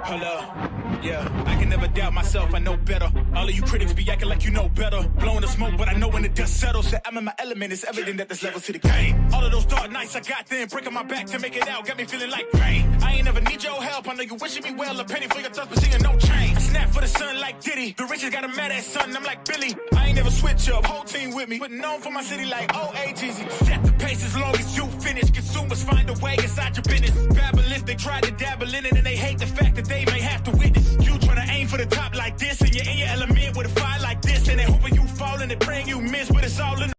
Hold up, yeah, I can never doubt myself, I know better. All of you critics be acting like you know better. Blowing the smoke, but I know when the dust settles. That I'm in my element, it's evident that there's levels to the game. All of those dark nights I got then, breaking my back to make it out, got me feeling like pain. I ain't never need your help, I know you wishing me well. A penny for your touch, but seeing no change. I snap for the sun like Diddy, the riches got a mad ass son, I'm like Billy. I ain't never switch up, whole team with me. But known for my city like OAGZ. Set the pace as long as you finish. Consumers find a way inside your business. Babble if they try to dabble in it, and they hate the fact that they may have to witness. You tryna aim for the top like this, and you're in your element with a fire like this, and they hoping you fall and they praying you miss, but it's all in the...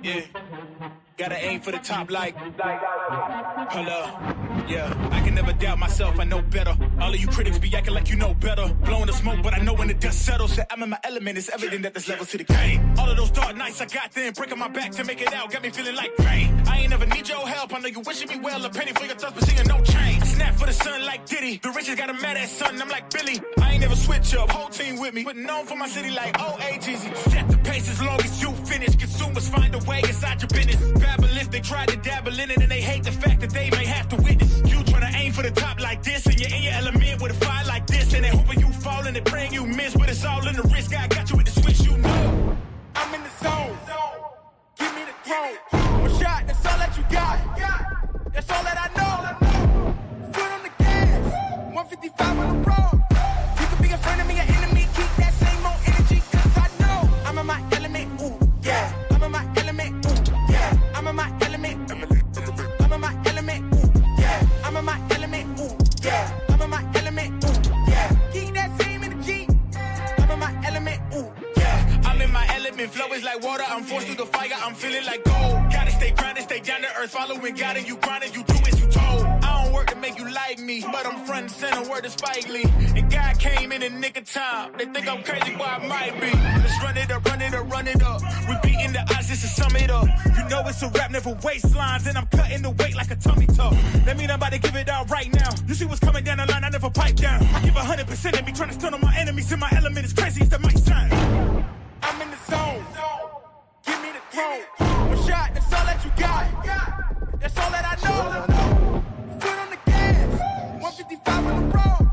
Yeah, gotta aim for the top like... Hold up, yeah, I can never doubt myself, I know better. All of you critics be acting like you know better. Blowing the smoke, but I know when the dust settles. That I'm in my element, it's evident that there's levels to the game. All of those dark nights I got then, breaking my back to make it out, got me feeling like pain. I ain't never need your help, I know you wishing me well. A penny for your touch, but seeing no change. I snap for the sun like Diddy, the riches got a mad ass son, I'm like Billy. I ain't never switch up, whole team with me. But known for my city like OAGZ. Set the pace as long as you finish. Consumers find a way inside your business. Babble if they try to dabble in it, and they hate the fact that they may have to witness. You tryna aim for the top like this, and you're in your element with a fire like this, and they hoping you fall and they praying you miss, but it's all in the risk. I got you with the switch, you know. I'm in the zone. Give me the throne. One shot, that's all that you got. That's all that I know. Foot on the gas. 155 on the road. You could be a friend of me, an enemy. Keep that same old energy, cause I know I'm in my element. Ooh, yeah. I'm in my element. Ooh, yeah. I'm in my element. I'm in my element. Ooh, yeah. I'm in my element. Ooh, yeah. I'm in my element. Ooh, yeah. Keep that same energy. I'm in my element. Ooh, yeah. I'm in my element, flow is like water. I'm forced through the fire, I'm feeling like gold. Gotta stay grounded, stay down to earth, following God, and you grinding, you do as you told. I don't work to make you like me, but I'm front and center, word to Spike Lee. And God came in the nick of time. They think I'm crazy, but I might be. Let's run it up, run it up, run it up. We beating the odds just to sum it up. You know it's a rap, never waistlines, and I'm cutting the weight like a tummy tuck. That mean I'm about to give it out right now. You see what's coming down the line, I never pipe down. I give 100% and be trying to stun on my enemies. In my element is crazy, it's the mic sound. I'm in the zone. Give me the throne. One shot, that's all that you got. That's all that I know. Foot on the gas. 155 on the road.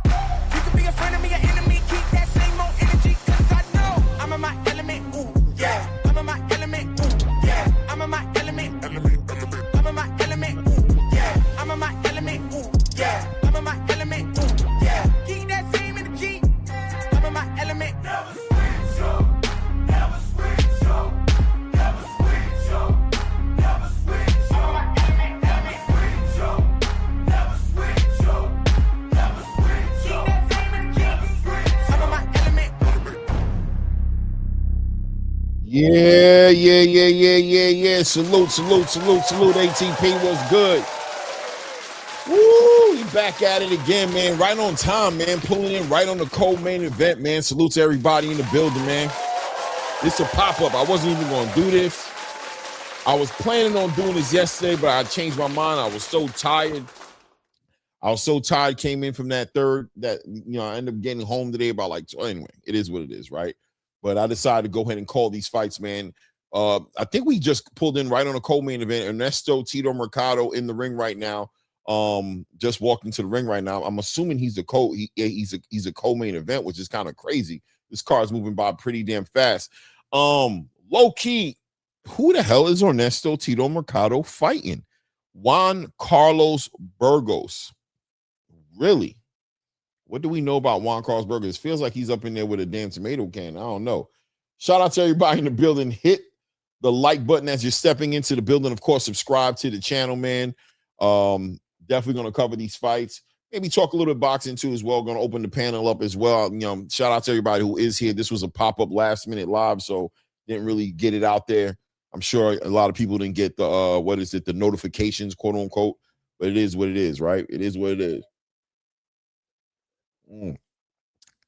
You could be a friend of me, an enemy. Keep that same old energy, cause I know I'm in my element. Ooh, yeah. I'm in my element. Ooh, yeah. I'm in my element. I'm in my element. Ooh, yeah. I'm in my element. Ooh, yeah. I'm in my element. Ooh, yeah. Keep that same energy. I'm in my element. Never switch up. Never switch up. Never switch up. Never switch up. Never switch up. Never switch up. Never switch up. Keep that same energy. Never switch up. I'm in my element. Yeah. Salute. ATP was good. Woo, you back at it again, man. Right on time, man. Pulling in right on the co-main event, man. Salute to everybody in the building, man. This is a pop-up. I wasn't even going to do this. I was planning on doing this yesterday, but I changed my mind. I was so tired. Came in from that third that, I ended up getting home today about anyway, it is what it is, right? But I decided to go ahead and call these fights, man. I think we just pulled in right on a co-main event. Ernesto Tito Mercado in the ring right now. Just walked into the ring right now. I'm assuming he's a co-main event, which is kind of crazy. This car is moving by pretty damn fast. Low key, who the hell is Ernesto Tito Mercado fighting? Juan Carlos Burgos. Really? What do we know about Juan Carlos Burgos? It feels like he's up in there with a damn tomato can. I don't know. Shout out to everybody in the building. Hit the like button as you're stepping into the building. Of course, subscribe to the channel, man. Definitely going to cover these fights. Maybe talk a little bit boxing too as well. Going to open the panel up as well. Shout out to everybody who is here. This was a pop-up last-minute live, so didn't really get it out there. I'm sure a lot of people didn't get the the notifications, quote unquote. But it is what it is, right? It is what it is.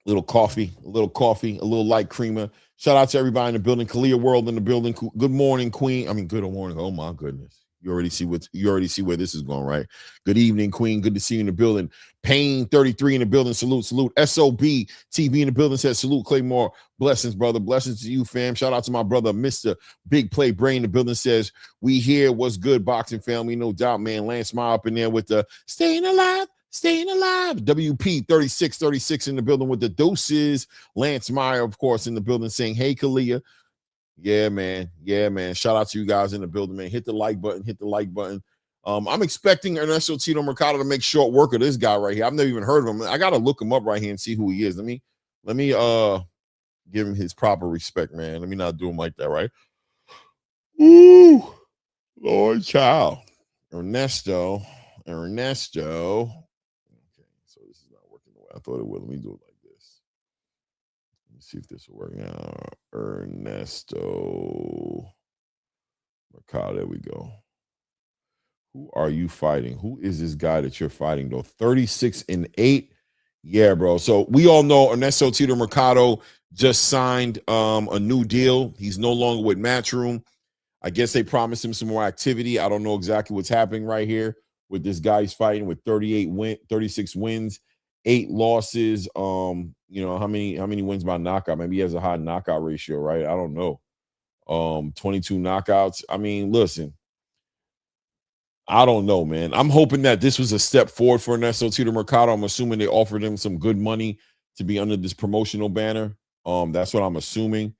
Little coffee, a little light creamer. Shout out to everybody in the building. Kalia World in the building. Good morning, Queen. Good morning. Oh my goodness. You already see where this is going, right? Good evening, Queen. Good to see you in the building. Payne 33 in the building. Salute. SOB TV in the building says salute. Claymore. Blessings, brother. Blessings to you, fam. Shout out to my brother, Mr. Big Play Brain in the building says, we here. What's good, boxing family? No doubt, man. Lance Smile up in there with the staying alive. Staying alive. WP 3636 in the building with the doses. Lance Meyer, of course, in the building saying, hey, Kalia. Yeah, man. Yeah, man. Shout out to you guys in the building, man. Hit the like button. Hit the like button. I'm expecting Ernesto Tito Mercado to make short work of this guy right here. I've never even heard of him. I got to look him up right here and see who he is. Let me give him his proper respect, man. Let me not do him like that, right? Ooh, Lord child. Ernesto. Okay, so this is not working the way I thought it would. Let me do it like this. Let me see if this will work now. Ernesto Mercado. There we go. Who are you fighting? Who is this guy that you're fighting, though? 36-8. Yeah, bro. So we all know Ernesto Tito Mercado just signed a new deal. He's no longer with Matchroom. I guess they promised him some more activity. I don't know exactly what's happening right here with this guy he's fighting with 36 wins, 8 losses. How many wins by knockout? Maybe he has a high knockout ratio, right? I don't know. 22 knockouts. I mean, listen. I don't know, man. I'm hoping that this was a step forward for Ernesto Tito Mercado. I'm assuming they offered him some good money to be under this promotional banner. That's what I'm assuming.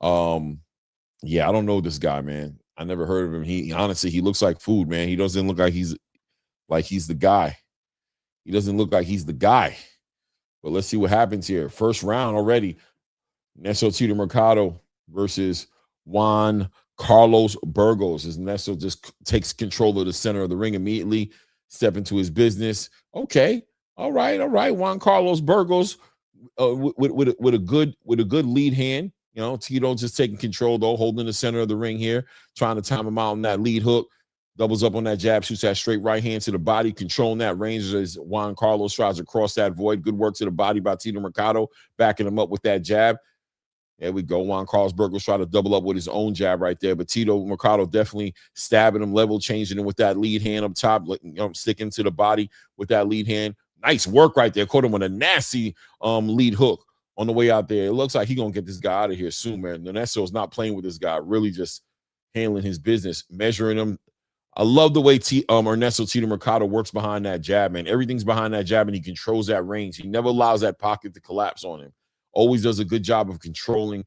Yeah, I don't know this guy, man. I never heard of him. He honestly, he looks like food, man. He doesn't look like he's the guy. He doesn't look like he's the guy. But let's see what happens here. First round already. Ernesto Tito Mercado versus Juan Carlos Burgos. As Ernesto just takes control of the center of the ring immediately, step into his business. Okay, all right. Juan Carlos Burgos with a good lead hand. You know, Tito just taking control though, holding the center of the ring here, trying to time him out on that lead hook. Doubles up on that jab, shoots that straight right hand to the body, controlling that range as Juan Carlos tries to cross that void. Good work to the body by Tito Mercado, backing him up with that jab. There we go. Juan Carlos Burgos try to double up with his own jab right there, but Tito Mercado definitely stabbing him, level changing him with that lead hand up top, sticking to the body with that lead hand. Nice work right there. Caught him with a nasty lead hook on the way out there. It looks like he's going to get this guy out of here soon, man. Ernesto's not playing with this guy, really just handling his business, measuring him. I love the way Ernesto Tito Mercado works behind that jab, man. Everything's behind that jab, and he controls that range. He never allows that pocket to collapse on him. Always does a good job of controlling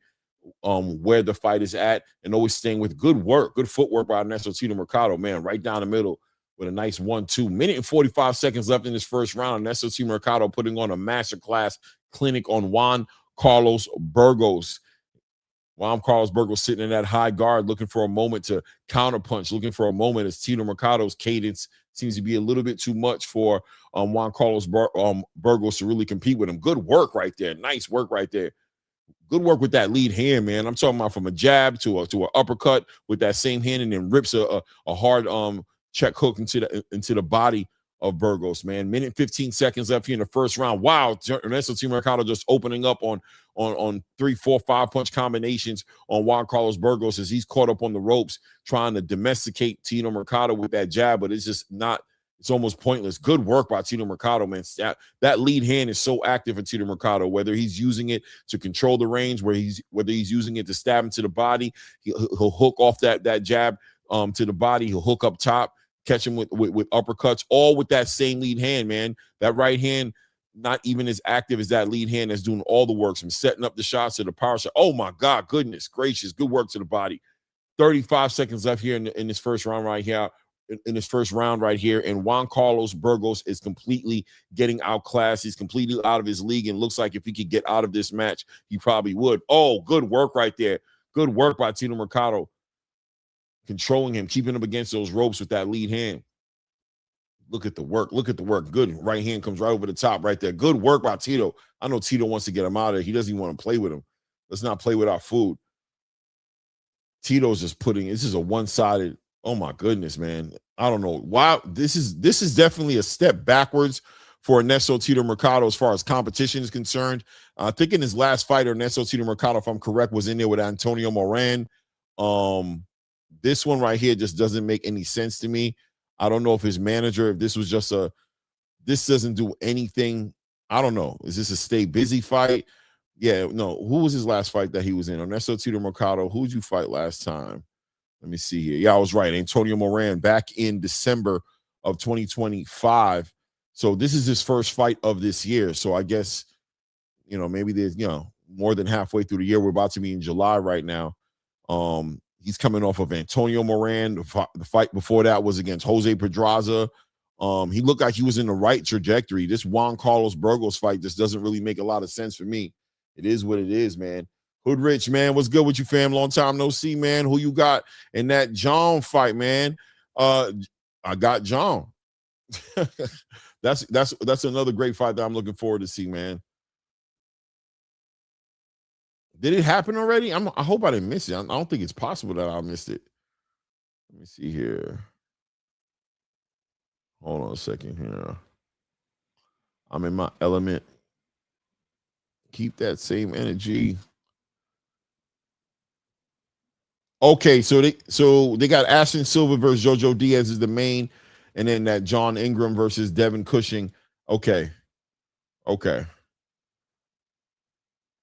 where the fight is at and always staying with good work, good footwork by Ernesto Tito Mercado, man, right down the middle with a nice 1-2. Minute and 45 seconds left in this first round. Ernesto Tito Mercado putting on a masterclass clinic on Juan Carlos Burgos. Juan Carlos Burgos sitting in that high guard, looking for a moment to counterpunch, looking for a moment as Tito Mercado's cadence seems to be a little bit too much for Juan Carlos Burgos to really compete with him. Good work right there. Nice work right there. Good work with that lead hand, man. I'm talking about from a jab to an uppercut with that same hand, and then rips a hard check hook into the body of Burgos, man. Minute 15 seconds left here in the first round. Wow, Ernesto Tito Mercado just opening up on 3, 4, 5 punch combinations on Juan Carlos Burgos as he's caught up on the ropes trying to domesticate Tito Mercado with that jab, but it's just not. It's almost pointless. Good work by Tito Mercado, man. That lead hand is so active for Tito Mercado, whether he's using it to control the range, whether he's using it to stab him to the body, he'll hook off that jab to the body, he'll hook up top, catch him with uppercuts, all with that same lead hand, man. That right hand, not even as active as that lead hand that's doing all the work from setting up the shots to the power shot. Oh, my God, goodness gracious. Good work to the body. 35 seconds left here in this first round right here. And Juan Carlos Burgos is completely getting outclassed. He's completely out of his league, and looks like if he could get out of this match, he probably would. Oh, good work right there. Good work by Tito Mercado. Controlling him, keeping him against those ropes with that lead hand. Look at the work. Look at the work. Good right hand comes right over the top right there. Good work by Tito. I know Tito wants to get him out of there. He doesn't even want to play with him. Let's not play with our food. Tito's just this is a one-sided. Oh my goodness, man. I don't know. Wow, this is definitely a step backwards for Ernesto Tito Mercado as far as competition is concerned. I think in his last fight, Ernesto Tito Mercado, if I'm correct, was in there with Antonio Moran. This one right here just doesn't make any sense to me. I don't know if his manager, if this was just this doesn't do anything. I don't know. Is this a stay busy fight? Yeah, no. Who was his last fight that he was in? Ernesto Tito Mercado. Who did you fight last time? Let me see here. Yeah, I was right. Antonio Moran back in December of 2025. So this is his first fight of this year. So I guess, maybe there's, more than halfway through the year. We're about to be in July right now. He's coming off of Antonio Moran. The fight before that was against Jose Pedraza. He looked like he was in the right trajectory. This Juan Carlos Burgos fight just doesn't really make a lot of sense for me. It is what it is, man. Hood Rich, man, what's good with you, fam? Long time no see, man. Who you got in that John fight, man? I got John. That's another great fight that I'm looking forward to see, man. Did it happen already? I hope I didn't miss it. I don't think it's possible that I missed it. Let me see here. Hold on a second here. I'm in my element. Keep that same energy. Okay, so they got Ashton Silva versus JoJo Diaz is the main, and then that John Ingram versus Devin Cushing. Okay,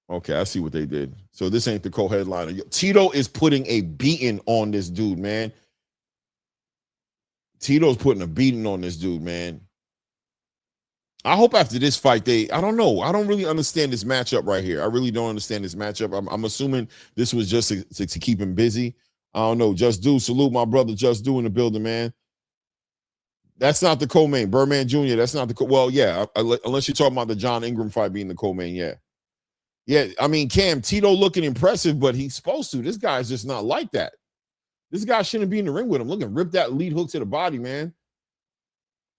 I see what they did. So this ain't the co-headliner. Tito is putting a beating on this dude, man. Tito's putting a beating on this dude, man. I hope after this fight, I don't know. I don't really understand this matchup right here. I really don't understand this matchup. I'm assuming this was just to keep him busy. I don't know. Just Do, salute my brother Just Do in the building, man. That's not the co-main. Birdman Jr., that's not the well, yeah, unless you're talking about the John Ingram fight being the co-main, yeah. Yeah, I mean, Cam, Tito looking impressive, but he's supposed to. This guy's just not like that. This guy shouldn't be in the ring with him. Look and rip that lead hook to the body, man.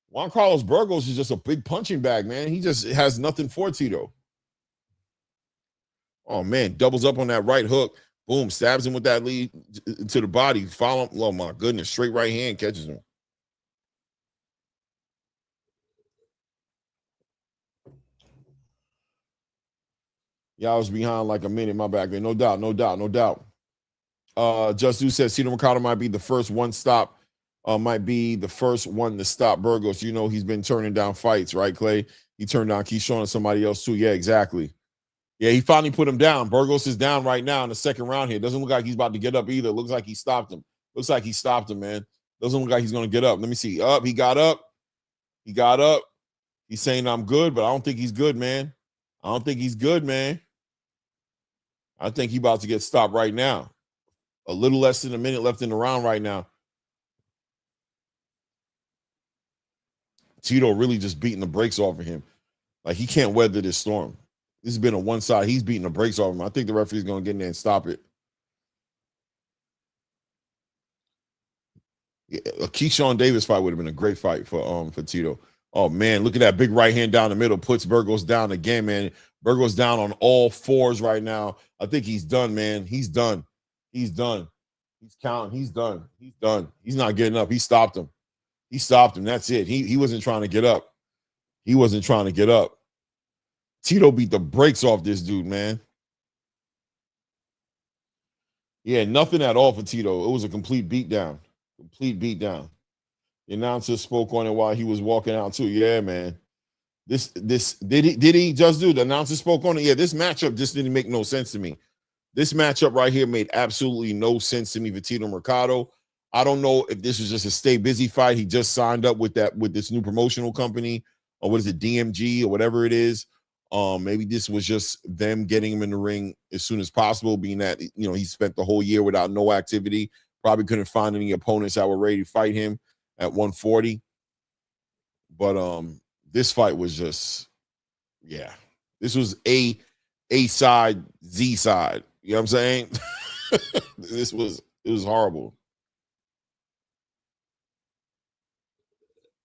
Juan Carlos Burgos is just a big punching bag, man. He just has nothing for Tito. Oh, man, doubles up on that right hook. Boom, stabs him with that lead to the body. Follow him. Oh, my goodness. Straight right hand catches him. Yeah, I was behind like a minute. My back there. No doubt. Just Do says Tito Mercado might be the first one to stop Burgos. He's been turning down fights, right, Clay? He turned down Keyshawn and somebody else too. Yeah, exactly. Yeah, he finally put him down. Burgos is down right now in the second round here. Doesn't look like he's about to get up either. Looks like he stopped him. Man. Doesn't look like he's going to get up. Let me see. He got up. He's saying I'm good, but I don't think he's good, man. I think he's about to get stopped right now. A little less than a minute left in the round right now. Tito really just beating the brakes off of him. Like, he can't weather this storm. This has been a one side. He's beating the brakes off him. I think the referee's going to get in there and stop it. Yeah, a Keyshawn Davis fight would have been a great fight for Tito. Oh, man, look at that big right hand down the middle. Puts Burgos down again, man. Burgos down on all fours right now. I think he's done, man. He's done. He's counting. He's done. He's not getting up. He stopped him. That's it. He wasn't trying to get up. Tito beat the brakes off this dude, man. Yeah, nothing at all for Tito. It was a complete beatdown. The announcer spoke on it while he was walking out too. Yeah, man. This did he just do? The announcer spoke on it. Yeah, this matchup just didn't make no sense to me. This matchup right here made absolutely no sense to me for Tito Mercado. I don't know if this was just a stay busy fight. He just signed up with this new promotional company, or what is it, DMG or whatever it is. Maybe this was just them getting him in the ring as soon as possible, being that he spent the whole year without no activity. Probably couldn't find any opponents that were ready to fight him at 140. But this fight was just, yeah. This was A side, Z side. You know what I'm saying? It was horrible.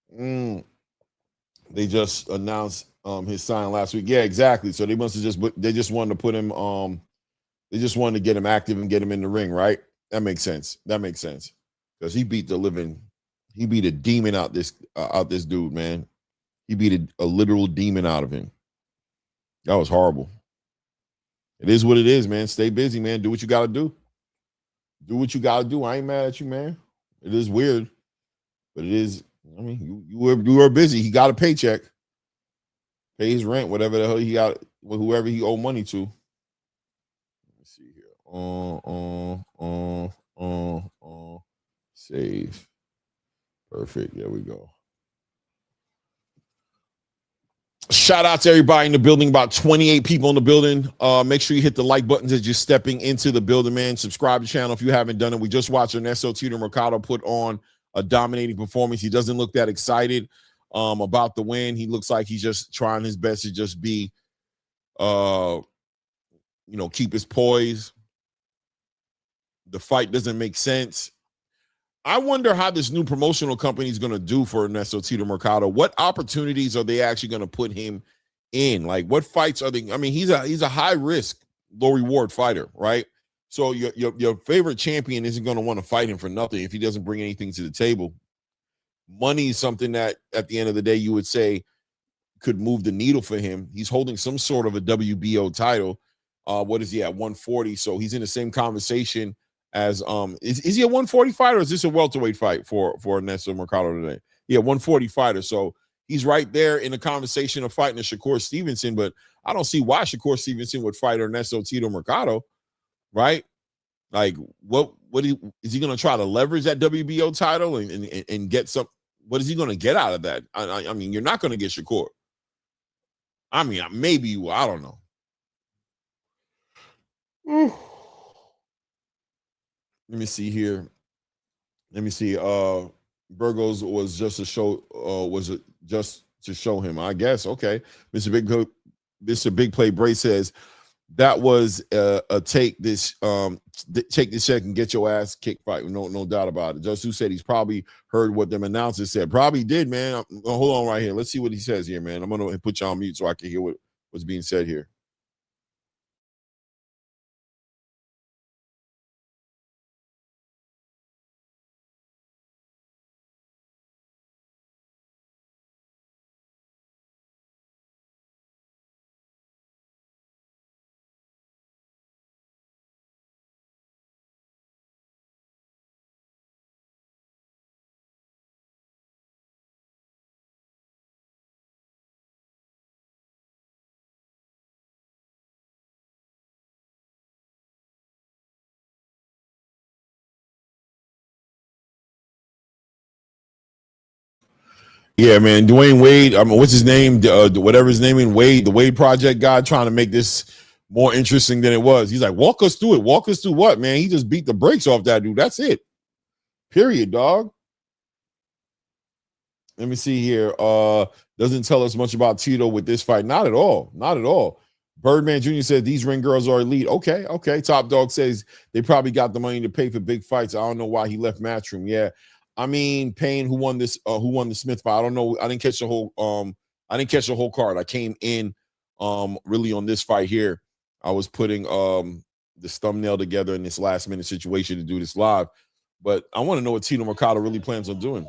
They just announced his sign last week. Yeah, exactly. So they just wanted to put him they just wanted to get him active and get him in the ring, right? That makes sense. Because he beat a demon out this dude, man. He beat a literal demon out of him. That was horrible. It is what it is, man. Stay busy, man. Do what you got to do. I ain't mad at you, man. It is weird, but it is. I mean, you were busy. He got a paycheck, pay his rent, whatever the hell he got, whoever he owed money to. Let me see here. Save. Perfect. There we go. Shout out to everybody in the building, about 28 people in the building. Make sure you hit the like buttons as you're stepping into the building, man. Subscribe to the channel if you haven't done it. We just watched Ernesto Tito Mercado put on a dominating performance. He doesn't look that excited about the win. He looks like he's just trying his best to just be, keep his poise. The fight doesn't make sense. I wonder how this new promotional company is going to do for Ernesto Tito Mercado. What opportunities are they actually going to put him in? Like, what fights are they? I mean, he's a high risk, low reward fighter, right? So your favorite champion isn't going to want to fight him for nothing if he doesn't bring anything to the table. Money is something that, at the end of the day, you would say could move the needle for him. He's holding some sort of a WBO title. What is he at? 140. So he's in the same conversation as is he a 140 fighter, or is this a welterweight fight for Ernesto Mercado today? Yeah, 140 fighter. So he's right there in the conversation of fighting a Shakur Stevenson, but I don't see why Shakur Stevenson would fight Ernesto Tito Mercado, right? Like, is he going to try to leverage that WBO title and get some? What is he going to get out of that? I mean, you're not going to get Shakur. I mean, maybe you will. I don't know. Let me see here. Let me see. Burgos was just to show. Was it just to show him? I guess. Okay. Mr. Big Play Bray says that was a take this check and get your ass kicked fight. No doubt about it. Just who said he's probably heard what them announcers said. Probably did, man. Hold on right here. Let's see what he says here, man. I'm gonna put you on mute so I can hear what's being said here. Yeah, man. Dwayne Wade. I mean, what's his name? Whatever his name is, Wade, the Wade Project guy, trying to make this more interesting than it was. He's like, walk us through it. Walk us through what, man? He just beat the brakes off that dude. That's it. Period, dog. Let me see here. Doesn't tell us much about Tito with this fight. Not at all. Not at all. Birdman Jr. says these ring girls are elite. Okay. Top Dog says they probably got the money to pay for big fights. I don't know why he left Matchroom. Yeah. I mean, Payne, who won the Smith fight? I don't know. I didn't catch the whole card. I came in really on this fight here. I was putting this thumbnail together in this last minute situation to do this live. But I want to know what Tito Mercado really plans on doing.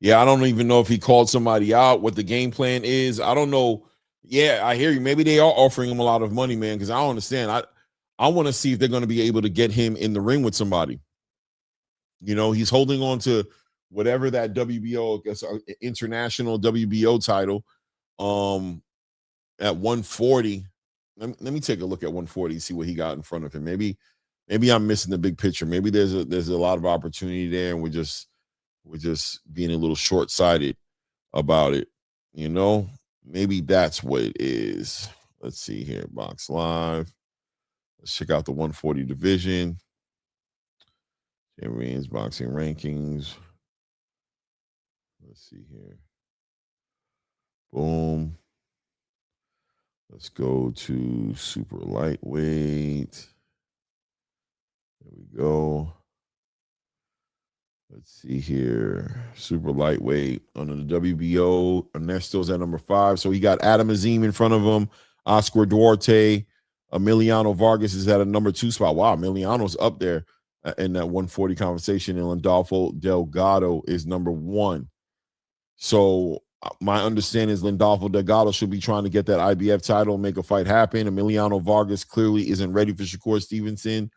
Yeah, I don't even know if he called somebody out, what the game plan is. I don't know. Yeah, I hear you. Maybe they are offering him a lot of money, man, because I don't understand. I want to see if they're going to be able to get him in the ring with somebody. You know, he's holding on to whatever that WBO, I guess, international WBO title at 140. Let me take a look at 140, see what he got in front of him. Maybe I'm missing the big picture. Maybe there's a lot of opportunity there, and we're just being a little short-sighted about it. You know, maybe that's what it is. Let's see here, Box Live. Let's check out the 140 division. Champions boxing rankings. Let's see here. Boom. Let's go to super lightweight. There we go. Let's see here. Super lightweight under the WBO. Ernesto's at number 5. So he got Adam Azim in front of him. Oscar Duarte. Emiliano Vargas is at a number 2 spot. Wow, Emiliano's up there in that 140 conversation. And Lindolfo Delgado is number 1. So my understanding is Lindolfo Delgado should be trying to get that IBF title and make a fight happen. Emiliano Vargas clearly isn't ready for Shakur Stevenson.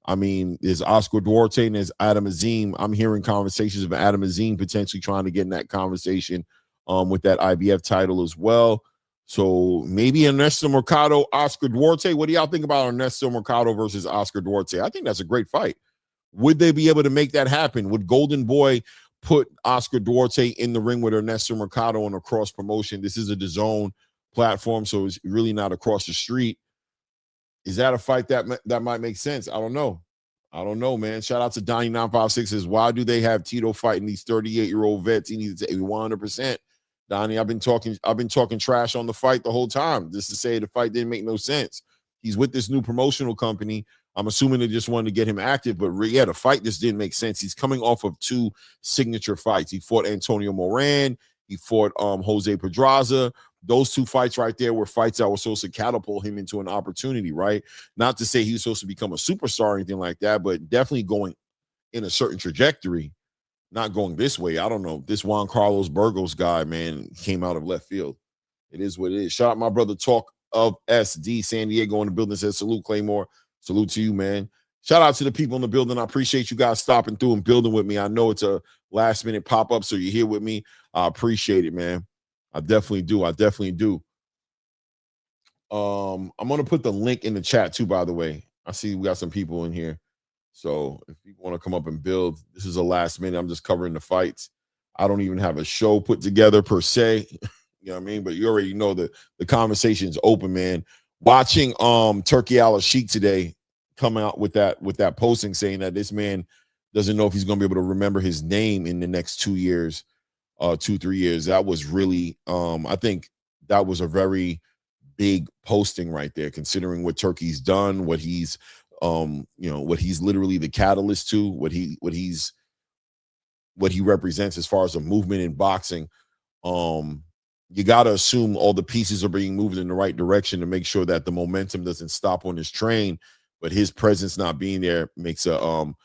I mean, there's Oscar Duarte and there's Adam Azim. I'm hearing conversations of Adam Azim potentially trying to get in that conversation with that IBF title as well. So maybe Ernesto Mercado, Oscar Duarte. What do y'all think about Ernesto Mercado versus Oscar Duarte? I think that's a great fight. Would they be able to make that happen? Would Golden Boy put Oscar Duarte in the ring with Ernesto Mercado on a cross promotion? This is a DAZN platform, so it's really not across the street. Is that a fight that might make sense? I don't know. I don't know, man. Shout out to Donnie956 says, why do they have Tito fighting these 38-year-old vets? He needs to take 100%. Donnie, I've been talking trash on the fight the whole time, just to say the fight didn't make no sense. He's with this new promotional company. I'm assuming they just wanted to get him active, but yeah, the fight just didn't make sense. He's coming off of 2 signature fights. He fought Antonio Moran. He fought Jose Pedraza. Those 2 fights right there were fights that were supposed to catapult him into an opportunity, right? Not to say he was supposed to become a superstar or anything like that, but definitely going in a certain trajectory, not going this way. I don't know. This Juan Carlos Burgos guy, man, came out of left field. It is what it is. Shout out my brother Talk of SD, San Diego in the building, says salute Claymore. Salute to you, man. Shout out to the people in the building. I appreciate you guys stopping through and building with me. I know it's a last minute pop-up, so you're here with me. I appreciate it, man. I definitely do. I'm going to put the link in the chat too, by the way. I see we got some people in here. So if people want to come up and build, this is a last minute. I'm just covering the fights. I don't even have a show put together per se. You know what I mean? But you already know the conversation's open, man. Watching Turkey Al-Sheikh today come out with that posting saying that this man doesn't know if he's going to be able to remember his name in the next 2 years, 2-3 years. That was really, I think that was a very big posting right there, considering what Turkey's done, what he's, what he's literally the catalyst to, what he represents as far as a movement in boxing. You got to assume all the pieces are being moved in the right direction to make sure that the momentum doesn't stop on his train, but his presence not being there makes a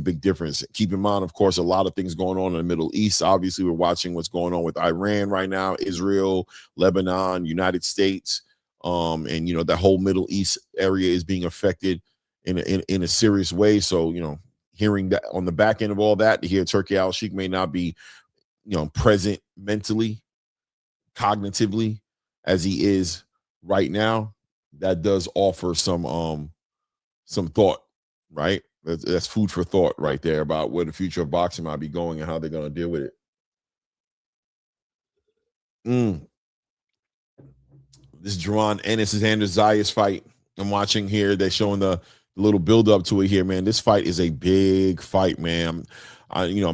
big difference. Keep in mind, of course, a lot of things going on in the Middle East. Obviously, we're watching what's going on with Iran right now, Israel, Lebanon, United States, and that whole Middle East area is being affected in a serious way. So, hearing that on the back end of all that, to hear Turkey Al-Sheikh may not be, present mentally, cognitively as he is right now, that does offer some thought, right? That's food for thought right there about where the future of boxing might be going and how they're going to deal with it. This Jerron Ennis is Xander Zayas fight I'm watching here. They're showing the little build up to it here, man. This fight is a big fight, man.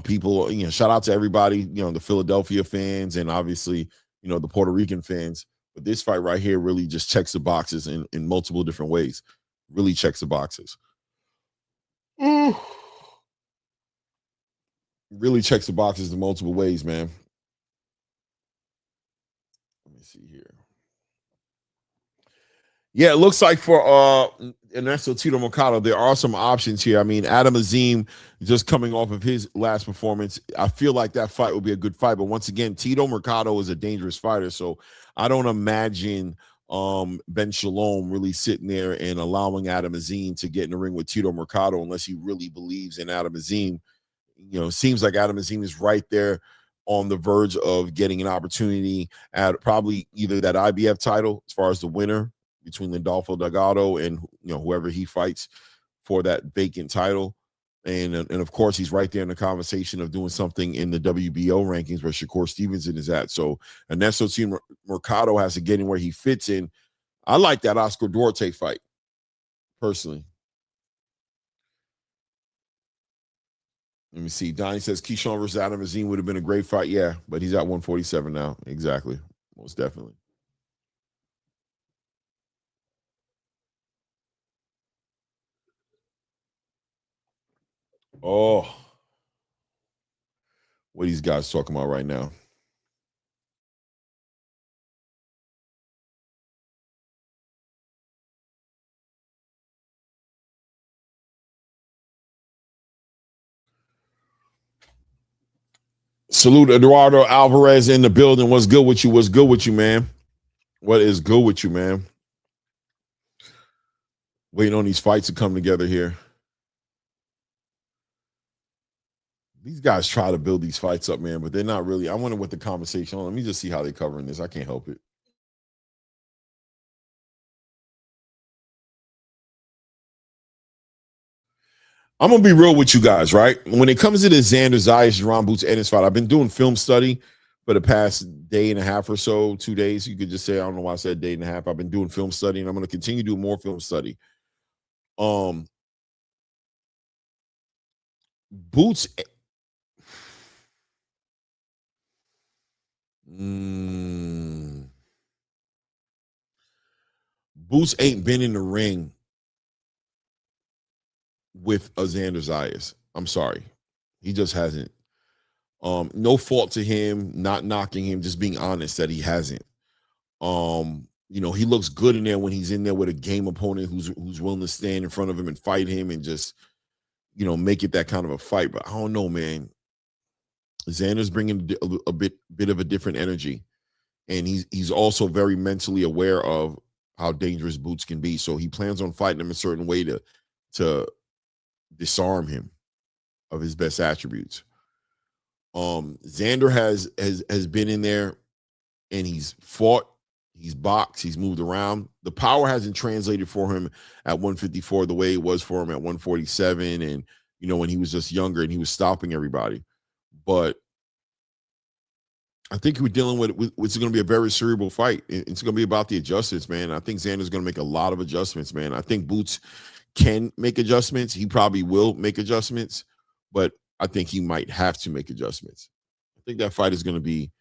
People, shout out to everybody, the Philadelphia fans and obviously, the Puerto Rican fans. But this fight right here really just checks the boxes in multiple different ways. Really checks the boxes. Really checks the boxes in multiple ways, man. Let me see here. Yeah, it looks like for Ernesto Tito Mercado, there are some options here. I mean, Adam Azim just coming off of his last performance. I feel like that fight will be a good fight. But once again, Tito Mercado is a dangerous fighter. So I don't imagine Ben Shalom really sitting there and allowing Adam Azim to get in the ring with Tito Mercado unless he really believes in Adam Azim. Seems like Adam Azim is right there on the verge of getting an opportunity at probably either that IBF title as far as the winner between Lindolfo Delgado and whoever he fights for that vacant title. And of course, he's right there in the conversation of doing something in the WBO rankings where Shakur Stevenson is at. So Ernesto Tito Mercado has to get in where he fits in. I like that Oscar Duarte fight, personally. Let me see. Donnie says Keyshawn versus Adam Azim would have been a great fight. Yeah, but he's at 147 now. Exactly. Most definitely. Oh, what are these guys talking about right now? Salute Eduardo Alvarez in the building. What's good with you? What's good with you, man? What is good with you, man? Waiting on these fights to come together here. These guys try to build these fights up, man, but they're not really. I wonder what the conversation on. Let me just see how they're covering this. I can't help it. I'm gonna be real with you guys, right? When it comes to the Xander, Zayas, Jerron Boots, Ennis fight, I've been doing film study for the past day and a half or so, 2 days. You could just say, I don't know why I said day and a half. I've been doing film study, and I'm gonna continue to do more film study. Boots. Boots ain't been in the ring with a Xander Zayas. I'm sorry. He just hasn't. No fault to him, not knocking him, just being honest that he hasn't. He looks good in there when he's in there with a game opponent who's willing to stand in front of him and fight him and just, make it that kind of a fight. But I don't know, man. Xander's bringing a bit of a different energy, and he's also very mentally aware of how dangerous Boots can be. So he plans on fighting him a certain way to disarm him of his best attributes. Xander has been in there, and he's fought, he's boxed, he's moved around. The power hasn't translated for him at 154 the way it was for him at 147, and when he was just younger and he was stopping everybody. But I think we're dealing with it's going to be a very cerebral fight. It's going to be about the adjustments, man. I think Xander's going to make a lot of adjustments, man. I think Boots can make adjustments. He probably will make adjustments, but I think he might have to make adjustments. I think that fight is going to be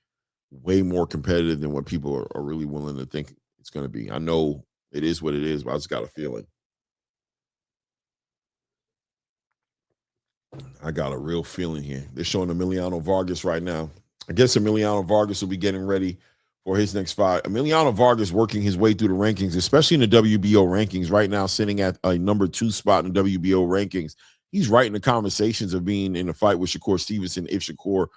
way more competitive than what people are really willing to think it's going to be. I know it is what it is, but I just got a feeling. I got a real feeling here. They're showing Emiliano Vargas right now. I guess Emiliano Vargas will be getting ready for his next fight. Emiliano Vargas working his way through the rankings, especially in the WBO rankings right now, sitting at a number 2 spot in the WBO rankings. He's right in the conversations of being in a fight with Shakur Stevenson if Shakur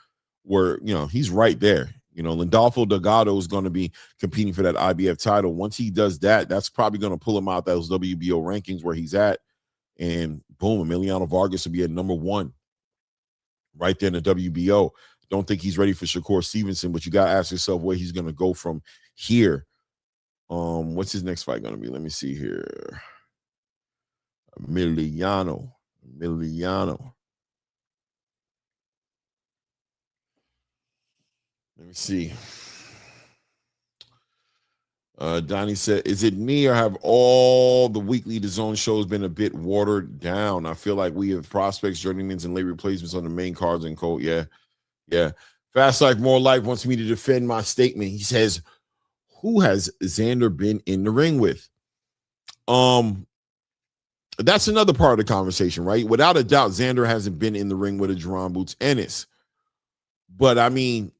were, he's right there. Lindolfo Delgado is going to be competing for that IBF title. Once he does that, that's probably going to pull him out those WBO rankings where he's at. And boom, Emiliano Vargas will be at number 1 right there in the WBO. Don't think he's ready for Shakur Stevenson, but you got to ask yourself where he's going to go from here. What's his next fight going to be? Let me see here. Emiliano. Let me see. Donnie said, is it me or have all the weekly DAZN shows been a bit watered down? I feel like we have prospects, journeymen, and late replacements on the main cards and cold. Yeah. Fast Life More Life wants me to defend my statement. He says, who has Xander been in the ring with? That's another part of the conversation, right? Without a doubt, Xander hasn't been in the ring with a Jerron Boots Ennis. But I mean,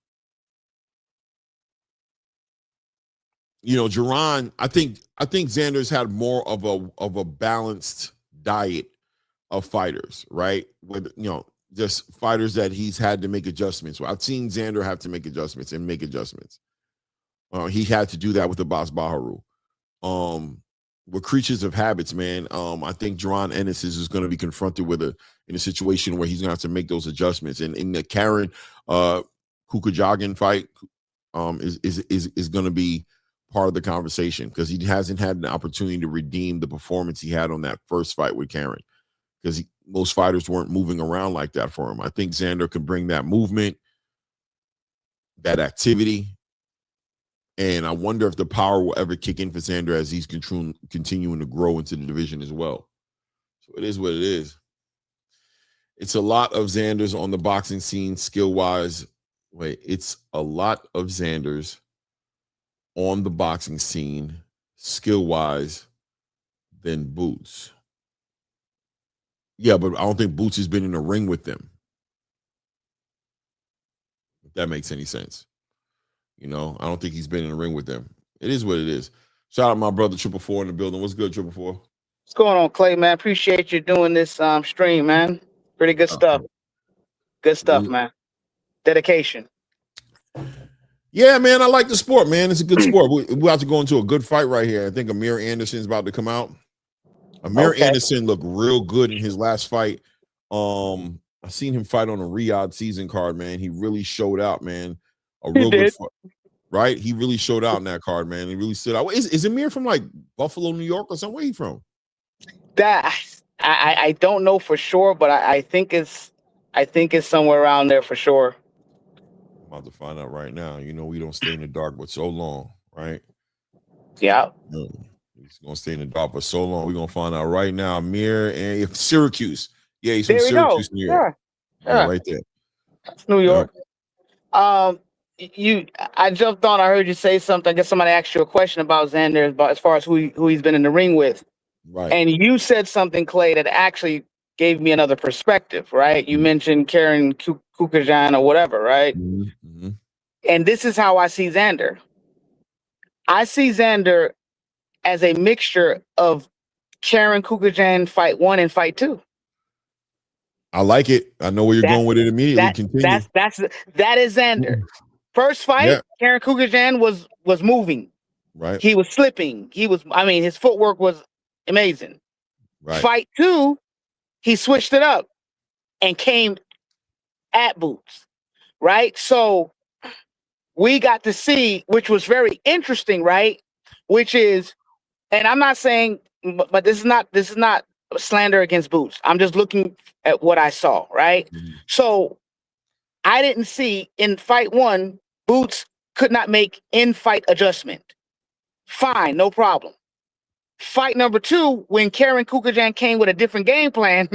Jerron, I think Xander's had more of a balanced diet of fighters, right? With just fighters that he's had to make adjustments. I've seen Xander have to make adjustments and make adjustments. He had to do that with the Boss Baharu. We're creatures of habits, man. I think Jerron Ennis is going to be confronted in a situation where he's going to have to make those adjustments. And in the Karen Kukajagan fight, is going to be part of the conversation because he hasn't had an opportunity to redeem the performance he had on that first fight with Karen because most fighters weren't moving around like that for him. I think Xander can bring that movement, that activity, and I wonder if the power will ever kick in for Xander as he's continuing to grow into the division as well. So it is what it is. It's a lot of Xanders on the boxing scene skill-wise. It's a lot of Xanders on the boxing scene skill-wise than Boots. Yeah, but I don't think Boots has been in the ring with them. If that makes any sense. I don't think he's been in the ring with them. It is what it is. Shout out my brother 444 in the building. What's good, 444? What's going on, Clay, man? Appreciate you doing this stream, man. Pretty good stuff. Good stuff, man. Dedication. Yeah, man, I like the sport, man. It's a good sport. We're about to go into a good fight right here. I think Amir Anderson's about to come out. Amir Anderson looked real good in his last fight. I seen him fight on a Riyadh season card, man. He really showed out, man. A real good fight, right? He really showed out in that card, man. He really stood out. Is Amir from like Buffalo, New York, or somewhere he from? I don't know for sure, but I think it's somewhere around there for sure. I'm about to find out right now. You know, we don't stay in the dark but so long, right? Yeah. He's gonna stay in the dark for so long. We're gonna find out right now. Amir and if Syracuse. Yeah, he's from Syracuse, New York. Yeah, right there. That's New York. I jumped on. I heard you say something. I guess somebody asked you a question about Xander, about as far as who he's been in the ring with. Right. And you said something, Clay, that actually gave me another perspective. Right. You mentioned Karen Kukajan or whatever. Right. Mm-hmm. And this is how I see Xander. I see Xander as a mixture of Karen Kukajan fight 1 and fight 2. I like it. I know where you're going with it immediately. Continue. That is Xander. First fight, Karen Kukajan was moving. Right. He was slipping. His footwork was amazing. Right. Fight 2, he switched it up and came at Boots. Right. So we got to see, which was very interesting, right? Which is, and I'm not saying, but this is not slander against Boots. I'm just looking at what I saw, right? Mm-hmm. So I didn't see in fight 1, Boots could not make in-fight adjustment. Fine, no problem. Fight number 2, when Karen Kukajan came with a different game plan,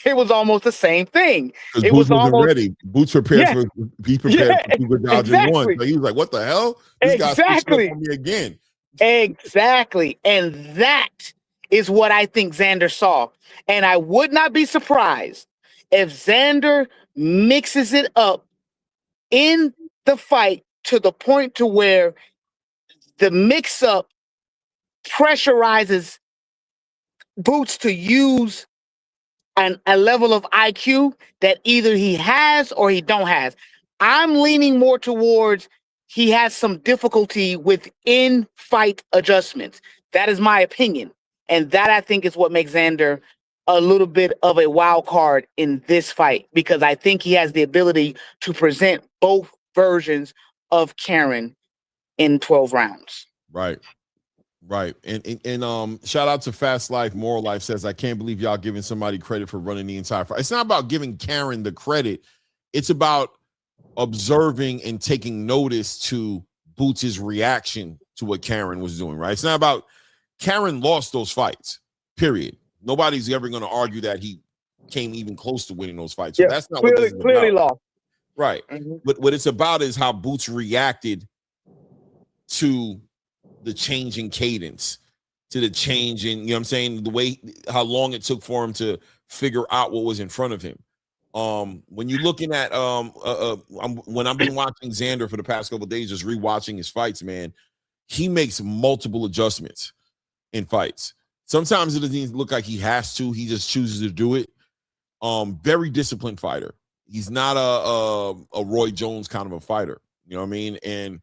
it was almost the same thing. It Boots wasn't ready. Boots prepared for Kukajan 1. So he was like, "What the hell? This guy's switching up on me again." Exactly, and that is what I think Xander saw. And I would not be surprised if Xander mixes it up in the fight to the point to where the mix-up pressurizes Boots to use a level of IQ that either he has or he don't have. I'm leaning more towards he has some difficulty with in-fight adjustments. That is my opinion. And that, I think, is what makes Xander a little bit of a wild card in this fight, because I think he has the ability to present both versions of Karen in 12 rounds. Right. And shout out to Fast Life, Moral Life says, I can't believe y'all giving somebody credit for running the entire fight. It's not about giving Karen the credit. It's about observing and taking notice to Boots' reaction to what Karen was doing, right? It's not about Karen lost those fights, period. Nobody's ever going to argue that he came even close to winning those fights. So that's not clearly, what clearly lost. Right. Mm-hmm. But what it's about is how Boots reacted to the changing cadence, to the change in, you know what I'm saying, the way, how long it took for him to figure out what was in front of him. When you're looking at when I've been watching Xander for the past couple of days, just rewatching his fights, man, he makes multiple adjustments in fights. Sometimes it doesn't look like he has to, he just chooses to do it. Very disciplined fighter. He's not a Roy Jones kind of a fighter, you know what I mean? And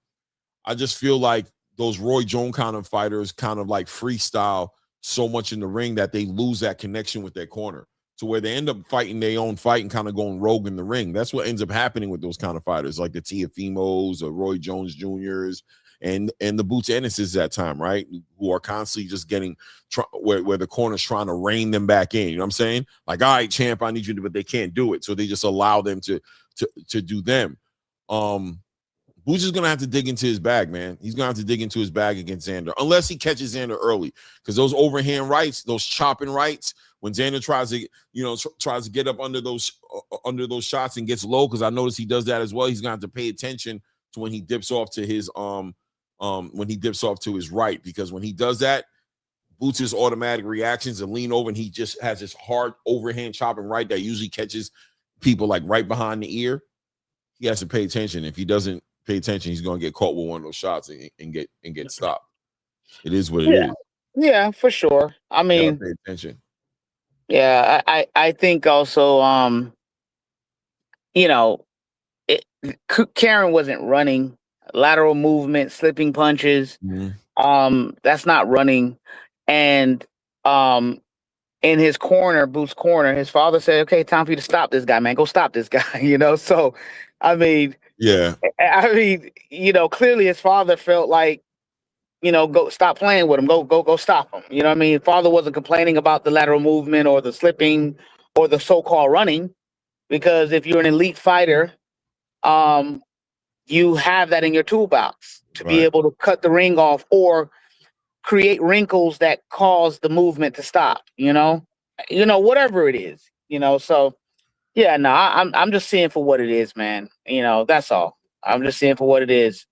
I just feel like those Roy Jones kind of fighters kind of like freestyle so much in the ring that they lose that connection with their corner, to where they end up fighting their own fight and kind of going rogue in the ring. That's what ends up happening with those kind of fighters, like the Teofimos or Roy Jones Jr.'s and the Boots Ennis's at time, right? Who are constantly just getting where the corner's trying to rein them back in. You know what I'm saying? Like, all right, champ, I need you to, but they can't do it. So they just allow them to do them. Boots is gonna have to dig into his bag, man. He's gonna have to dig into his bag against Xander, unless he catches Xander early. Because those overhand rights, those chopping rights, when Xander tries to get up under those shots and gets low, because I notice he does that as well. He's gonna have to pay attention to when he dips off to his right, because when he does that, Boots' automatic reactions and lean over, and he just has this hard overhand chopping right that usually catches people like right behind the ear. He has to pay attention. If he doesn't pay attention, he's going to get caught with one of those shots and get stopped. It is what it is. Yeah, for sure. I mean, pay attention. Yeah, I think also, Karen wasn't running. Lateral movement, slipping punches. Mm-hmm. That's not running. And in his corner, Boots' corner, his father said, "Okay, time for you to stop this guy, man. Go stop this guy." So I mean, clearly his father felt like, go stop playing with him. Go stop him. You know what I mean? Father wasn't complaining about the lateral movement or the slipping or the so-called running, because if you're an elite fighter, you have that in your toolbox to be able to cut the ring off or create wrinkles that cause the movement to stop. Whatever it is. So yeah, no, I'm just seeing for what it is, man. That's all. I'm just seeing for what it is.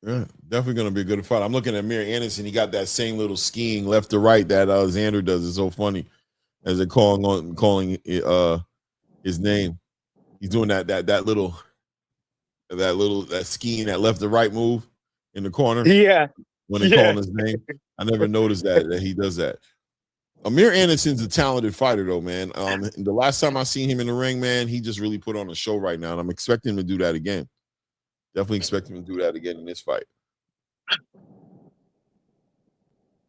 Yeah, definitely going to be a good fight. I'm looking at Amir Anderson. He got that same little skiing left to right that Xander does. It's so funny as they're calling his name. He's doing that skiing, that left to right move in the corner. Yeah. When they call his name, I never noticed that he does that. Amir Anderson's a talented fighter, though, man. The last time I seen him in the ring, man, he just really put on a show right now, and I'm expecting him to do that again. Definitely expect him to do that again in this fight.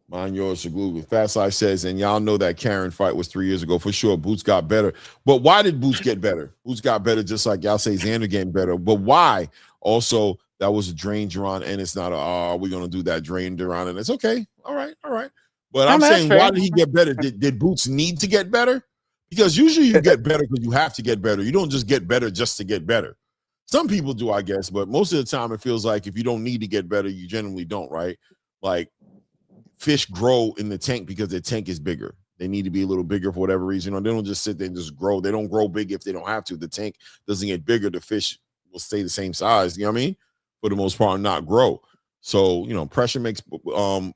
Mind yours, Shagluglu. Fast Life says, and y'all know that Karen fight was 3 years ago. For sure, Boots got better. But why did Boots get better? Boots got better just like y'all say Xander getting better. But why? Also, that was a drain Duran, and it's not we're going to do that drain Duran, and it's okay. All right. But I'm saying, why did he get better? Did Boots need to get better? Because usually you get better because you have to get better. You don't just get better just to get better. Some people do, I guess, but most of the time it feels like if you don't need to get better, you generally don't, right? Like fish grow in the tank because their tank is bigger. They need to be a little bigger for whatever reason. They don't just sit there and just grow. They don't grow big if they don't have to. The tank doesn't get bigger. The fish will stay the same size, you know what I mean? For the most part, not grow. So, pressure makes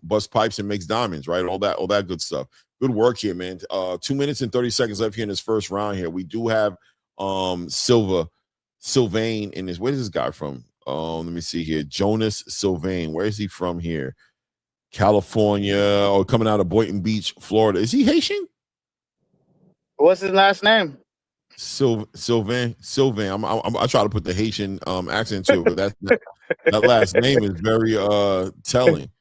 bust pipes and makes diamonds, right? All that good stuff. Good work here, man. 2 minutes and 30 seconds left here in this first round here. We do have Sylvain in this. Where is this guy from? Let me see here. Jonas Sylvain. Where is he from here? California, or coming out of Boynton Beach, Florida. Is he Haitian? What's his last name? Sylvain. I try to put the Haitian accent to it, but that last name is very telling.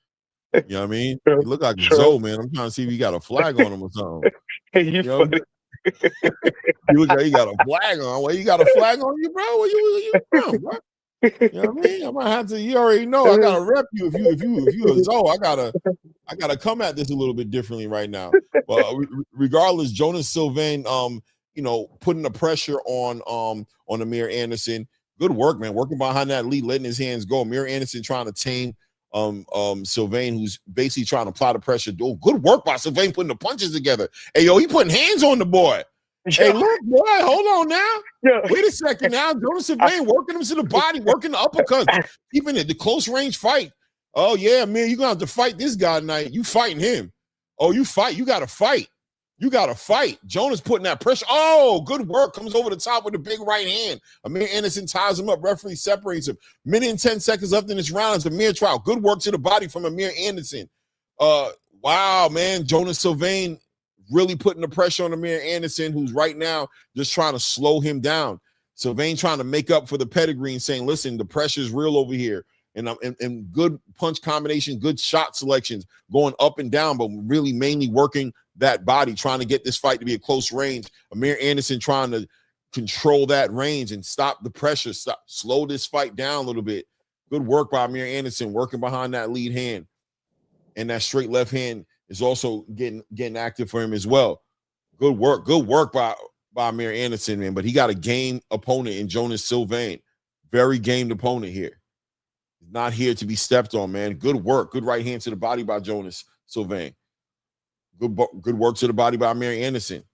You know what I mean? He look like Zoe, man. I'm trying to see if he got a flag on him or something. You look like he got a flag on. Well, you got a flag on you, bro? Where you from, bro? You know what I mean? I might have to. You already know. I gotta rep you. If you a Zoe, I gotta come at this a little bit differently right now. But regardless, Jonas Sylvain, putting the pressure on Amir Anderson. Good work, man. Working behind that lead, letting his hands go. Amir Anderson trying to tame Sylvain, who's basically trying to apply the pressure. Oh, good work by Sylvain putting the punches together. Hey, yo, he putting hands on the boy. Hey, look, boy, hold on now. Wait a second now. Jonas Sylvain working him to the body, working the uppercuts, even at the close range fight. Oh, yeah, man, you're going to have to fight this guy tonight. You fighting him. Oh, you fight. You got to fight. You got to fight. Jonas putting that pressure. Oh, good work. Comes over the top with a big right hand. Amir Anderson ties him up. Referee separates him. Minute and 10 seconds left in this round. It's Amir trial. Good work to the body from Amir Anderson. Wow, man. Jonas Sylvain really putting the pressure on Amir Anderson, who's right now just trying to slow him down. Sylvain trying to make up for the pedigree and saying, listen, the pressure's real over here. And good punch combination, good shot selections, going up and down, but really mainly working that body, trying to get this fight to be a close range. Amir Anderson trying to control that range and stop the pressure, slow this fight down a little bit. Good work by Amir Anderson, working behind that lead hand. And that straight left hand is also getting active for him as well. Good work by Amir Anderson, man. But he got a game opponent in Jonas Sylvain. Very gamed opponent here. He's not here to be stepped on, man. Good work. Good right hand to the body by Jonas Sylvain. Good work to the body by Amir Anderson.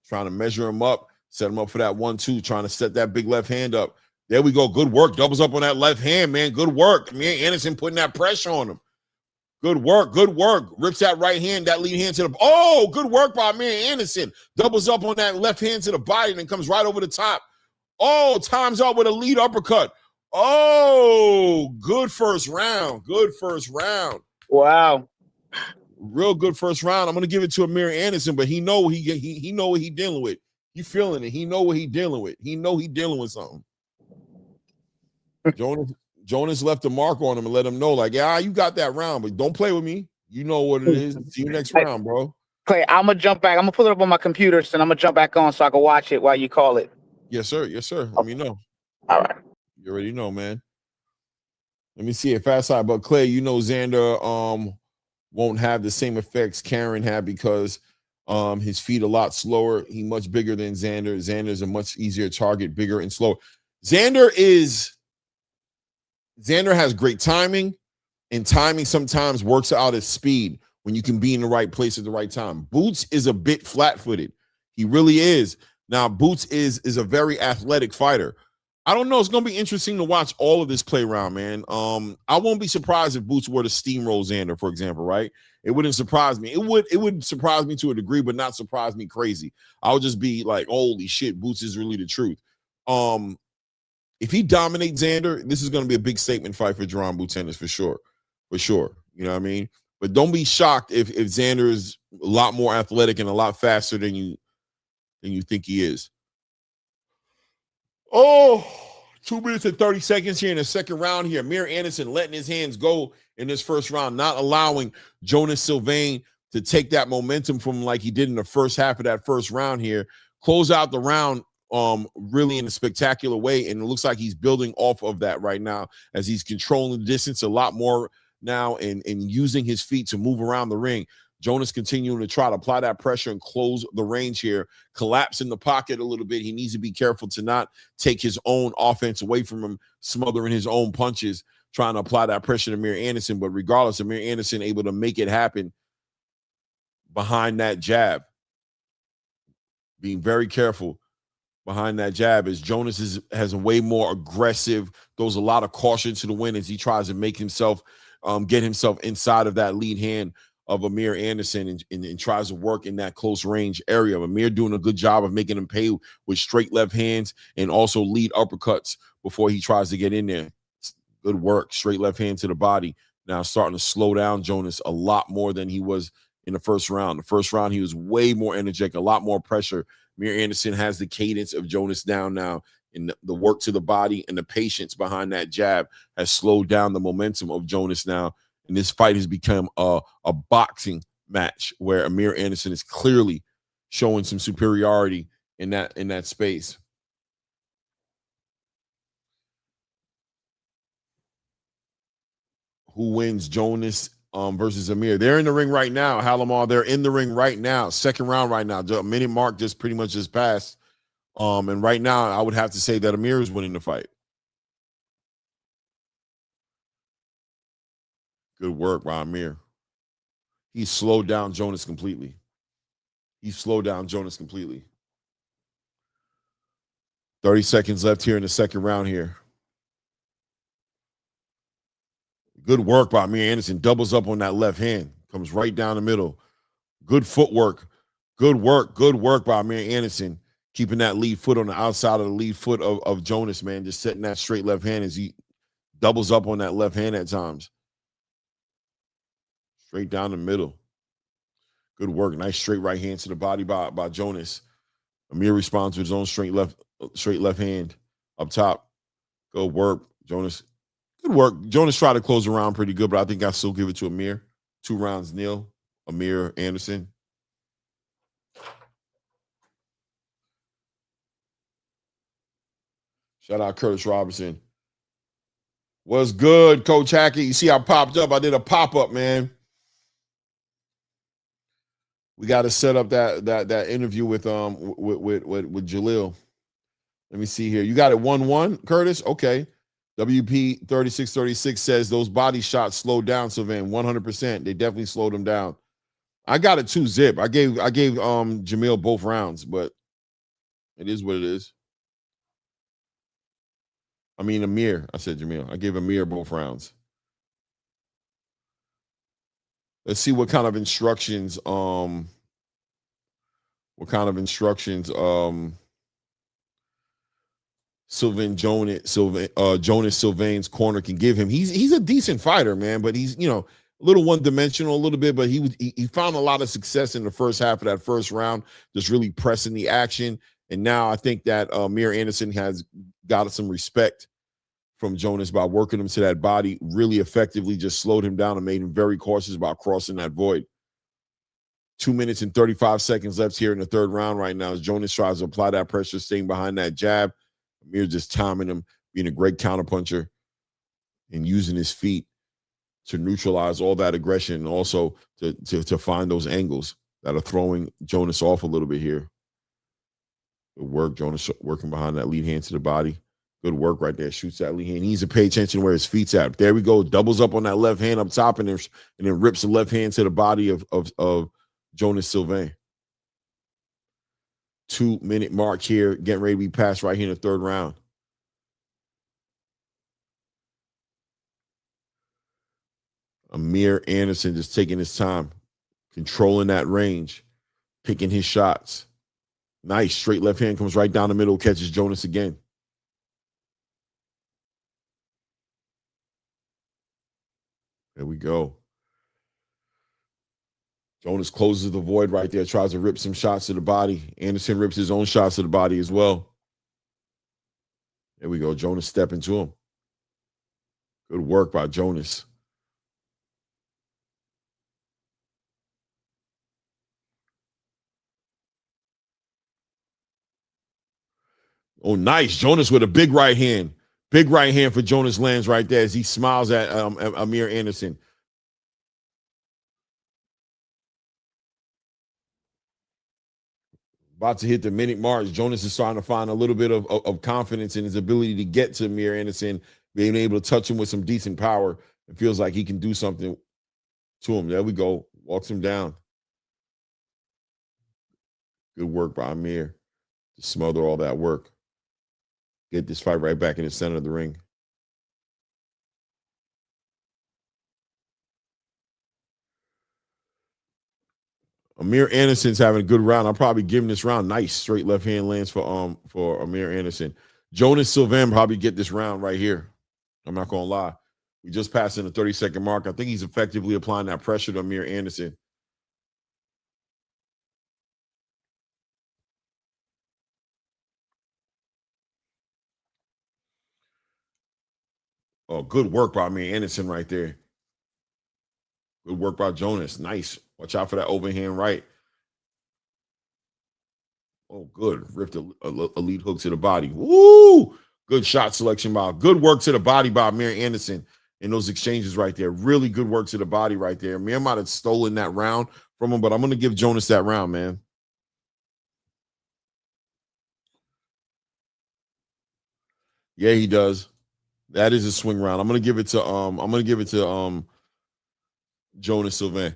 Trying to measure him up, set him up for that 1-2, trying to set that big left hand up. There we go. Good work. Doubles up on that left hand, man. Good work. Amir Anderson putting that pressure on him. Good work. Rips that right hand, that lead hand to the... Oh, good work by Amir Anderson. Doubles up on that left hand to the body and then comes right over the top. Oh, times out with a lead uppercut. Oh, good first round. Wow. Real good first round. I'm going to give it to Amir Anderson, but he know he know what he dealing with. You feeling it. He know what he dealing with. He know he dealing with something. Jonas left a mark on him and let him know, like, yeah, you got that round, but don't play with me. You know what it is. See you next round, bro. Clay, I'm going to jump back. I'm going to pull it up on my computer, so I'm going to jump back on so I can watch it while you call it. Yes, sir. Let me know. All right. You already know, man. Let me see it fast side. But Clay, you know Xander won't have the same effects Karen had because his feet a lot slower. He much bigger than Xander. Xander's a much easier target, bigger and slower. Xander has great timing, and timing sometimes works out as speed when you can be in the right place at the right time. Boots is a bit flat-footed. He really is. Now, Boots is a very athletic fighter. I don't know. It's going to be interesting to watch all of this play round, man. I won't be surprised if Boots were to steamroll Xander, for example, right? It wouldn't surprise me. It would surprise me to a degree, but not surprise me crazy. I would just be like, holy shit, Boots is really the truth. If he dominates Xander, this is going to be a big statement fight for Jerome Boots Ennis for sure. For sure. You know what I mean? But don't be shocked if Xander is a lot more athletic and a lot faster than you think he is. Oh, 2 minutes and 30 seconds here in the second round here. Amir Anderson letting his hands go in this first round, not allowing Jonas Sylve to take that momentum from him like he did in the first half of that first round here. Close out the round really in a spectacular way, and it looks like he's building off of that right now as he's controlling the distance a lot more now and using his feet to move around the ring. Jonas continuing to try to apply that pressure and close the range here, collapse in the pocket a little bit. He needs to be careful to not take his own offense away from him, smothering his own punches, trying to apply that pressure to Amir Anderson. But regardless, Amir Anderson able to make it happen behind that jab. Being very careful behind that jab as Jonas has a way more aggressive, throws a lot of caution to the wind as he tries to make himself, get himself inside of that lead hand of Amir Anderson and tries to work in that close range area. Amir doing a good job of making him pay with straight left hands and also lead uppercuts before he tries to get in there. Good work, straight left hand to the body. Now starting to slow down Jonas a lot more than he was in the first round. The first round, he was way more energetic, a lot more pressure. Amir Anderson has the cadence of Jonas down now, and the work to the body and the patience behind that jab has slowed down the momentum of Jonas now. And this fight has become a boxing match where Amir Anderson is clearly showing some superiority in that space. Who wins, Jonas versus Amir? They're in the ring right now, Halamar. They're in the ring right now. Second round right now. The minute mark just pretty much just passed. And right now, I would have to say that Amir is winning the fight. Good work by Amir. He slowed down Jonas completely. 30 seconds left here in the second round here. Good work by Amir Anderson. Doubles up on that left hand. Comes right down the middle. Good footwork. Good work by Amir Anderson. Keeping that lead foot on the outside of the lead foot of Jonas, man. Just setting that straight left hand as he doubles up on that left hand at times. Straight down the middle. Good work. Nice straight right hand to the body by Jonas. Amir responds with his own straight left hand up top. Good work, Jonas. Good work. Jonas tried to close the round pretty good, but I think I still give it to Amir. 2 rounds nil. Amir Anderson. Shout out Curtis Robinson. What's good, Coach Hackett? You see I popped up. I did a pop-up, man. We got to set up that interview with Jalil. Let me see here. You got it 1-1, Curtis? Okay. WP 3636 says those body shots slowed down Sylvain 100%. They definitely slowed him down. I got it 2-zip. I gave Jamil both rounds, but it is what it is. I mean Amir. I said Jamil. I gave Amir both rounds. Let's see what kind of instructions Jonas Sylvain's corner can give him. He's a decent fighter, man, but he's, a little one-dimensional a little bit, but he found a lot of success in the first half of that first round, just really pressing the action. And now I think that Amir Anderson has got some respect from Jonas by working him to that body really effectively, just slowed him down and made him very cautious about crossing that void. 2 minutes and 35 seconds left here in the third round right now as Jonas tries to apply that pressure, staying behind that jab. Amir just timing him, being a great counterpuncher. and using his feet to neutralize all that aggression and also to find those angles that are throwing Jonas off a little bit here. Good work, Jonas working behind that lead hand to the body. Good work right there. Shoots that lead hand. He needs to pay attention where his feet's at. There we go. Doubles up on that left hand up top and then rips the left hand to the body of Jonas Sylve. 2-minute mark here. Getting ready to be passed right here in the third round. Amir Anderson just taking his time, controlling that range, picking his shots. Nice. Straight left hand comes right down the middle, catches Jonas again. There we go. Jonas closes the void right there, tries to rip some shots to the body. Anderson rips his own shots to the body as well. There we go. Jonas stepping to him. Good work by Jonas. Oh, nice. Jonas with a big right hand. Big right hand for Jonas lands right there as he smiles at Amir Anderson. About to hit the minute mark. Jonas is starting to find a little bit of confidence in his ability to get to Amir Anderson, being able to touch him with some decent power. It feels like he can do something to him. There we go. Walks him down. Good work by Amir to smother all that work. Get this fight right back in the center of the ring. Amir Anderson's having a good round. I'm probably giving this round. Nice straight left hand lands for Amir Anderson. Jonas Sylve probably get this round right here. I'm not gonna lie. We just passed in the 30-second mark. I think he's effectively applying that pressure to Amir Anderson. Oh, good work by Amir Anderson right there. Good work by Jonas. Nice. Watch out for that overhand right. Oh, good. Ripped a lead hook to the body. Woo! Good shot selection by. Good work to the body by Amir Anderson in those exchanges right there. Really good work to the body right there. Amir might have stolen that round from him, but I'm going to give Jonas that round, man. Yeah, he does. That is a swing round. I'm going to give it to Jonas Sylve.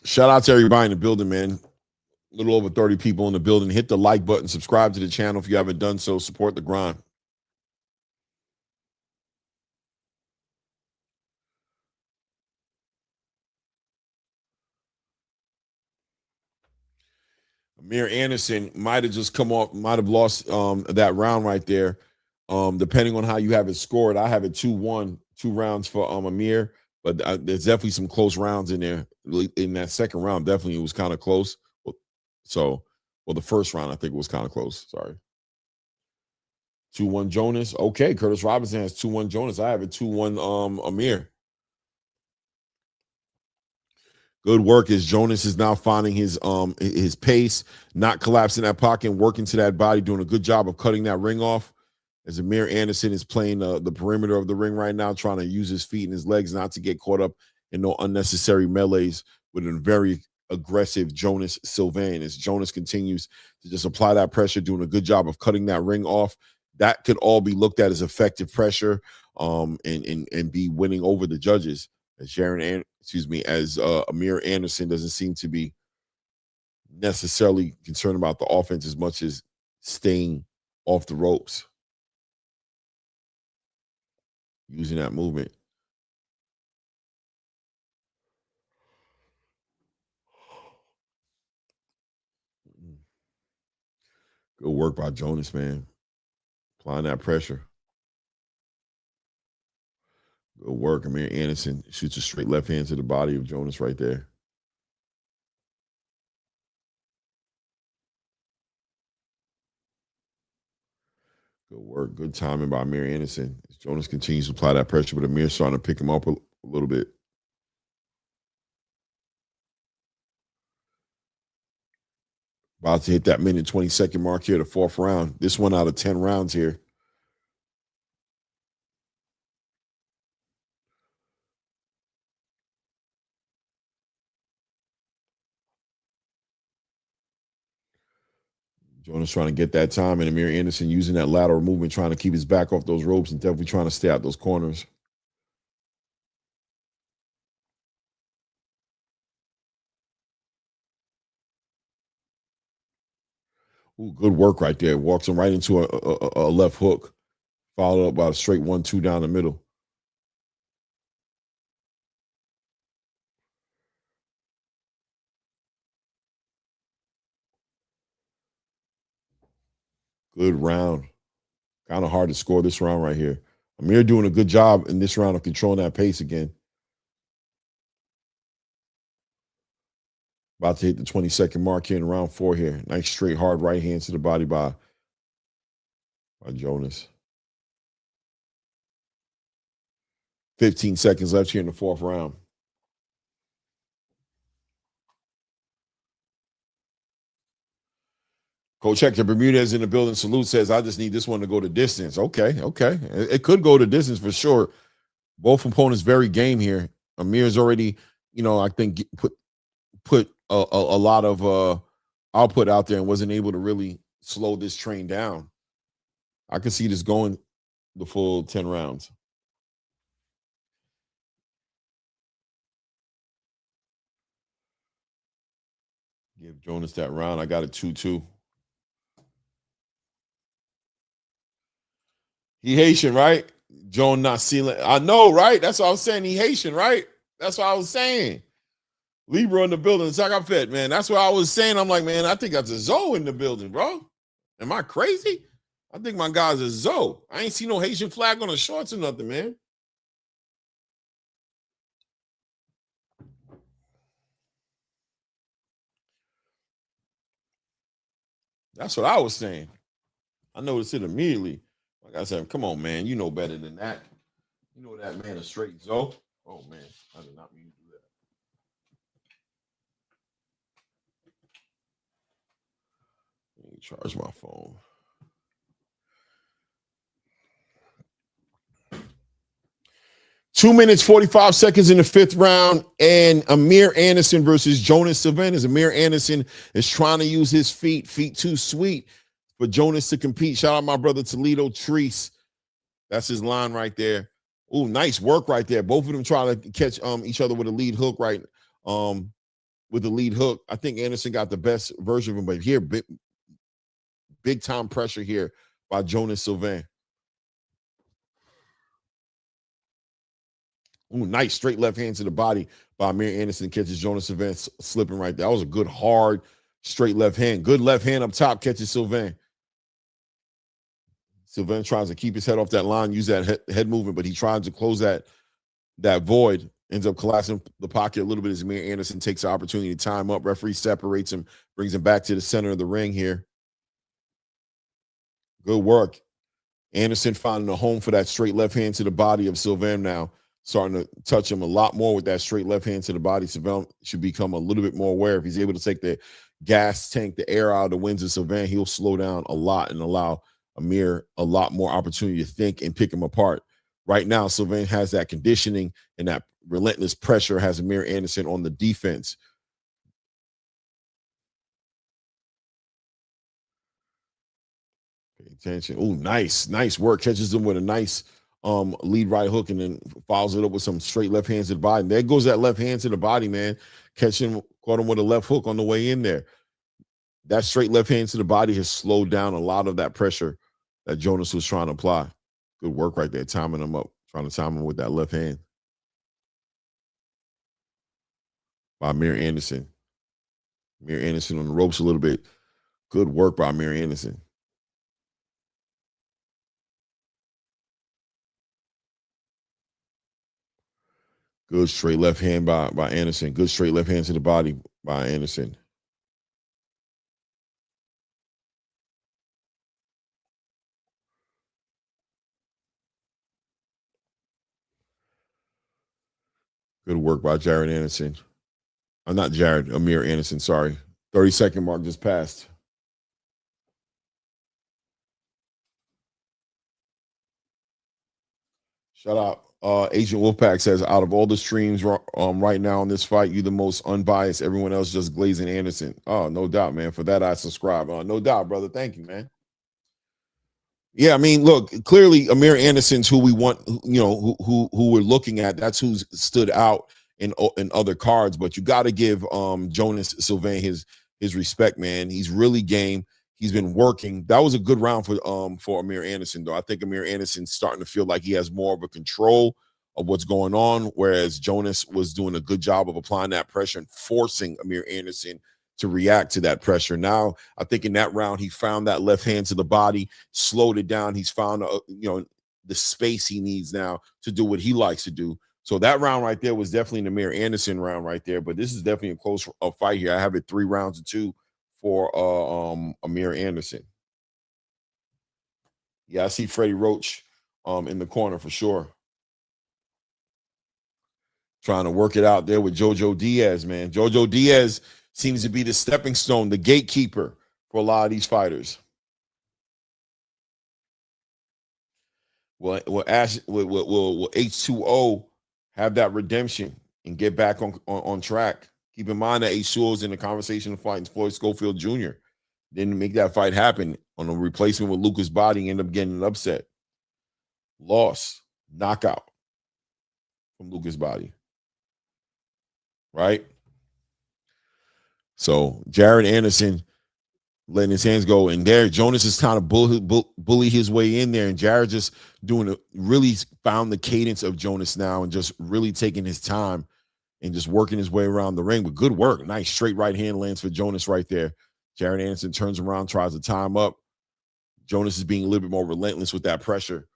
Shout out to everybody in the building, man. A little over 30 people in the building. Hit the like button. Subscribe to the channel if you haven't done so. Support the grind. Amir Anderson might have just come off, might have lost that round right there. Depending on how you have it scored, I have it 2-1, 2 rounds for Amir, but there's definitely some close rounds in there. In that second round, definitely it was kind of close. So, the first round I think it was kind of close. Sorry. 2-1 Jonas. Okay, Curtis Robinson has 2-1 Jonas. I have it 2-1 Amir. Good work as Jonas is now finding his pace, not collapsing that pocket, working to that body, doing a good job of cutting that ring off. As Amir Anderson is playing the perimeter of the ring right now, trying to use his feet and his legs not to get caught up in no unnecessary melees with a very aggressive Jonas Sylve. As Jonas continues to just apply that pressure, doing a good job of cutting that ring off, that could all be looked at as effective pressure and be winning over the judges. As Amir Anderson doesn't seem to be necessarily concerned about the offense as much as staying off the ropes, using that movement. Good work by Jonas, man. Applying that pressure. Good work. Amir Anderson shoots a straight left hand to the body of Jonas right there. Good work. Good timing by Amir Anderson. As Jonas continues to apply that pressure, but Amir's starting to pick him up a little bit. About to hit that minute 20-second mark here, the 4th round. This one out of 10 rounds here. Jonas trying to get that time, and Amir Anderson using that lateral movement, trying to keep his back off those ropes and definitely trying to stay out those corners. Ooh, good work right there. Walks him right into a left hook, followed up by a straight 1-2 down the middle. Good round. Kind of hard to score this round right here. Amir doing a good job in this round of controlling that pace again. About to hit the 20-second mark here in round 4 here. Nice straight hard right hand to the body by Jonas. 15 seconds left here in the 4th round. Coach Hector Bermudez in the building. Salute says, I just need this one to go to distance. Okay. It could go to distance for sure. Both opponents very game here. Amir's already, I think put a lot of output out there and wasn't able to really slow this train down. I could see this going the full 10 rounds. Give Jonas that round. I got a 2-2. He Haitian, right? Jonas Sylve. I know, right? That's what I was saying. He Haitian, right? That's what I was saying. Libra in the building. Zakafet, man. That's what I was saying. I'm like, man, I think that's a Zoe in the building, bro. Am I crazy? I think my guy's a Zoe. I ain't seen no Haitian flag on the shorts or nothing, man. That's what I was saying. I noticed it immediately. Like I said, come on, man. You know better than that. You know that man is straight Zoe. Oh, man. I did not mean to do that. Let me charge my phone. Two minutes, 45 seconds in the 5th round, and Amir Anderson versus Jonas Sylve. As Amir Anderson is trying to use his feet too sweet for Jonas to compete. Shout out my brother Toledo Treese. That's his line right there. Ooh, nice work right there. Both of them trying to catch each other with a lead hook, right? With the lead hook. I think Anderson got the best version of him, but here, big time pressure here by Jonas Sylve. Ooh, nice straight left hand to the body by Amir Anderson. Catches Jonas Sylve slipping right there. That was a good, hard, straight left hand. Good left hand up top, catches Sylve. Sylve tries to keep his head off that line, use that head movement, but he tries to close that void. Ends up collapsing the pocket a little bit as Amir Anderson takes the opportunity to time up. Referee separates him, brings him back to the center of the ring here. Good work. Anderson finding a home for that straight left hand to the body of Sylve now. Starting to touch him a lot more with that straight left hand to the body. Sylve should become a little bit more aware. If he's able to take the gas tank, the air out of the winds of Sylve, he'll slow down a lot and allow Amir a lot more opportunity to think and pick him apart. Right now, Sylve has that conditioning and that relentless pressure, has Amir Anderson on the defense. Pay attention. Oh, nice work. Catches him with a nice lead right hook and then follows it up with some straight left hands to the body. And there goes that left hand to the body, man. Caught him with a left hook on the way in there. That straight left hand to the body has slowed down a lot of that pressure that Jonas was trying to apply. Good work right there, timing him up, trying to time him with that left hand. By Amir Anderson. Amir Anderson on the ropes a little bit. Good work by Amir Anderson. Good straight left hand by Anderson. Good straight left hand to the body by Anderson. Good work by Jared Anderson. Not Jared, Amir Anderson, sorry. 30-second mark just passed. Shout out. Agent Wolfpack says, out of all the streams right now in this fight, you the most unbiased. Everyone else just glazing Anderson. Oh, no doubt, man. For that, I subscribe. No doubt, brother. Thank you, man. Yeah, I mean, look, clearly Amir Anderson's who we want, you know, who we're looking at. That's who's stood out in other cards. But you got to give Jonas Sylve his respect, man. He's really game. He's been working. That was a good round for Amir Anderson, though. I think Amir Anderson's starting to feel like he has more of a control of what's going on, whereas Jonas was doing a good job of applying that pressure and forcing Amir Anderson to react to that pressure. Now, I think in that round, he found that left hand to the body, slowed it down. He's found, the space he needs now to do what he likes to do. So that round right there was definitely an Amir Anderson round right there. But this is definitely a close fight here. I have it 3 rounds to 2 for Amir Anderson. Yeah, I see Freddie Roach in the corner for sure. Trying to work it out there with JoJo Diaz, man. JoJo Diaz seems to be the stepping stone, the gatekeeper for a lot of these fighters. Will H20 have that redemption and get back on track? Keep in mind that H20 is in the conversation of fighting Floyd Schofield Jr. Didn't make that fight happen on a replacement with Lucas Body, ended up getting an upset. Loss, knockout from Lucas Body. Right? So Jared Anderson letting his hands go, and there Jonas is kind of bully his way in there, and Jared just really found the cadence of Jonas now and just really taking his time and just working his way around the ring. But good work. Nice straight right hand lands for Jonas right there. Jared Anderson turns around, tries to time up. Jonas is being a little bit more relentless with that pressure,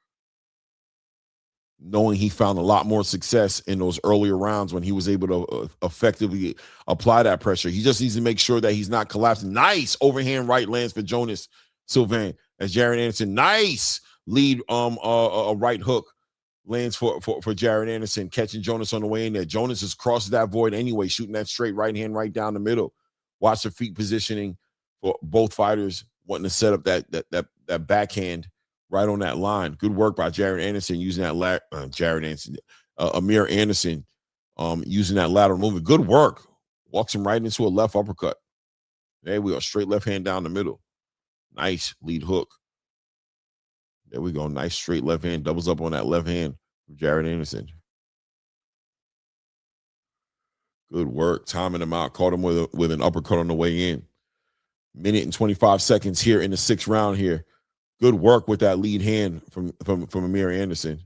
knowing he found a lot more success in those earlier rounds when he was able to effectively apply that pressure. He just needs to make sure that he's not collapsing. Nice overhand right lands for Jonas Sylve as Jared Anderson. Nice lead a right hook lands for Jared Anderson, catching Jonas on the way in there. Jonas just crosses that void anyway, shooting that straight right hand right down the middle. Watch the feet positioning for both fighters wanting to set up that backhand right on that line. Good work by Jared Anderson using that Amir Anderson using that lateral movement. Good work. Walks him right into a left uppercut. There we go. Straight left hand down the middle. Nice lead hook. There we go. Nice straight left hand. Doubles up on that left hand from Jared Anderson. Good work. Timing him out. Caught him with an uppercut on the way in. Minute and 25 seconds here in the 6th round here. Good work with that lead hand from Amir Anderson.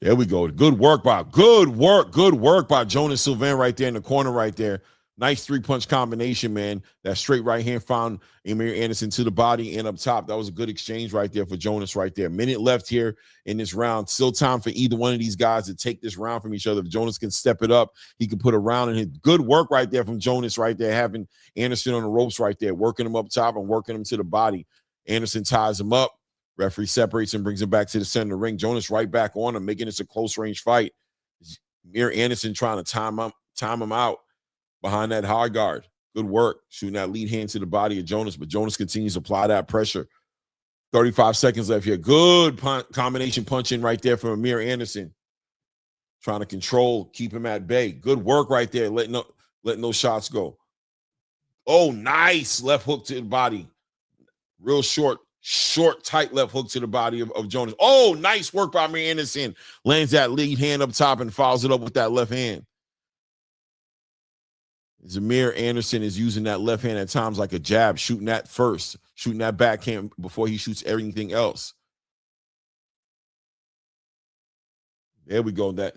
There we go. Good work by Jonas Sylve right there in the corner right there. Nice 3-punch combination, man. That straight right hand found Amir Anderson to the body and up top. That was a good exchange right there for Jonas right there. Minute left here in this round. Still time for either one of these guys to take this round from each other. If Jonas can step it up, he can put a round in it. Good work right there from Jonas right there, having Anderson on the ropes right there, working him up top and working him to the body. Anderson ties him up. Referee separates and brings him back to the center of the ring. Jonas right back on him, making this a close-range fight. Amir Anderson trying to time him out behind that hard guard. Good work. Shooting that lead hand to the body of Jonas, but Jonas continues to apply that pressure. 35 seconds left here. Good combination punching right there from Amir Anderson. Trying to control, keep him at bay. Good work right there, letting those shots go. Oh, nice left hook to the body. Real short, tight left hook to the body of Jonas. Oh, nice work by Amir Anderson. Lands that lead hand up top and follows it up with that left hand. Amir Anderson is using that left hand at times like a jab, shooting that first, shooting that backhand before he shoots everything else. There we go. There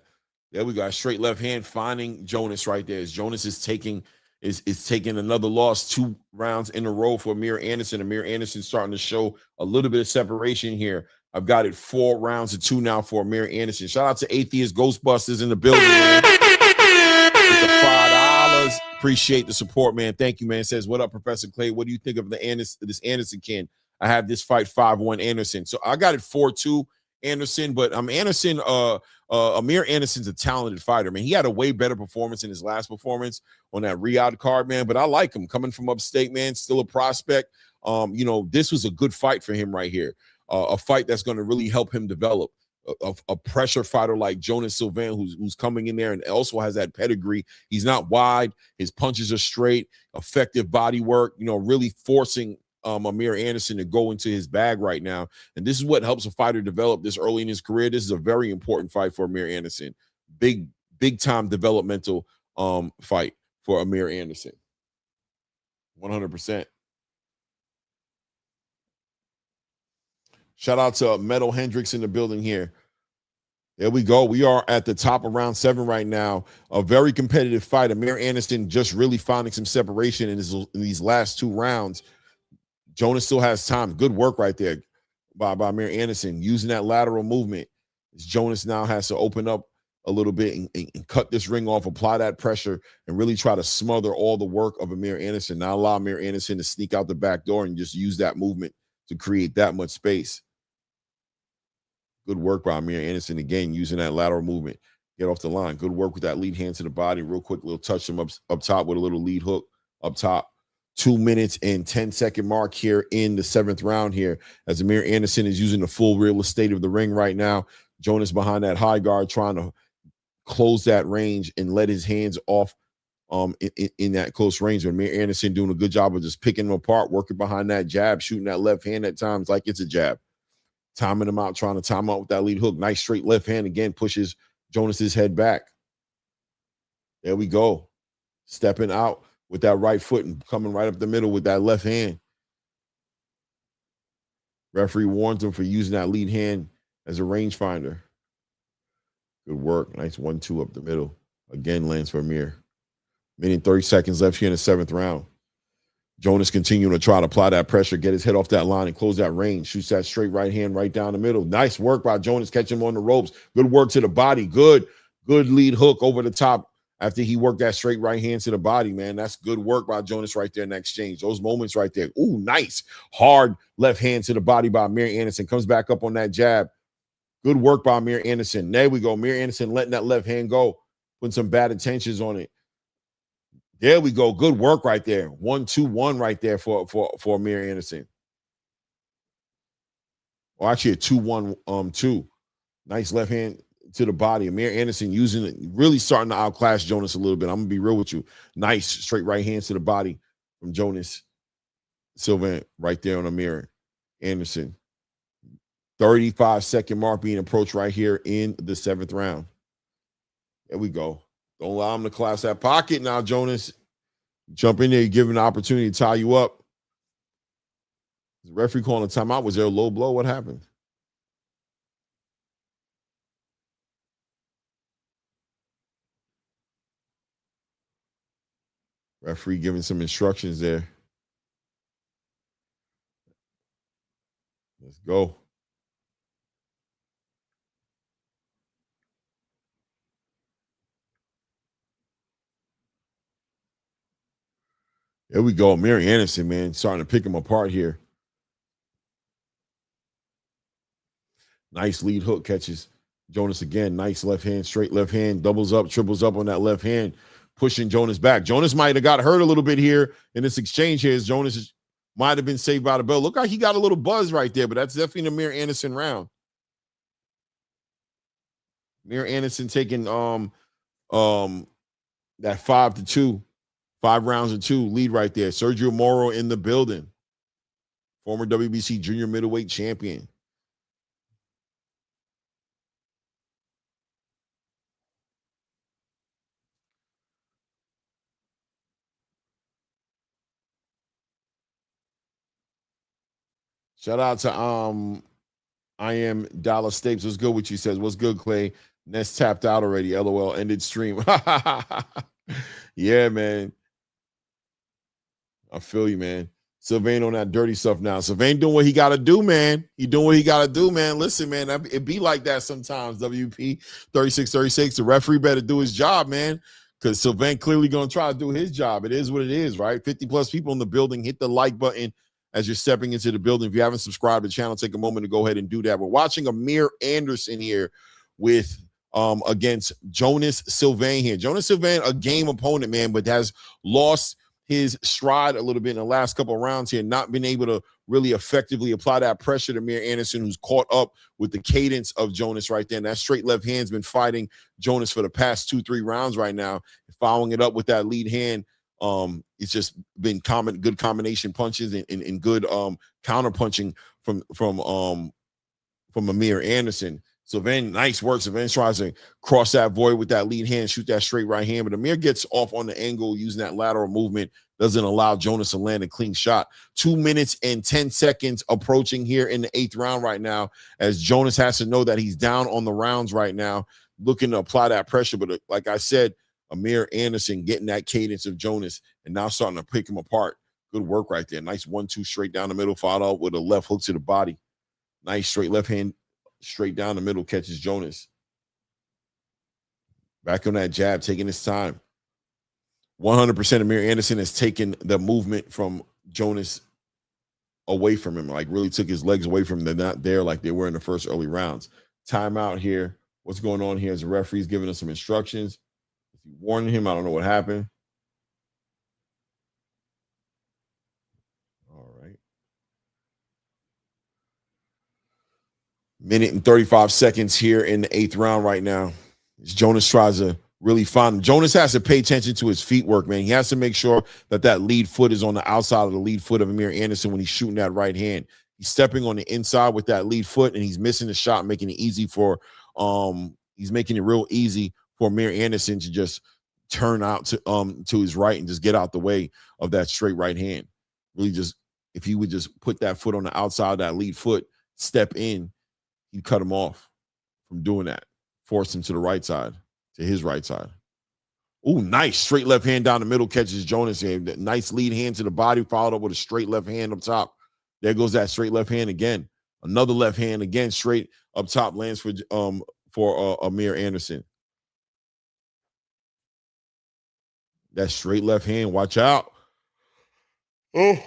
we go. Straight left hand finding Jonas right there. As Jonas is taking another loss 2 rounds in a row for Amir Anderson. Amir Anderson starting to show a little bit of separation here. I've got it 4 rounds to 2 now for Amir Anderson. Shout out to Atheist Ghostbusters in the building, man. With the $5. Appreciate the support, man. Thank you, man. Says, what up, Professor Clay? What do you think of this Anderson kid? I have this fight 5-1 Anderson. So I got it 4-2 Anderson, but Amir Anderson's a talented fighter, man. He had a way better performance in his last performance on that Riyadh card, man. But I like him coming from upstate, man. Still a prospect. This was a good fight for him right here. A fight that's going to really help him develop. A pressure fighter like Jonas Sylve, who's coming in there and also has that pedigree. He's not wide. His punches are straight. Effective body work. Really forcing Amir Anderson to go into his bag right now. And this is what helps a fighter develop this early in his career. This is a very important fight for Amir Anderson. Big time developmental fight for Amir Anderson. 100%. Shout out to Metal Hendricks in the building here. There we go. We are at the top of round 7 right now. A very competitive fight. Amir Anderson just really finding some separation in these last 2 rounds. Jonas still has time. Good work right there by Amir Anderson using that lateral movement. Jonas now has to open up a little bit and cut this ring off, apply that pressure, and really try to smother all the work of Amir Anderson. Not allow Amir Anderson to sneak out the back door and just use that movement to create that much space. Good work by Amir Anderson, again, using that lateral movement. Get off the line. Good work with that lead hand to the body. Real quick, little touch him up top with a little lead hook up top. 2 minutes and 10-second mark here in the 7th round here as Amir Anderson is using the full real estate of the ring right now. Jonas behind that high guard trying to close that range and let his hands off in that close range. Amir Anderson doing a good job of just picking him apart, working behind that jab, shooting that left hand at times like it's a jab. Timing him out, trying to time out with that lead hook. Nice straight left hand again, pushes Jonas's head back. There we go. Stepping out with that right foot and coming right up the middle with that left hand. Referee warns him for using that lead hand as a rangefinder. Good work. Nice 1-2 up the middle. Again, lands for Amir. Minute and 30 seconds left here in the 7th round. Jonas continuing to try to apply that pressure, get his head off that line and close that range. Shoots that straight right hand right down the middle. Nice work by Jonas, catching him on the ropes. Good work to the body. Good lead hook over the top after he worked that straight right hand to the body, man. That's good work by Jonas right there in that exchange. Those moments right there. Ooh, nice. Hard left hand to the body by Amir Anderson. Comes back up on that jab. Good work by Amir Anderson. There we go. Amir Anderson letting that left hand go. Putting some bad intentions on it. There we go. Good work right there. 1-2-1 right there for Amir Anderson. Or actually a 2-1-2. Nice left hand to the body. Amir Anderson using it, really starting to outclass Jonas a little bit. I'm going to be real with you. Nice straight right hands to the body from Jonas Sylve right there on Amir Anderson. 35-second mark being approached right here in the 7th round. There we go. Don't allow him to collapse that pocket now, Jonas. Jump in there, you give him an opportunity to tie you up. The referee calling a timeout. Was there a low blow? What happened? Referee giving some instructions there. Let's go. There we go. Amir Anderson, man, starting to pick him apart here. Nice lead hook catches Jonas again. Nice left hand, straight left hand, doubles up, triples up on that left hand, pushing Jonas back. Jonas might have got hurt a little bit here in this exchange here. As Jonas might have been saved by the bell. Look like he got a little buzz right there, but that's definitely an Amir Anderson round. Amir Anderson taking that 5-2. 5 rounds of 2 lead right there. Sergio Moro in the building. Former WBC junior middleweight champion. Shout out to I am Dallas Stapes. What's good with you? Says, what's good, Clay? Nest tapped out already. LOL. Ended stream. Yeah, man. I feel you, man. Sylvain on that dirty stuff now. Sylvain doing what he got to do, man. He doing what he got to do, man. Listen, man, it be like that sometimes. WP 3636. The referee better do his job, man, because Sylvain clearly going to try to do his job. It is what it is, right? 50+ people in the building. Hit the like button as you're stepping into the building. If you haven't subscribed to the channel, take a moment to go ahead and do that. We're watching Amir Anderson here with against Jonas Sylve here. Jonas Sylve, a game opponent, man, but has lost his stride a little bit in the last couple of rounds here, not been able to really effectively apply that pressure to Amir Anderson, who's caught up with the cadence of Jonas right there. And that straight left hand's been fighting Jonas for the past 2-3 rounds right now. Following it up with that lead hand, it's just been good combination punches and good counter punching from Amir Anderson. Sylve, nice work. Sylve tries to cross that void with that lead hand, shoot that straight right hand, but Amir gets off on the angle using that lateral movement, doesn't allow Jonas to land a clean shot. 2 minutes and 10 seconds approaching here in the 8th round right now, as Jonas has to know that he's down on the rounds right now, looking to apply that pressure. But like I said, Amir Anderson getting that cadence of Jonas and now starting to pick him apart. Good work right there. Nice 1-2 straight down the middle, followed up with a left hook to the body. Nice straight left hand straight down the middle, catches Jonas. Back on that jab, taking his time. 100% Amir Anderson has taken the movement from Jonas away from him, like really took his legs away from him. They're not there like they were in the first early rounds. Timeout here. What's going on here is the referee's giving us some instructions. Is he warning him? I don't know what happened. All right. Minute and 35 seconds here in the 8th round right now. As Jonas tries to really find him. Jonas has to pay attention to his feet work, man. He has to make sure that that lead foot is on the outside of the lead foot of Amir Anderson when he's shooting that right hand. He's stepping on the inside with that lead foot, and he's missing the shot, making it easy for he's making it real easy for Amir Anderson to just turn out to his right and just get out the way of that straight right hand. Really just, if he would just put that foot on the outside of that lead foot, step in, he'd cut him off from doing that. Force him to the right side, to his right side. Ooh, nice. Straight left hand down the middle, catches Jonas here. Nice lead hand to the body, followed up with a straight left hand up top. There goes that straight left hand again. Another left hand again, straight up top, lands for Amir Anderson. That straight left hand, watch out. Oh,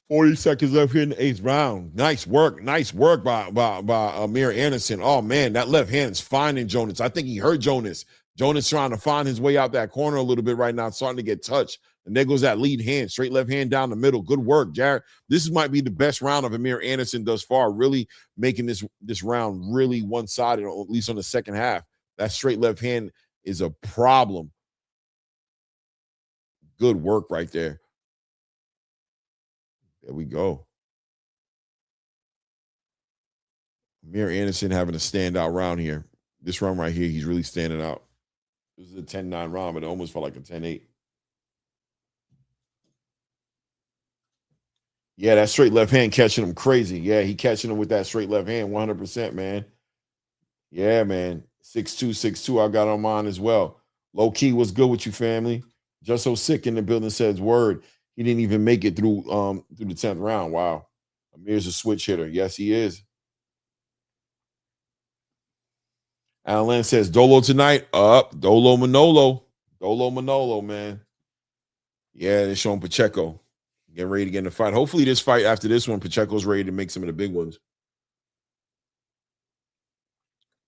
40 seconds left here in the 8th round. Nice work by Amir Anderson. Oh, man, that left hand is finding Jonas. I think he hurt Jonas. Jonas trying to find his way out that corner a little bit right now, starting to get touched. And there goes that lead hand, straight left hand down the middle. Good work, Jared. This might be the best round of Amir Anderson thus far, really making this round really one-sided, or at least on the second half. That straight left hand is a problem. Good work right there. There we go. Amir Anderson having a standout round here. This round right here, he's really standing out. This is a 10-9 round, but it almost felt like a 10-8. Yeah, that straight left hand catching him crazy. Yeah, he catching him with that straight left hand, 100%, man. Yeah, man. 6'2", 6'2", I got on mine as well. Low key, what's good with you, family? Just so sick in the building says word. He didn't even make it through the 10th round. Wow. Amir's a switch hitter. Yes, he is. Alan says, Dolo tonight? Dolo Manolo. Dolo Manolo, man. Yeah, they're showing Pacheco. Getting ready to get in the fight. Hopefully this fight, after this one, Pacheco's ready to make some of the big ones.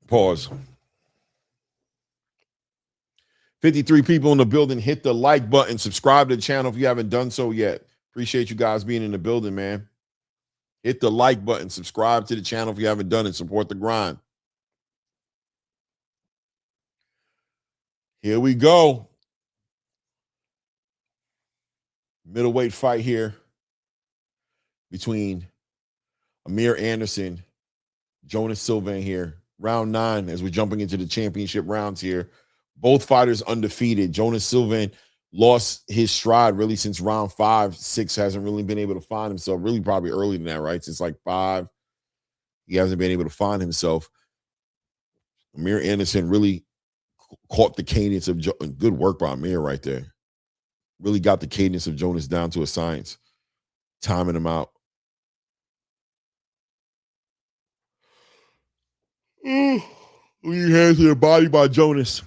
Pause. 53 people in the building. Hit the like button. Subscribe to the channel if you haven't done so yet. Appreciate you guys being in the building, man. Hit the like button. Subscribe to the channel if you haven't done it. Support the grind. Here we go. Middleweight fight here between Amir Anderson, Jonas Sylve here. Round 9 as we're jumping into the championship rounds here. Both fighters undefeated. Jonas Sylve lost his stride really since round 5. 6 hasn't really been able to find himself. Really probably earlier than that, right? Since like 5, he hasn't been able to find himself. Amir Anderson really caught the cadence of good work by Amir right there. Really got the cadence of Jonas down to a science. Timing him out. Lead hand to the body by Jonas.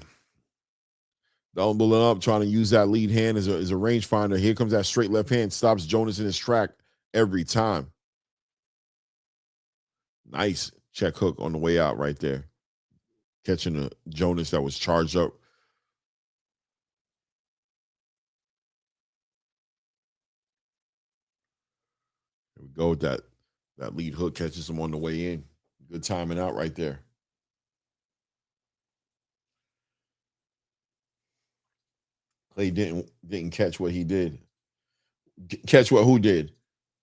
Doubling up, trying to use that lead hand as a rangefinder. Here comes that straight left hand. Stops Jonas in his track. every time. Nice check hook on the way out right there. Catching a Jonas that was charged up. There we go with that. That lead hook catches him on the way in. Good timing out right there. Clay didn't catch what he did. Catch what who did?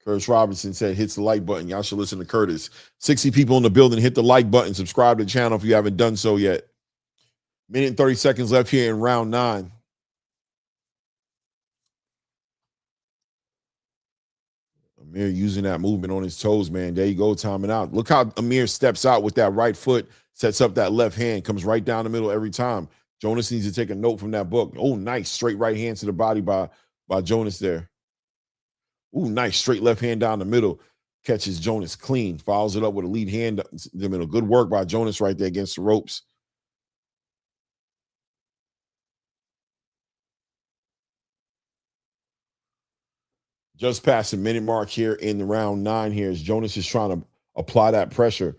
Curtis Robinson said, hits the like button. Y'all should listen to Curtis. 60 people in the building. Hit the like button. Subscribe to the channel if you haven't done so yet. Minute and 30 seconds left here in round 9. Amir using that movement on his toes, man. There you go, timing out. Look how Amir steps out with that right foot, sets up that left hand, comes right down the middle every time. Jonas needs to take a note from that book. Oh, nice. Straight right hand to the body by Jonas there. Ooh, nice. Straight left hand down the middle. Catches Jonas clean. Follows it up with a lead hand in the middle. Good work by Jonas right there against the ropes. Just past the minute mark here in the round 9 here as Jonas is trying to apply that pressure.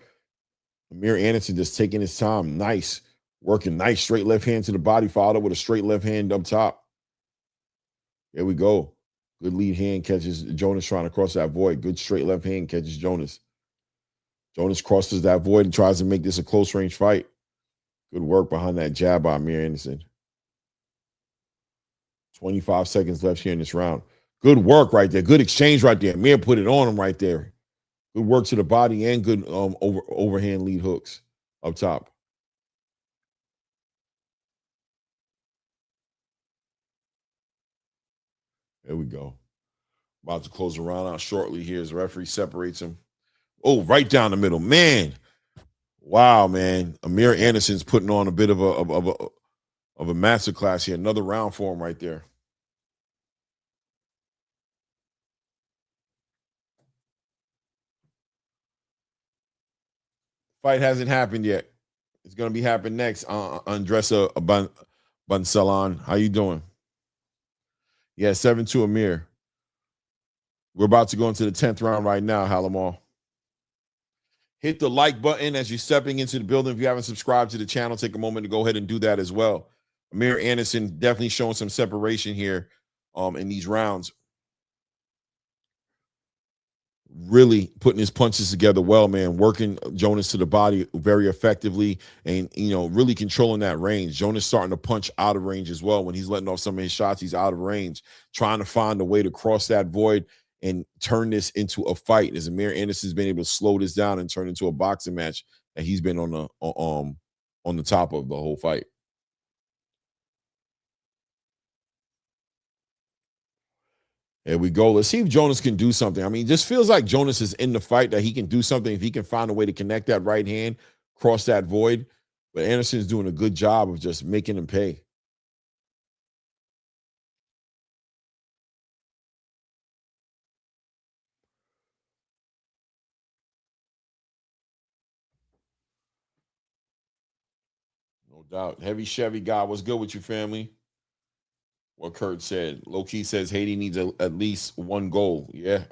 Amir Anderson just taking his time. Nice. Working nice. Straight left hand to the body. Followed up with a straight left hand up top. There we go. Good lead hand catches Jonas trying to cross that void. Good straight left hand catches Jonas. Jonas crosses that void and tries to make this a close range fight. Good work behind that jab by Amir Anderson. 25 seconds left here in this round. Good work right there. Good exchange right there. Amir put it on him right there. Good work to the body and good overhand lead hooks up top. There we go. About to close the round out shortly here as the referee separates him. Oh, right down the middle. Man. Wow, man. Amir Anderson's putting on a bit of a masterclass here. Another round for him right there. Fight hasn't happened yet. It's going to be happening next. Andressa Bansalan. How you doing? Yeah, 7-2 Amir. We're about to go into the 10th round right now, Halamal. Hit the like button as you're stepping into the building. If you haven't subscribed to the channel, take a moment to go ahead and do that as well. Amir Anderson definitely showing some separation here in these rounds. Really putting his punches together well, man. Working Jonas to the body very effectively and, really controlling that range. Jonas starting to punch out of range as well. When he's letting off some of his shots, he's out of range. Trying to find a way to cross that void and turn this into a fight. As Amir Anderson's been able to slow this down and turn into a boxing match that he's been on the top of the whole fight. There we go. Let's see if Jonas can do something. I mean, it just feels like Jonas is in the fight, that he can do something if he can find a way to connect that right hand, cross that void. But Anderson's doing a good job of just making him pay. No doubt. Heavy Chevy guy, what's good with you, family? What Kurt said. Low-key says Haiti needs at least one goal. Yeah.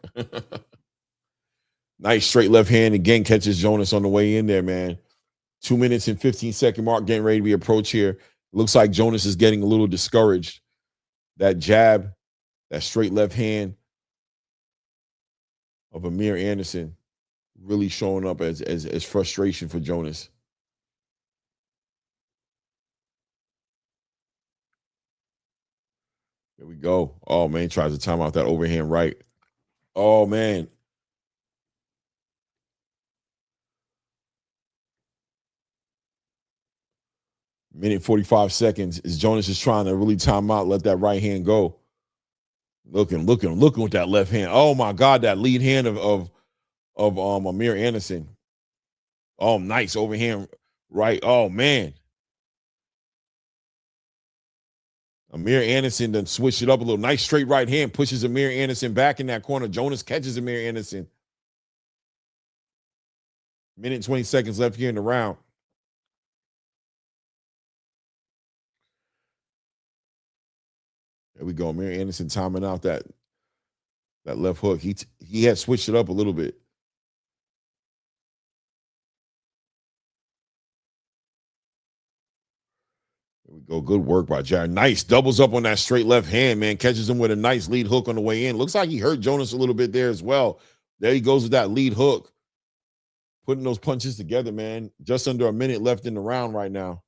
Nice straight left hand. Again, catches Jonas on the way in there, man. 2 minutes and 15-second mark getting ready to be approached here. Looks like Jonas is getting a little discouraged. That jab, that straight left hand of Amir Anderson really showing up as frustration for Jonas. There we go. Oh, man, tries to time out that overhand right. Oh, man. Minute 45 seconds is Jonas is trying to really time out, let that right hand go. Looking with that left hand. Oh, my God, that lead hand of Amir Anderson. Oh, nice overhand right. Oh, man. Amir Anderson done switched it up a little. Nice straight right hand. Pushes Amir Anderson back in that corner. Jonas catches Amir Anderson. Minute 20 seconds left here in the round. There we go. Amir Anderson timing out that That left hook. He had switched it up a little bit. There we go. Good work by Jared. Nice. Doubles up on that straight left hand, man. Catches him with a nice lead hook on the way in. Looks like he hurt Jonas a little bit there as well. There he goes with that lead hook. Putting those punches together, man. Just under a minute left in the round right now.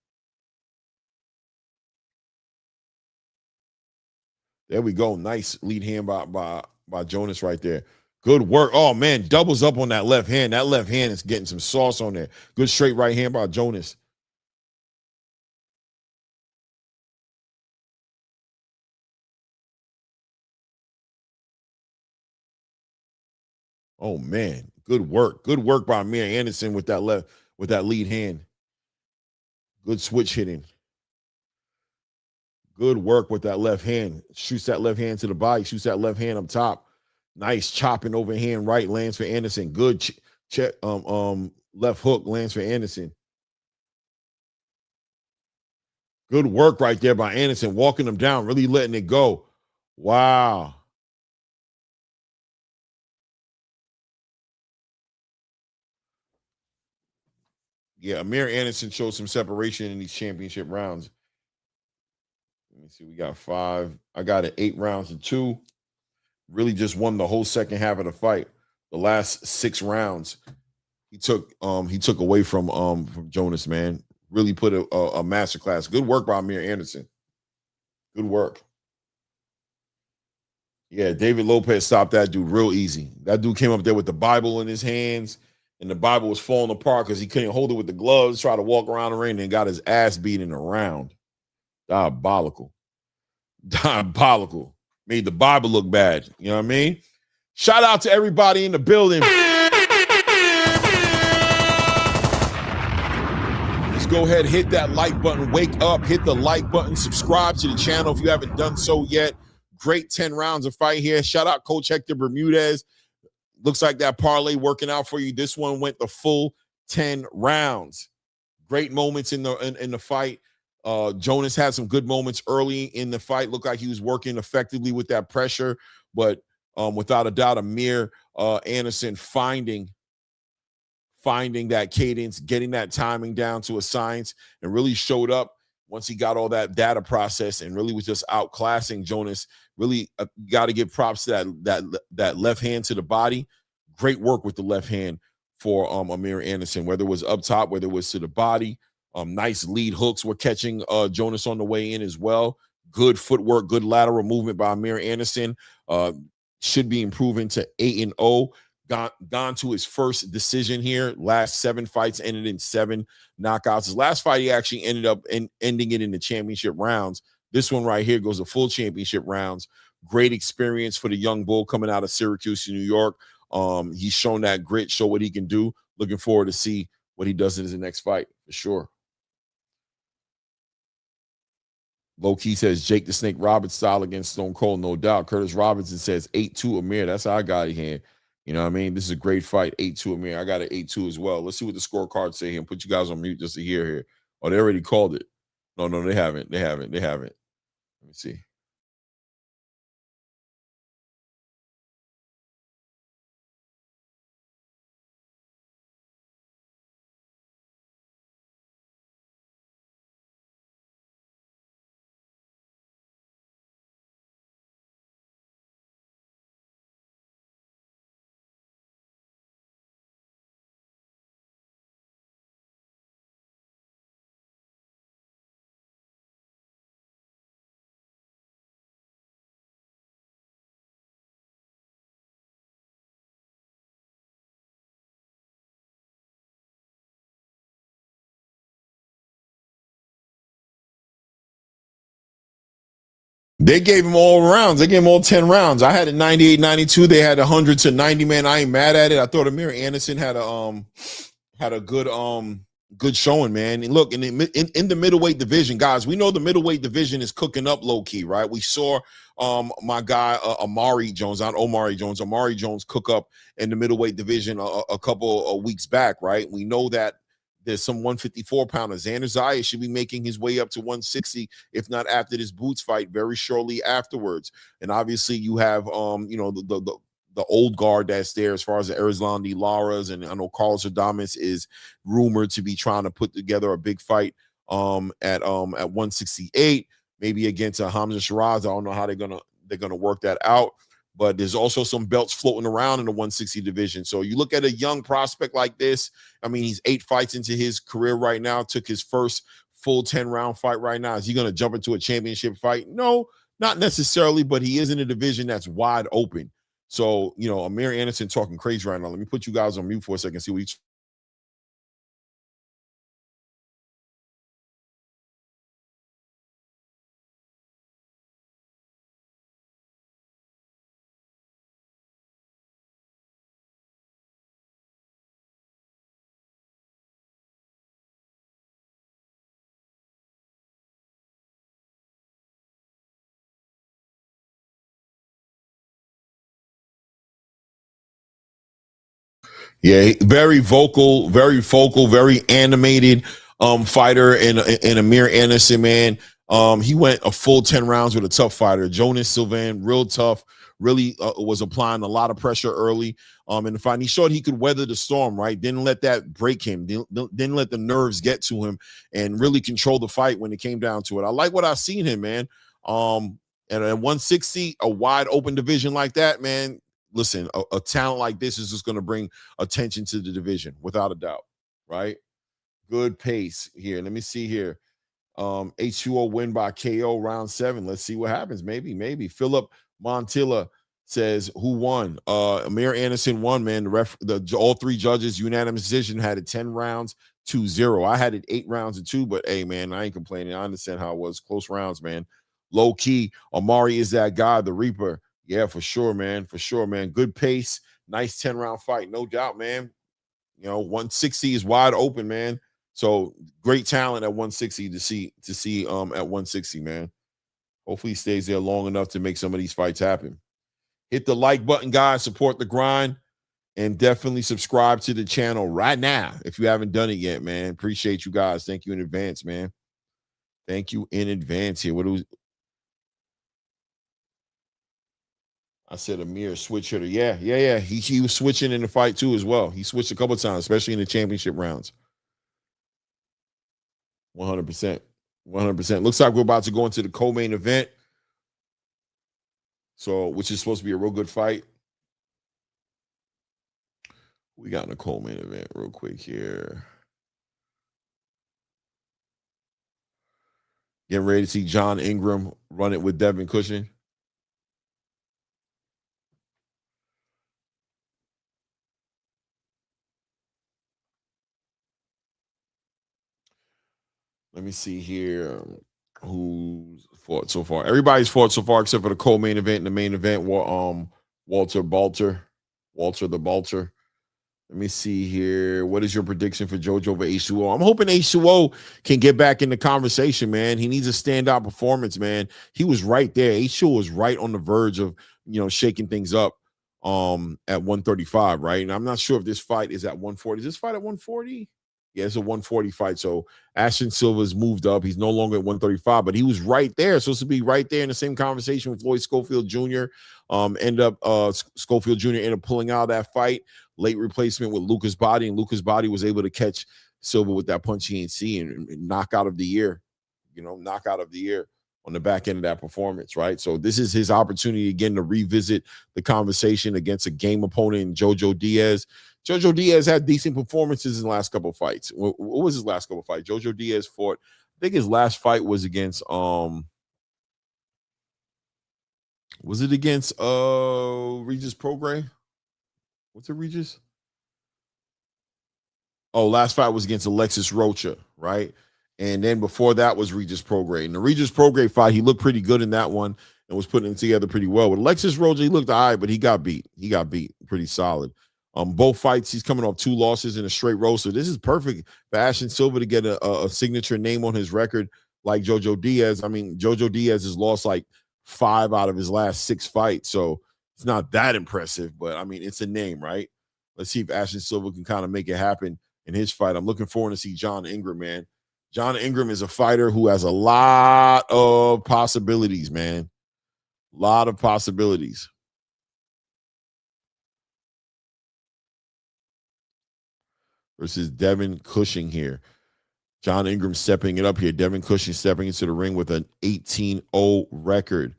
There we go. Nice lead hand by Jonas right there. Good work. Oh, man. Doubles up on that left hand. That left hand is getting some sauce on there. Good straight right hand by Jonas. Oh, man. Good work. Good work by Amir Anderson with that lead hand. Good switch hitting. Good work with that left hand. Shoots that left hand to the body. Shoots that left hand up top. Nice chopping overhand right lands for Anderson. Good left hook lands for Anderson. Good work right there by Anderson. Walking him down. Really letting it go. Wow. Yeah, Amir Anderson showed some separation in these championship rounds. Let me see. We got 5. I got it 8 rounds to 2. Really just won the whole second half of the fight. The last 6 rounds, he took away from Jonas, man. Really put a masterclass. Good work by Amir Anderson. Good work. Yeah, David Lopez stopped that dude real easy. That dude came up there with the Bible in his hands, and the Bible was falling apart because he couldn't hold it with the gloves, tried to walk around the ring, and got his ass beat in the round. Diabolical. Diabolical. Made the Bible look bad. You know what I mean? Shout out to everybody in the building. Let's go ahead, hit that like button. Wake up, hit the like button. Subscribe to the channel if you haven't done so yet. Great 10 rounds of fight here. Shout out Coach Hector Bermudez. Looks like that parlay working out for you. This one went the full 10 rounds. Great moments in the fight. Jonas had some good moments early in the fight. Looked like he was working effectively with that pressure, but without a doubt, Amir Anderson finding that cadence, getting that timing down to a science, and really showed up once he got all that data processed and really was just outclassing Jonas. Really got to give props to that left hand to the body. Great work with the left hand for Amir Anderson, whether it was up top, whether it was to the body. Nice lead hooks were catching Jonas on the way in as well. Good footwork, good lateral movement by Amir Anderson. Should be improving to 8-0. Gone to his first decision here. Last 7 fights ended in 7 knockouts. His last fight, he actually ended up ending it in the championship rounds. This one right here goes to full championship rounds. Great experience for the young bull coming out of Syracuse, New York. He's shown that grit, show what he can do. Looking forward to see what he does in his next fight, for sure. Low Key says Jake the Snake Roberts style against Stone Cold, no doubt. Curtis Robinson says 8-2 Amir. That's how I got it here. You know what I mean? This is a great fight. 8-2 Amir. I got an 8-2 as well. Let's see what the scorecards say here and put you guys on mute just to hear here. Oh, they already called it. No, they haven't. They haven't. Let me see. They gave him all rounds. They gave him all 10 rounds. I had a 98-92. They had 100 to 90, man. I ain't mad at it. I thought Amir Anderson had a good showing, man. And look, in the middleweight division, guys, we know the middleweight division is cooking up low key, right? We saw my guy Amari Jones cook up in the middleweight division a couple of weeks back, right? We know that there's some 154-pounders. Xander Zayas should be making his way up to 160, if not after this Boots fight, very shortly afterwards. And obviously, you have the the old guard that's there as far as the Erislandy Laras, and I know Carlos Adames is rumored to be trying to put together a big fight at 168, maybe against Hamza Shiraz. I don't know how they're gonna work that out. But there's also some belts floating around in the 160 division. So you look at a young prospect like this. I mean, he's 8 fights into his career right now, took his first full 10-round fight right now. Is he going to jump into a championship fight? No, not necessarily, but he is in a division that's wide open. So, you know, Amir Anderson talking crazy right now. Let me put you guys on mute for a second, see what he. Yeah, very vocal, very animated fighter and Amir Anderson, man. He went a full 10 rounds with a tough fighter, Jonas Sylve, real tough, really was applying a lot of pressure early in the fight. He showed he could weather the storm, right? Didn't let that break him, didn't let the nerves get to him, and really control the fight when it came down to it. I like what I've seen him, man. And at 160, a wide open division like that, man. Listen, a talent like this is just going to bring attention to the division without a doubt, right? Good pace here. Let me see here. H20 win by KO round 7. Let's see what happens. Maybe. Philip Montilla says, who won? Amir Anderson won, man. All 3 judges, unanimous decision, had it 10 rounds, 2-0. I had it 8 rounds to 2, but hey, man, I ain't complaining. I understand how it was. Close rounds, man. Low key, Amari is that guy, the Reaper. Yeah, for sure, man. Good pace, nice 10-round fight, no doubt, man. You know, 160 is wide open, man. So great talent at 160 to see at 160, man. Hopefully he stays there long enough to make some of these fights happen. Hit the like button, guys. Support the grind, and definitely subscribe to the channel right now if you haven't done it yet, man. Appreciate you guys. Thank you in advance, man. Thank you in advance here. What do we? I said Amir switch hitter. Yeah. He was switching in the fight too as well. He switched a couple of times, especially in the championship rounds. 100%. Looks like we're about to go into the co-main event. So, which is supposed to be a real good fight. We got in the co-main event real quick here. Getting ready to see John Ingram run it with Devin Cushing. Let me see here who's fought so far. Everybody's fought so far except for the co-main event and the main event. Walter the Balter. Let me see here. What is your prediction for JoJo over H20? I'm hoping H20 can get back in the conversation, man. He needs a standout performance, man. He was right there. H20 was right on the verge of, you know, shaking things up at 135, right? And I'm not sure if this fight is at 140. Is this fight at 140? Yeah, it's a 140 fight. So Ashton Silva's moved up. He's no longer at 135, but he was right there. Supposed to be right there in the same conversation with Floyd Schofield Jr. Schofield Jr. ended up pulling out of that fight. Late replacement with Lucas Body, and Lucas Body was able to catch Silva with that punch he ain't see and knockout of the year. You know, knockout of the year on the back end of that performance, right? So this is his opportunity again to revisit the conversation against a game opponent in JoJo Diaz. JoJo Diaz had decent performances in the last couple of fights. What was his last couple of fights? JoJo Diaz fought, I think his last fight was against was it against Regis Prograis? What's it, Regis? Oh, last fight was against Alexis Rocha, right? And then before that was Regis Prograis. And the Regis Prograis fight, he looked pretty good in that one and was putting it together pretty well. With Alexis Rocha, he looked all right, but he got beat. He got beat pretty solid. Both fights, he's coming off 2 losses in a straight row. So this is perfect for Ashton Silva to get a signature name on his record like JoJo Diaz. I mean, JoJo Diaz has lost like 5 out of his last 6 fights. So it's not that impressive, but I mean, it's a name, right? Let's see if Ashton Silva can kind of make it happen in his fight. I'm looking forward to see John Ingram, man. John Ingram is a fighter who has a lot of possibilities, man. A lot of possibilities. versus Devin Cushing here. John Ingram stepping it up here. Devin Cushing stepping into the ring with an 18-0 record.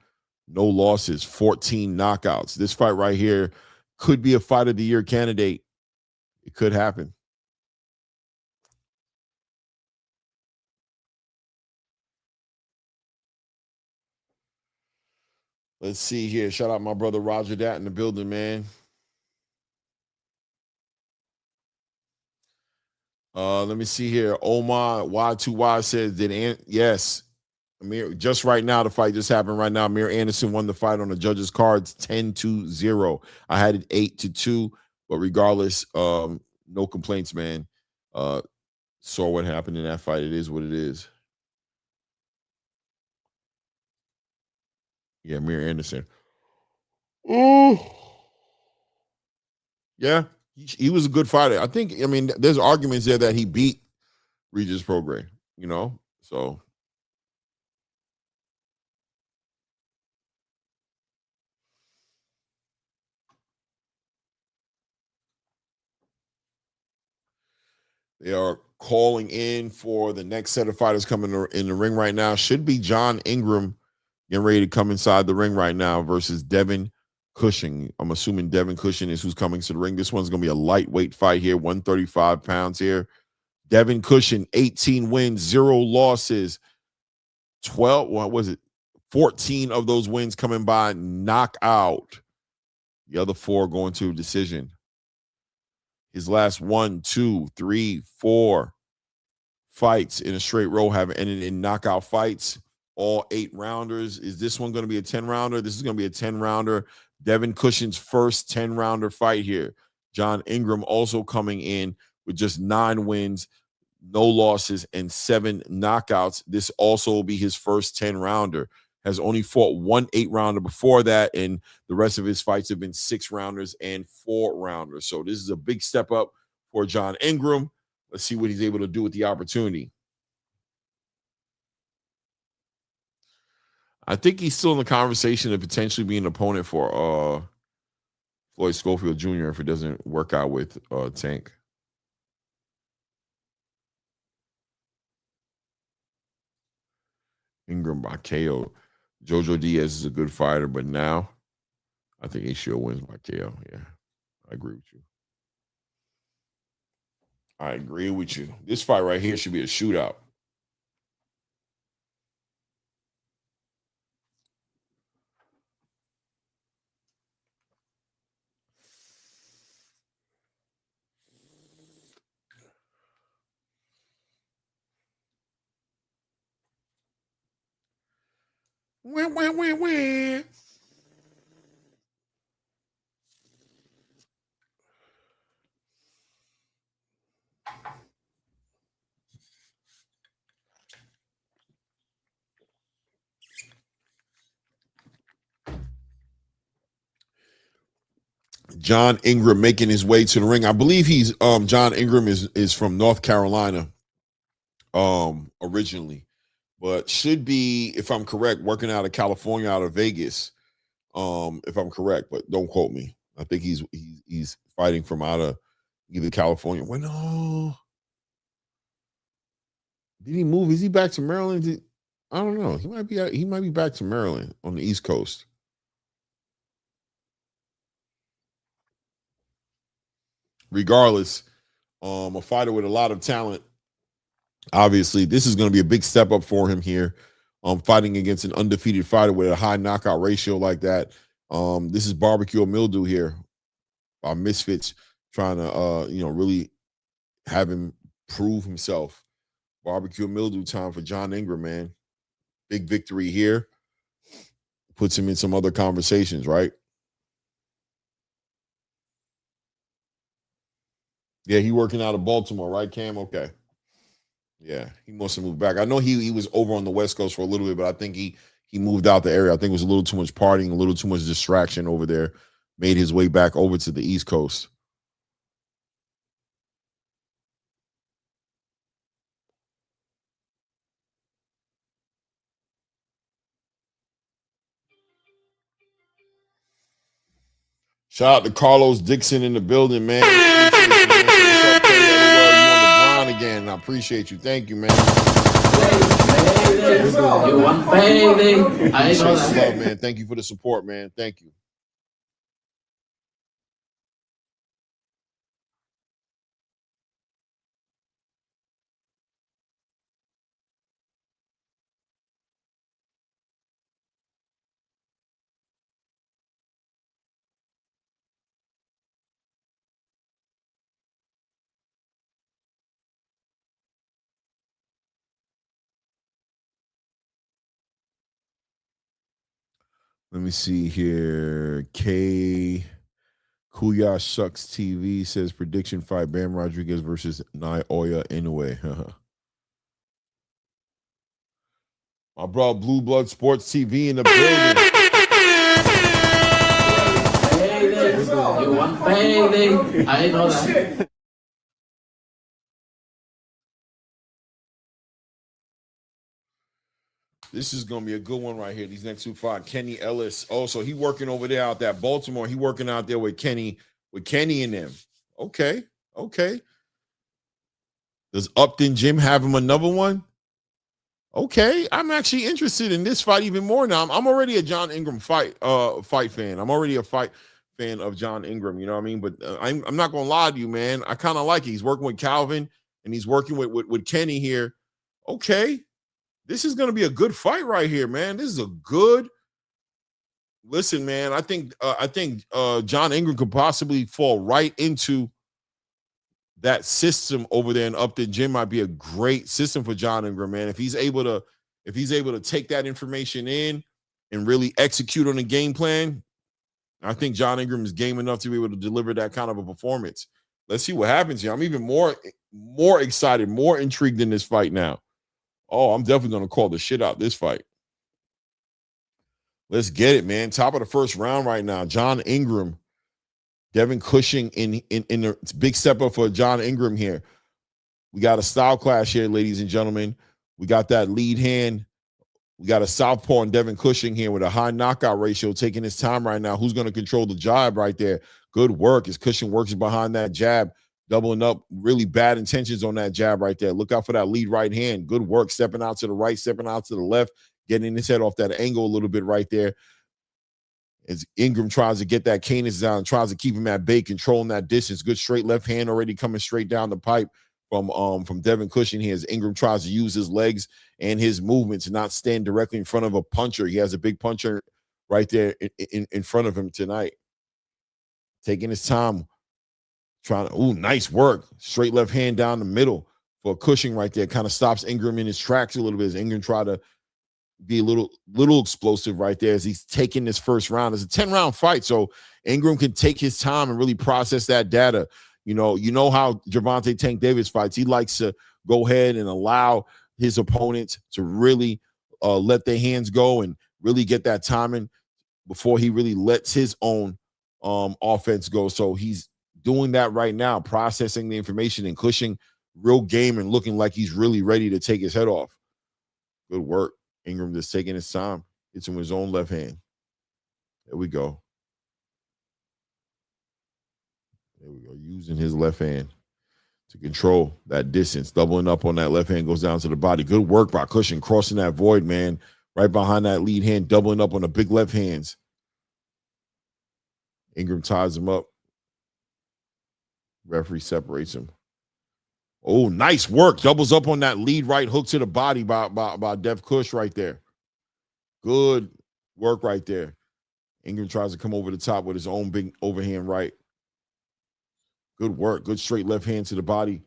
No losses, 14 knockouts. This fight right here could be a fight of the year candidate. It could happen. Let's see here. Shout out my brother Roger Dat in the building, man. Let me see here. Omar Y2Y says, yes. Amir, just right now, the fight just happened right now. Amir Anderson won the fight on the judges' cards 10-0. I had it 8-2, but regardless, no complaints, man. Saw what happened in that fight. It is what it is. Yeah, Amir Anderson. Ooh. Yeah, he was a good fighter. I mean, there's arguments there that he beat Regis Prograis, you know? So. They are calling in for the next set of fighters coming in the ring right now. Should be John Ingram getting ready to come inside the ring right now versus Devin Cushing. I'm assuming Devin Cushing is who's coming to the ring. This one's going to be a lightweight fight here, 135 pounds here. Devin Cushing, 18 wins, 0 losses, 14 of those wins coming by knockout. The other 4 going to a decision. His last 1, 2, 3, 4 fights in a straight row have ended in knockout fights. All 8-rounders. Is this one going to be a 10-rounder? This is going to be a 10-rounder. Devin Cushing's first 10-rounder fight here. John Ingram also coming in with just 9 wins, no losses, and 7 knockouts. This also will be his first 10-rounder. Has only fought 1 8-rounder before that, and the rest of his fights have been 6-rounders and 4-rounders. So this is a big step up for John Ingram. Let's see what he's able to do with the opportunity. I think he's still in the conversation of potentially being an opponent for Floyd Schofield Jr. if it doesn't work out with Tank. Ingram by KO. JoJo Diaz is a good fighter, but now I think he sure wins by KO. Yeah, I agree with you. I agree with you. This fight right here should be a shootout. Wah, wah, wah, wah. John Ingram making his way to the ring. I believe he's John Ingram is from North Carolina originally, but should be, if I'm correct, working out of California, out of Vegas. If I'm correct, but don't quote me. I think he's fighting from out of either California. Well, no. Did he move? Is he back to Maryland? I don't know. He might be back to Maryland on the East Coast. Regardless, a fighter with a lot of talent. Obviously, this is going to be a big step up for him here. Fighting against an undefeated fighter with a high knockout ratio like that. This is barbecue mildew here. Misfits trying to really have him prove himself. Barbecue mildew time for John Ingram, man. Big victory here. Puts him in some other conversations, right? Yeah, he working out of Baltimore, right, Cam? Okay. Yeah, he must have moved back. I know he was over on the West Coast for a little bit, but I think he moved out the area. I think it was a little too much partying, a little too much distraction over there. Made his way back over to the East Coast. Shout out to Carlos Dixon in the building, man. What's up, man. I appreciate you. Thank you, man. You want baby? I know Love, that. man. Thank you for the support, man. Thank you. Let me see here. K Kuya Shucks TV says prediction fight Bam Rodriguez versus Naoya Inoue. My bro Blue Blood Sports TV in the building. You want baby? I know that. This is gonna be a good one right here. These next two fight. Kenny Ellis. Oh, so he working over there out that Baltimore. He working out there with Kenny and them. Okay. Does Upton Jim have him another one? Okay, I'm actually interested in this fight even more now. I'm already a John Ingram fight fan. I'm already a fight fan of John Ingram. You know what I mean? But I'm not gonna lie to you, man. I kind of like it. He's working with Calvin and he's working with Kenny here. Okay, this is gonna be a good fight right here, man. This is a good. Listen, man. I think John Ingram could possibly fall right into that system over there in Upton Gym. Might be a great system for John Ingram, man. If he's able to take that information in and really execute on the game plan, I think John Ingram is game enough to be able to deliver that kind of a performance. Let's see what happens here. I'm even more excited, more intrigued in this fight now. Oh, I'm definitely going to call the shit out this fight. Let's get it, man. Top of the first round right now. John Ingram, Devin Cushing in the big step up for John Ingram here. We got a style clash here, ladies and gentlemen. We got that lead hand. We got a southpaw and Devin Cushing here with a high knockout ratio, taking his time right now. Who's going to control the jab right there? Good work as Cushing works behind that jab, doubling up. Really bad intentions on that jab right there. Look out for that lead right hand. Good work, stepping out to the right, stepping out to the left, getting his head off that angle a little bit right there. As Ingram tries to get that cadence down, tries to keep him at bay, controlling that distance. Good straight left hand already coming straight down the pipe from Devin Cushing here as Ingram tries to use his legs and his movement to not stand directly in front of a puncher. He has a big puncher right there in front of him tonight. Taking his time, trying to, nice work. Straight left hand down the middle for Cushing right there. Kind of stops Ingram in his tracks a little bit as Ingram tried to be a little explosive right there as he's taking this first round. It's a 10-round fight, so Ingram can take his time and really process that data. You know how Gervonta Tank Davis fights. He likes to go ahead and allow his opponents to really let their hands go and really get that timing before he really lets his own offense go. So he's doing that right now, processing the information and Cushing real game and looking like he's really ready to take his head off. Good work. Ingram just taking his time. Hits him with his own left hand. There we go. There we go. Using his left hand to control that distance. Doubling up on that left hand, goes down to the body. Good work by Cushing, crossing that void, man. Right behind that lead hand, doubling up on the big left hands. Ingram ties him up. Referee separates him. Oh, nice work. Doubles up on that lead right hook to the body by Dev Cush right there. Good work right there. Ingram tries to come over the top with his own big overhand right. Good work. Good straight left hand to the body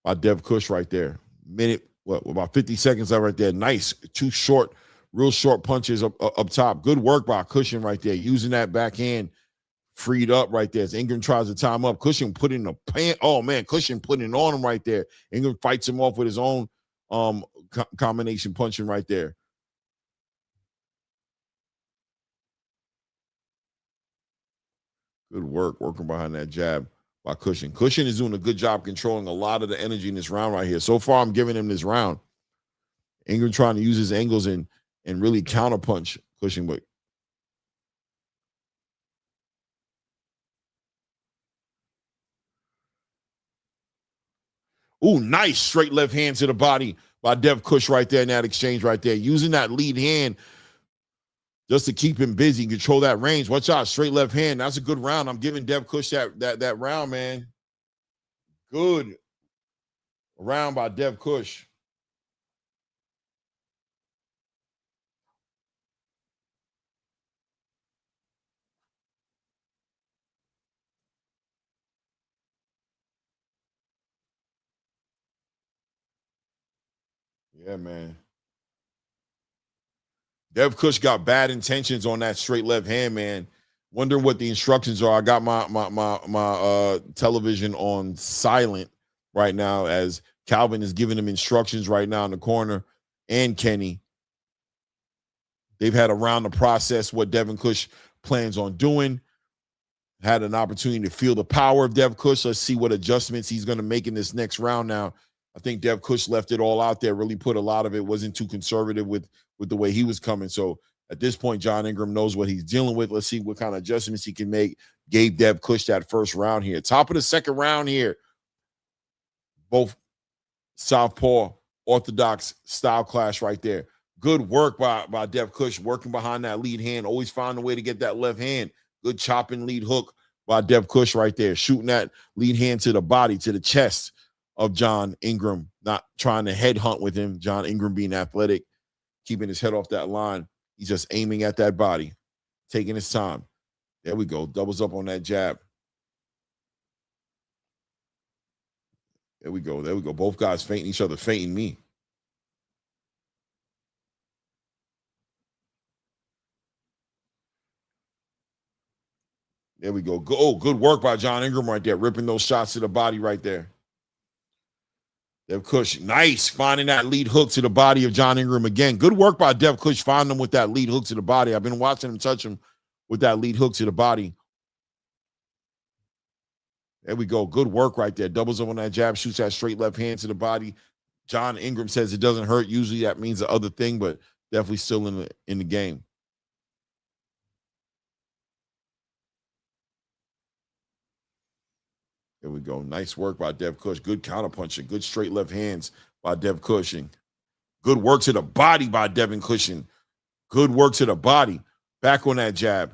by Dev Cush right there. About 50 seconds out right there. Nice. Real short punches up top. Good work by Cushing right there. Using that backhand freed up right there as Ingram tries to time up. Cushing put in the pan. Oh, man. Cushing putting it on him right there. Ingram fights him off with his own combination punching right there. Good work working behind that jab by Cushing. Cushing is doing a good job controlling a lot of the energy in this round right here. So far, I'm giving him this round. Ingram trying to use his angles and really counterpunch Cushing, but Ooh, nice straight left hand to the body by Dev Cush right there in that exchange right there. Using that lead hand just to keep him busy, control that range. Watch out, straight left hand. That's a good round. I'm giving Dev Cush that round, man. Good round by Dev Cush. Yeah, man. Dev Cush got bad intentions on that straight left hand, man. Wondering what the instructions are. I got my television on silent right now as Calvin is giving him instructions right now in the corner, and Kenny. They've had around the process what Devin Cush plans on doing. Had an opportunity to feel the power of Dev Cush. Let's see what adjustments he's going to make in this next round now. I think Dev Cush left it all out there, really put a lot of it, wasn't too conservative with the way he was coming. So at this point, John Ingram knows what he's dealing with. Let's see what kind of adjustments he can make. Gave Dev Cush that first round here. Top of the second round here. Both southpaw, orthodox style clash right there. Good work by Dev Cush, working behind that lead hand. Always find a way to get that left hand. Good chopping lead hook by Dev Cush right there. Shooting that lead hand to the body, to the chest of John Ingram. Not trying to headhunt with him. John Ingram being athletic, keeping his head off that line. He's just aiming at that body, taking his time. There we go. Doubles up on that jab. There we go. There we go. Both guys feinting each other, feinting me. There we go. Oh, good work by John Ingram right there, ripping those shots to the body right there. Dev Cush, nice, finding that lead hook to the body of John Ingram again. Good work by Dev Cush, finding him with that lead hook to the body. I've been watching him touch him with that lead hook to the body. There we go. Good work right there. Doubles up on that jab, shoots that straight left hand to the body. John Ingram says it doesn't hurt. Usually that means the other thing, but definitely still in the game. There we go. Nice work by Dev Cush. Good counterpunching. Good straight left hands by Dev Cushing. Good work to the body by Devin Cushing. Good work to the body. Back on that jab.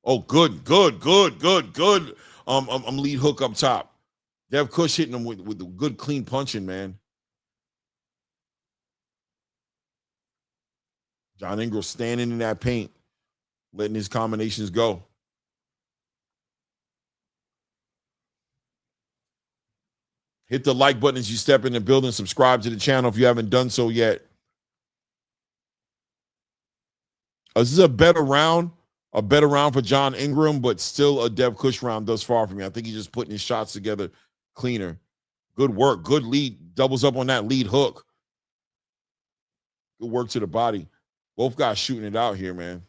Oh, good. Lead hook up top. Dev Cush hitting him with the good clean punching, man. John Ingram standing in that paint, letting his combinations go. Hit the like button as you step in the building. Subscribe to the channel if you haven't done so yet. This is a better round for John Ingram, but still a Dev Cush round thus far for me. I think he's just putting his shots together cleaner. Good work. Good lead. Doubles up on that lead hook. Good work to the body. Both guys shooting it out here, man.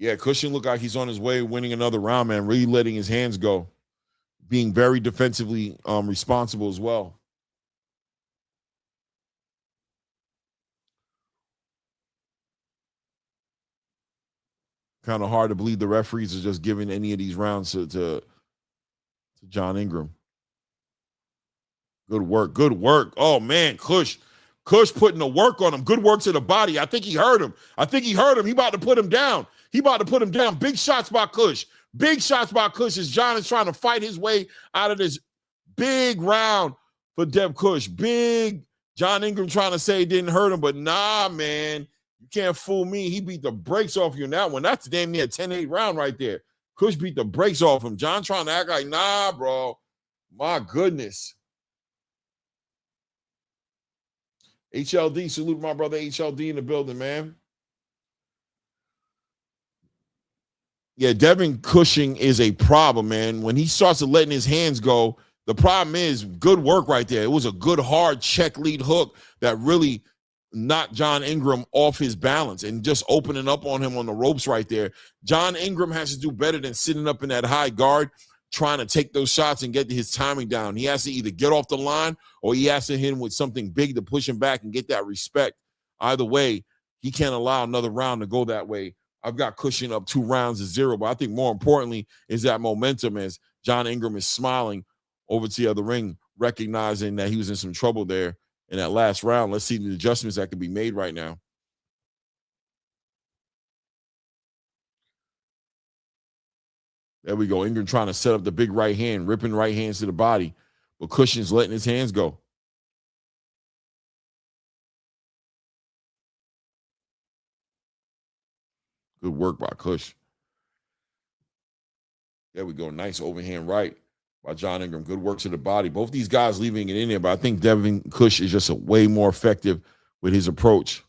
Yeah, Cushing look like he's on his way winning another round, man. Really letting his hands go. Being very defensively responsible as well. Kind of hard to believe the referees are just giving any of these rounds to John Ingram. Good work. Good work. Oh, man, Cush putting the work on him. Good work to the body. I think he hurt him. He about to put him down. Big shots by Cush. Big shots by Cush as John is trying to fight his way out of this big round for Dev Cush. Big John Ingram trying to say it didn't hurt him, but nah, man. You can't fool me. He beat the brakes off you in that one. That's damn near a 10-8 round right there. Cush beat the brakes off him. John trying to act like, nah, bro. My goodness. HLD, salute my brother HLD in the building, man. Yeah, Devin Cushing is a problem, man. When he starts to letting his hands go, the problem is good work right there. It was a good, hard check lead hook that really knocked John Ingram off his balance and just opening up on him on the ropes right there. John Ingram has to do better than sitting up in that high guard. trying to take those shots and get his timing down. He has to either get off the line or he has to hit him with something big to push him back and get that respect. Either way, he can't allow another round to go that way. I've got Cushing up 2-0, but I think more importantly is that momentum as John Ingram is smiling over to the other ring, recognizing that he was in some trouble there in that last round. Let's see the adjustments that can be made right now. There we go. Ingram trying to set up the big right hand, ripping right hands to the body, but Cushing's letting his hands go. Good work by Cush. There we go. Nice overhand right by John Ingram. Good work to the body. Both these guys leaving it in there, but I think Devin Cush is just way more effective with his approach.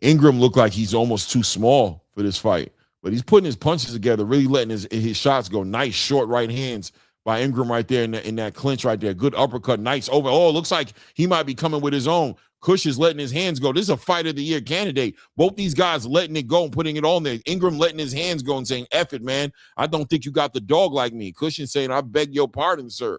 Ingram looked like he's almost too small for this fight, but he's putting his punches together, really letting his shots go. Nice short right hands by Ingram right there in that clinch right there. Good uppercut, nice over. Oh, it looks like he might be coming with his own. Cush is letting his hands go. This is a fight of the year candidate. Both these guys letting it go and putting it on there. Ingram letting his hands go and saying, F it, man. I don't think you got the dog like me. Cushing saying, I beg your pardon, sir.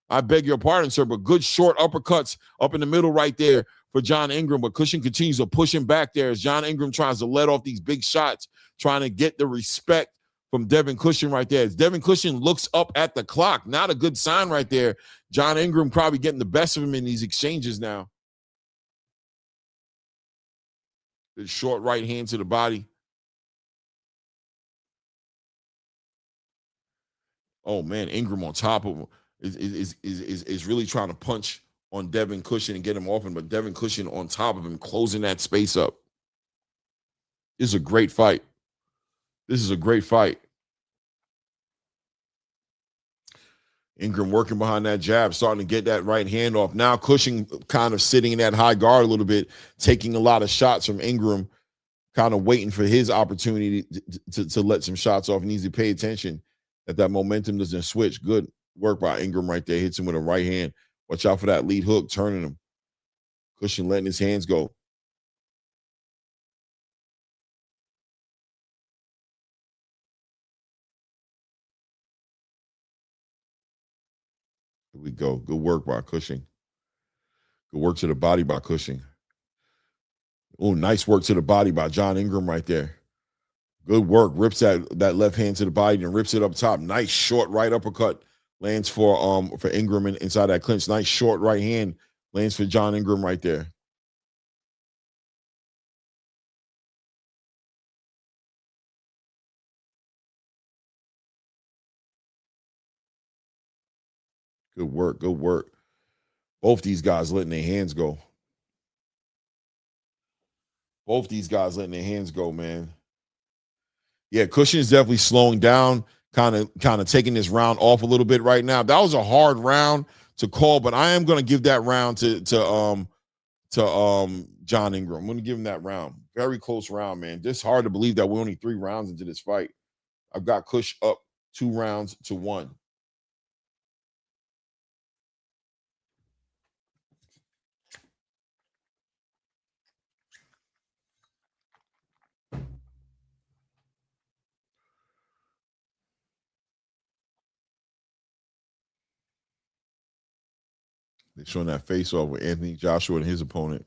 I beg your pardon, sir. But good short uppercuts up in the middle right there for John Ingram. But Cushing continues to push him back there as John Ingram tries to let off these big shots, trying to get the respect from Devin Cushing right there. As Devin Cushing looks up at the clock, not a good sign right there. John Ingram probably getting the best of him in these exchanges now. The short right hand to the body. Oh man, Ingram on top of him is really trying to punch on Devin Cushing and get him off him, but Devin Cushing on top of him, closing that space up. This is a great fight. This is a great fight. Ingram working behind that jab, starting to get that right hand off. Now Cushing kind of sitting in that high guard a little bit, taking a lot of shots from Ingram, kind of waiting for his opportunity to let some shots off. He needs to pay attention that momentum doesn't switch. Good work by Ingram right there. Hits him with a right hand. Watch out for that lead hook, turning him. Cushing letting his hands go. Here we go. Good work by Cushing. Good work to the body by Cushing. Oh, nice work to the body by John Ingram right there. Good work. Rips that left hand to the body and rips it up top. Nice short right uppercut lands for Ingram inside that clinch. Nice short right hand lands for John Ingram right there. Good work. Good work. Both these guys letting their hands go. Both these guys letting their hands go, man. Yeah, Cushing is definitely slowing down, kind of taking this round off a little bit right now. That was a hard round to call, but I am going to give that round to John Ingram. I'm going to give him that round. Very close round, man. Just hard to believe that we're only 3 rounds into this fight. I've got Cush up 2-1. They're showing that face-off with Anthony Joshua and his opponent.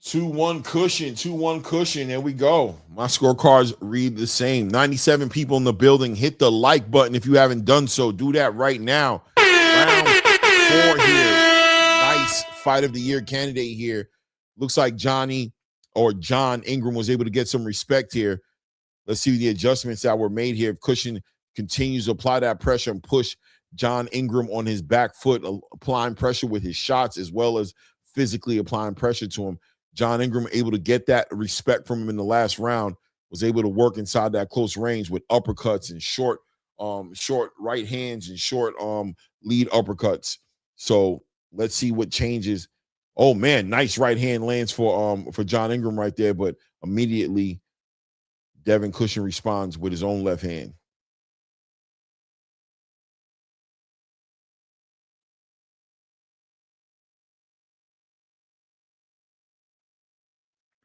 Two-one Cushing. There we go. My scorecards read the same. 97 people in the building. Hit the like button if you haven't done so. Do that right now. Round 4 here. Nice fight of the year candidate here. Looks like John Ingram was able to get some respect here. Let's see the adjustments that were made here. If Cushing continues to apply that pressure and push John Ingram on his back foot, applying pressure with his shots as well as physically applying pressure to him. John Ingram able to get that respect from him in the last round, was able to work inside that close range with uppercuts and short right hands and short lead uppercuts. So let's see what changes. Oh man, nice right hand lands for John Ingram right there, but immediately Devin Cushing responds with his own left hand.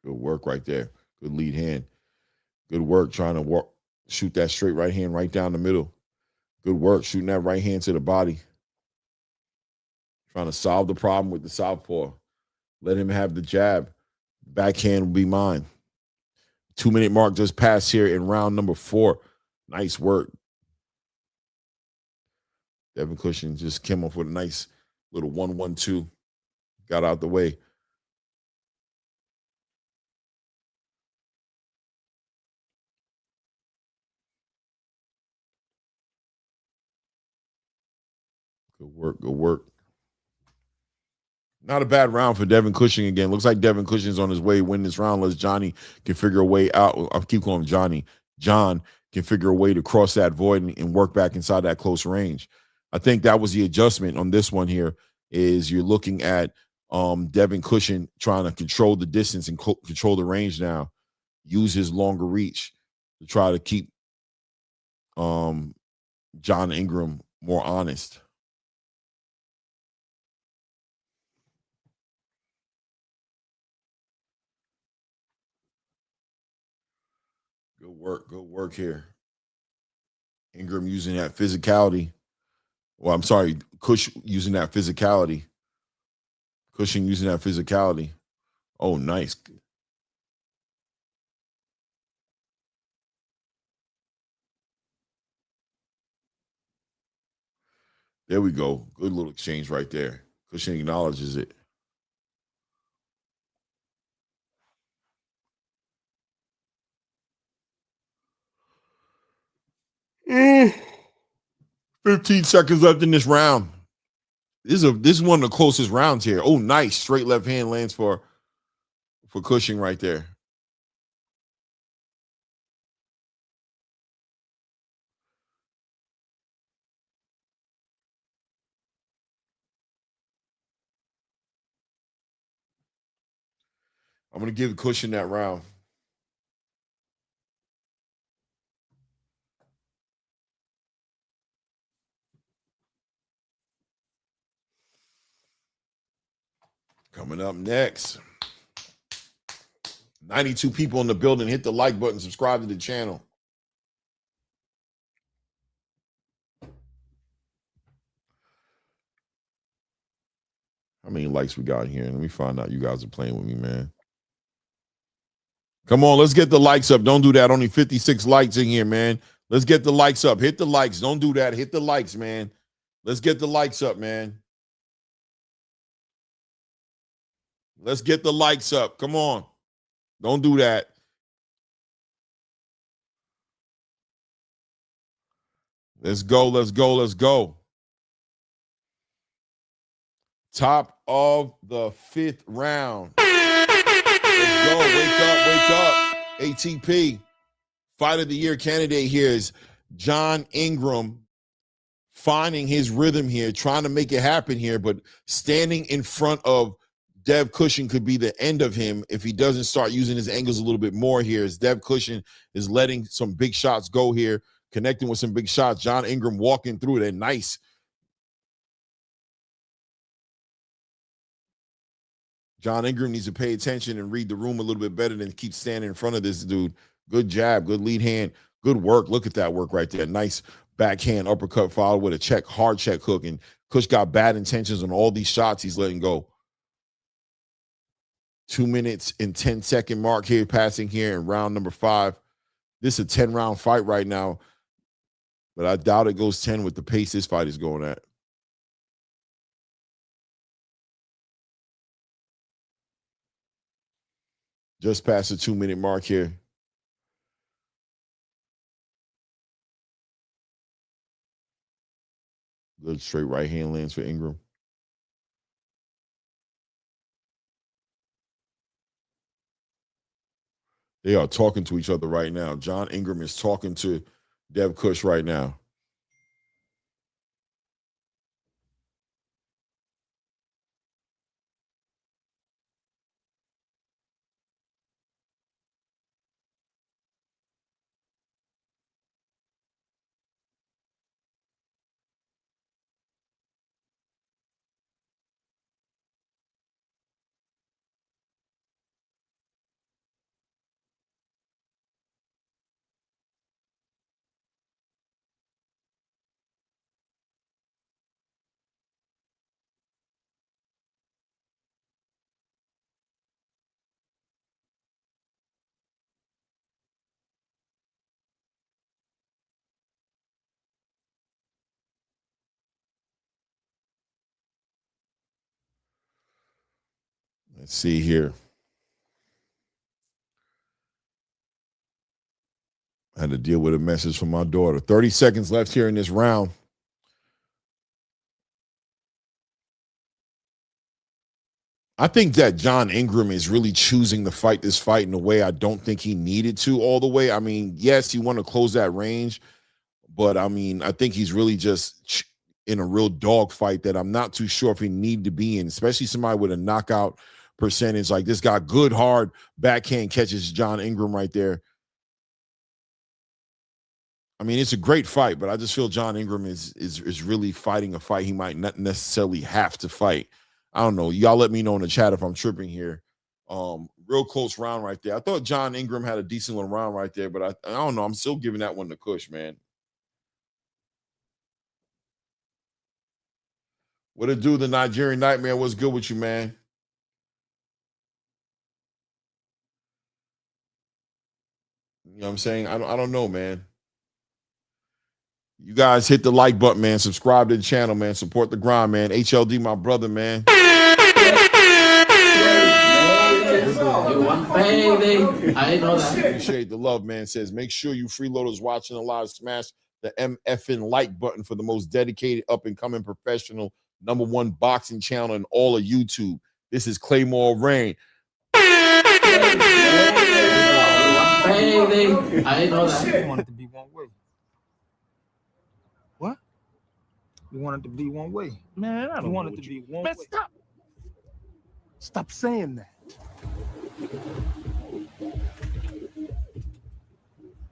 Good work right there. Good lead hand. Good work trying to shoot that straight right hand right down the middle. Good work shooting that right hand to the body. Trying to solve the problem with the southpaw. Let him have the jab. Backhand will be mine. 2-minute mark just passed here in round number 4. Nice work. Devin Cushing just came off with a nice little 1-1-2. Got out the way. Good work, good work. Not a bad round for Devin Cushing again. Looks like Devin Cushing's on his way to win this round unless Johnny can figure a way out. I keep calling him Johnny. John can figure a way to cross that void and work back inside that close range. I think that was the adjustment on this one here is you're looking at Devin Cushing trying to control the distance and control the range now. Use his longer reach to try to keep John Ingram more honest. Good work here. Ingram using that physicality. Well, I'm sorry, Cushing using that physicality. Cushing using that physicality. Oh, nice. There we go. Good little exchange right there. Cushing acknowledges it. Mm. 15 seconds left in this round. This is one of the closest rounds here. Oh, nice. Straight left hand lands for Cushing right there. I'm going to give Cushing that round. Coming up next. 92 people in the building. Hit the like button. Subscribe to the channel. How many likes we got here? Let me find out you guys are playing with me, man. Come on, let's get the likes up. Don't do that. Only 56 likes in here, man. Let's get the likes up. Hit the likes. Don't do that. Hit the likes, man. Let's get the likes up, man. Let's get the likes up. Come on. Don't do that. Let's go. Let's go. Let's go. Top of the 5th round. Let's go. Wake up. Wake up. ATP. Fight of the Year candidate here is John Ingram, finding his rhythm here, trying to make it happen here, but standing in front of Dev Cushing could be the end of him if he doesn't start using his angles a little bit more here, as Dev Cushing is letting some big shots go here, connecting with some big shots. John Ingram walking through it, and nice. John Ingram needs to pay attention and read the room a little bit better than keep standing in front of this dude. Good jab, good lead hand, good work. Look at that work right there. Nice backhand uppercut followed with a check, hard check hook. And Cush got bad intentions on all these shots he's letting go. 2 minutes and 10-second mark here, passing here in round number 5. This is a 10-round fight right now, but I doubt it goes 10 with the pace this fight is going at. Just past the 2-minute mark here. Good straight right hand lands for Ingram. They are talking to each other right now. John Ingram is talking to Dev Cush right now. Let's see here. I had to deal with a message from my daughter. 30 seconds left here in this round. I think that John Ingram is really choosing to fight this fight in a way I don't think he needed to all the way. I mean, yes, he want to close that range, but I mean, I think he's really just in a real dog fight that I'm not too sure if he need to be in, especially somebody with a knockout percentage like this guy. Good, hard backhand catches John Ingram right there. I mean, it's a great fight, but I just feel John Ingram is really fighting a fight he might not necessarily have to fight. I don't know. Y'all let me know in the chat if I'm tripping here. Real close round right there. I thought John Ingram had a decent little round right there, but I don't know. I'm still giving that one to Cush, man. What it do, the Nigerian Nightmare? What's good with you, man? You know what I'm saying? I don't know, man. You guys hit the like button, man. Subscribe to the channel, man. Support the grind, man. HLD, my brother, man. I know that. Appreciate the love, man. Says, make sure you freeloaders watching the live smash the MFN like button for the most dedicated, up-and-coming professional #1 boxing channel in all of YouTube. This is Claymore Rain. I know that. You want it to be one way. What? You want it to be one way. Man, I don't want know it to you- be one Man, way. stop saying that.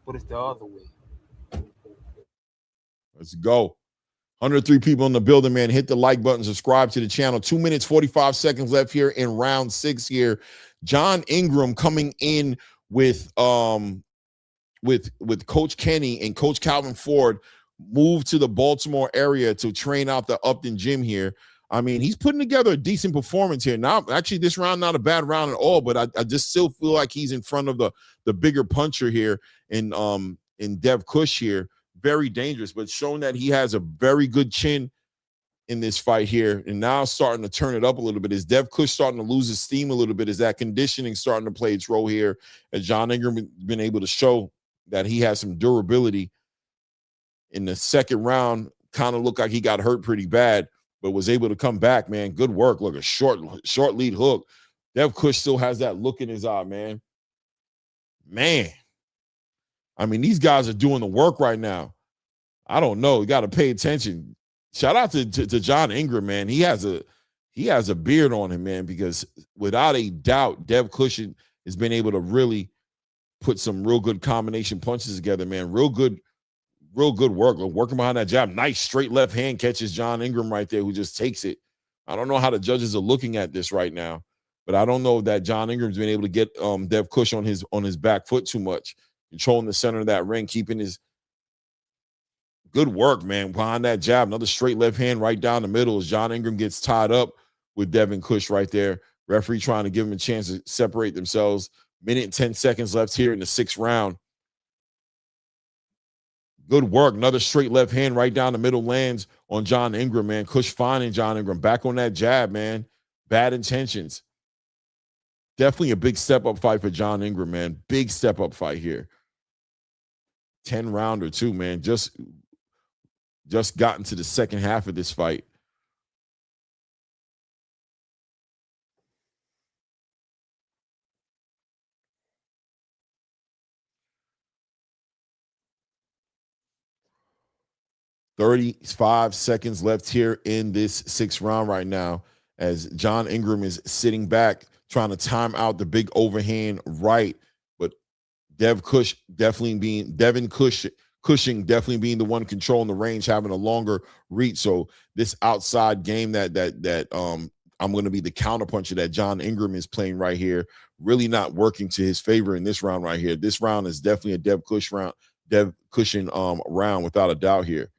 But it's the other way. Let's go. 103 people in the building, man. Hit the like button, subscribe to the channel. 2 minutes, 45 seconds left here in round 6 here. John Ingram coming in with Coach Kenny and Coach Calvin Ford moved to the Baltimore area to train out the Upton gym here. I mean, he's putting together a decent performance here. Now, actually, this round, not a bad round at all, but I just still feel like he's in front of the bigger puncher here in Dev Cush here. Very dangerous, but showing that he has a very good chin in this fight here, and now starting to turn it up a little bit. Is Dev Cush starting to lose his steam a little bit? Is that conditioning starting to play its role here? As John Ingram been able to show that he has some durability in the second round, kind of looked like he got hurt pretty bad, but was able to come back, man. Good work. Look, a short lead hook. Dev Cush still has that look in his eye, man. Man. I mean, these guys are doing the work right now. I don't know. You got to pay attention. Shout out to John Ingram, man. He has a beard on him, man, because without a doubt, Dev Cushing has been able to really put some real good combination punches together, man. Real good work. Working behind that jab. Nice straight left hand catches John Ingram right there, who just takes it. I don't know how the judges are looking at this right now, but I don't know that John Ingram's been able to get Dev Cush on his back foot too much. Controlling the center of that ring, keeping his good work, man. Behind that jab, another straight left hand right down the middle as John Ingram gets tied up with Devin Cush right there. Referee trying to give him a chance to separate themselves. Minute and 10 seconds left here in the 6th round. Good work. Another straight left hand right down the middle lands on John Ingram, man. Cush finding John Ingram. Back on that jab, man. Bad intentions. Definitely a big step-up fight for John Ingram, man. Big step-up fight here. 10-rounder too, man. Just gotten to the second half of this fight. $35 seconds left here in this 6th round right now as John Ingram is sitting back trying to time out the big overhand right, but Devin Cushing definitely being the one controlling the range, having a longer reach. So this outside game that I'm going to be the counterpuncher that John Ingram is playing right here, really not working to his favor in this round right here. This round is definitely a Dev Cushing round without a doubt here.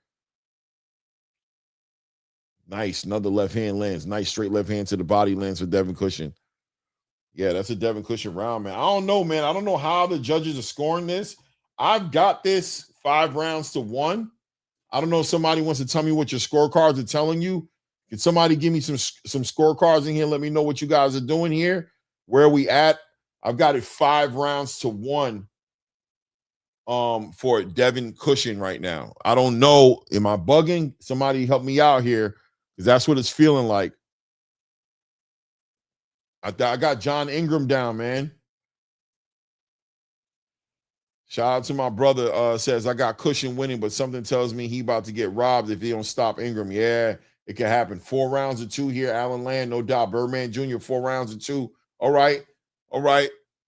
Nice, another left hand lands. Nice straight left hand to the body lands for Devin Cushing. Yeah, that's a Devin Cushing round, man. I don't know, man. I don't know how the judges are scoring this. I've got this 5 rounds to 1. I don't know if somebody wants to tell me what your scorecards are telling you. Can somebody give me some scorecards in here? Let me know what you guys are doing here. Where are we at? I've got it 5-1 for Devin Cushing right now. I don't know. Am I bugging? Somebody help me out here, because that's what it's feeling like. I got John Ingram down, man. Shout out to my brother. Says I got Cushing winning, but something tells me he about to get robbed if he don't stop Ingram. Yeah, it could happen. 4 rounds of 2 here. Allen Land, no doubt. Birdman Jr., 4 rounds of 2. All right.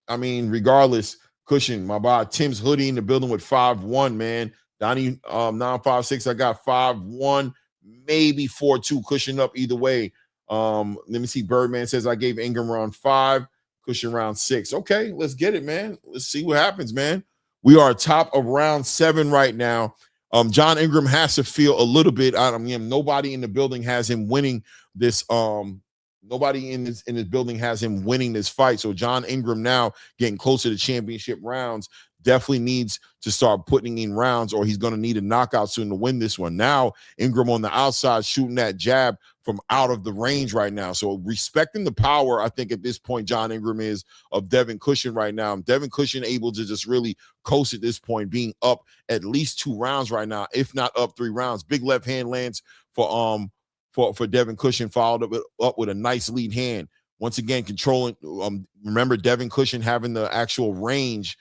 I mean, regardless, Cushing, my boy Tim's hoodie in the building with 5-1, man. Donnie 956. I got 5-1, maybe 4-2. Cushing up either way. Let me see. Birdman says I gave Ingram round 5, Cushing round 6. Okay, let's get it, man. Let's see what happens, man. We are top of round 7 right now. John Ingram has to feel a little bit out of him. Nobody in the building has him winning this. Nobody in his building has him winning this fight. So John Ingram now getting closer to championship rounds definitely needs to start putting in rounds, or he's going to need a knockout soon to win this one. Now Ingram on the outside shooting that jab from out of the range right now. So respecting the power, I think at this point John Ingram is, of Devin Cushing right now. Devin Cushing able to just really coast at this point, being up at least 2 rounds right now, if not up 3 rounds. Big left hand lands for Devin Cushing, followed up with a nice lead hand. Once again, controlling. Remember, Devin Cushing having the actual range,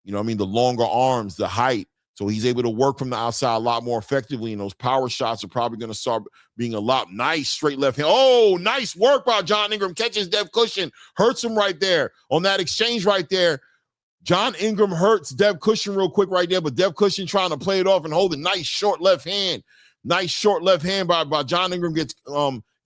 you know what I mean, the longer arms, the height. So he's able to work from the outside a lot more effectively, and those power shots are probably going to start being a lot. Nice straight left hand. Oh, nice work by John Ingram. Catches Dev Cushing. Hurts him right there on that exchange right there. John Ingram hurts Dev Cushing real quick right there, but Dev Cushing trying to play it off and hold a nice short left hand. Nice short left hand by John Ingram gets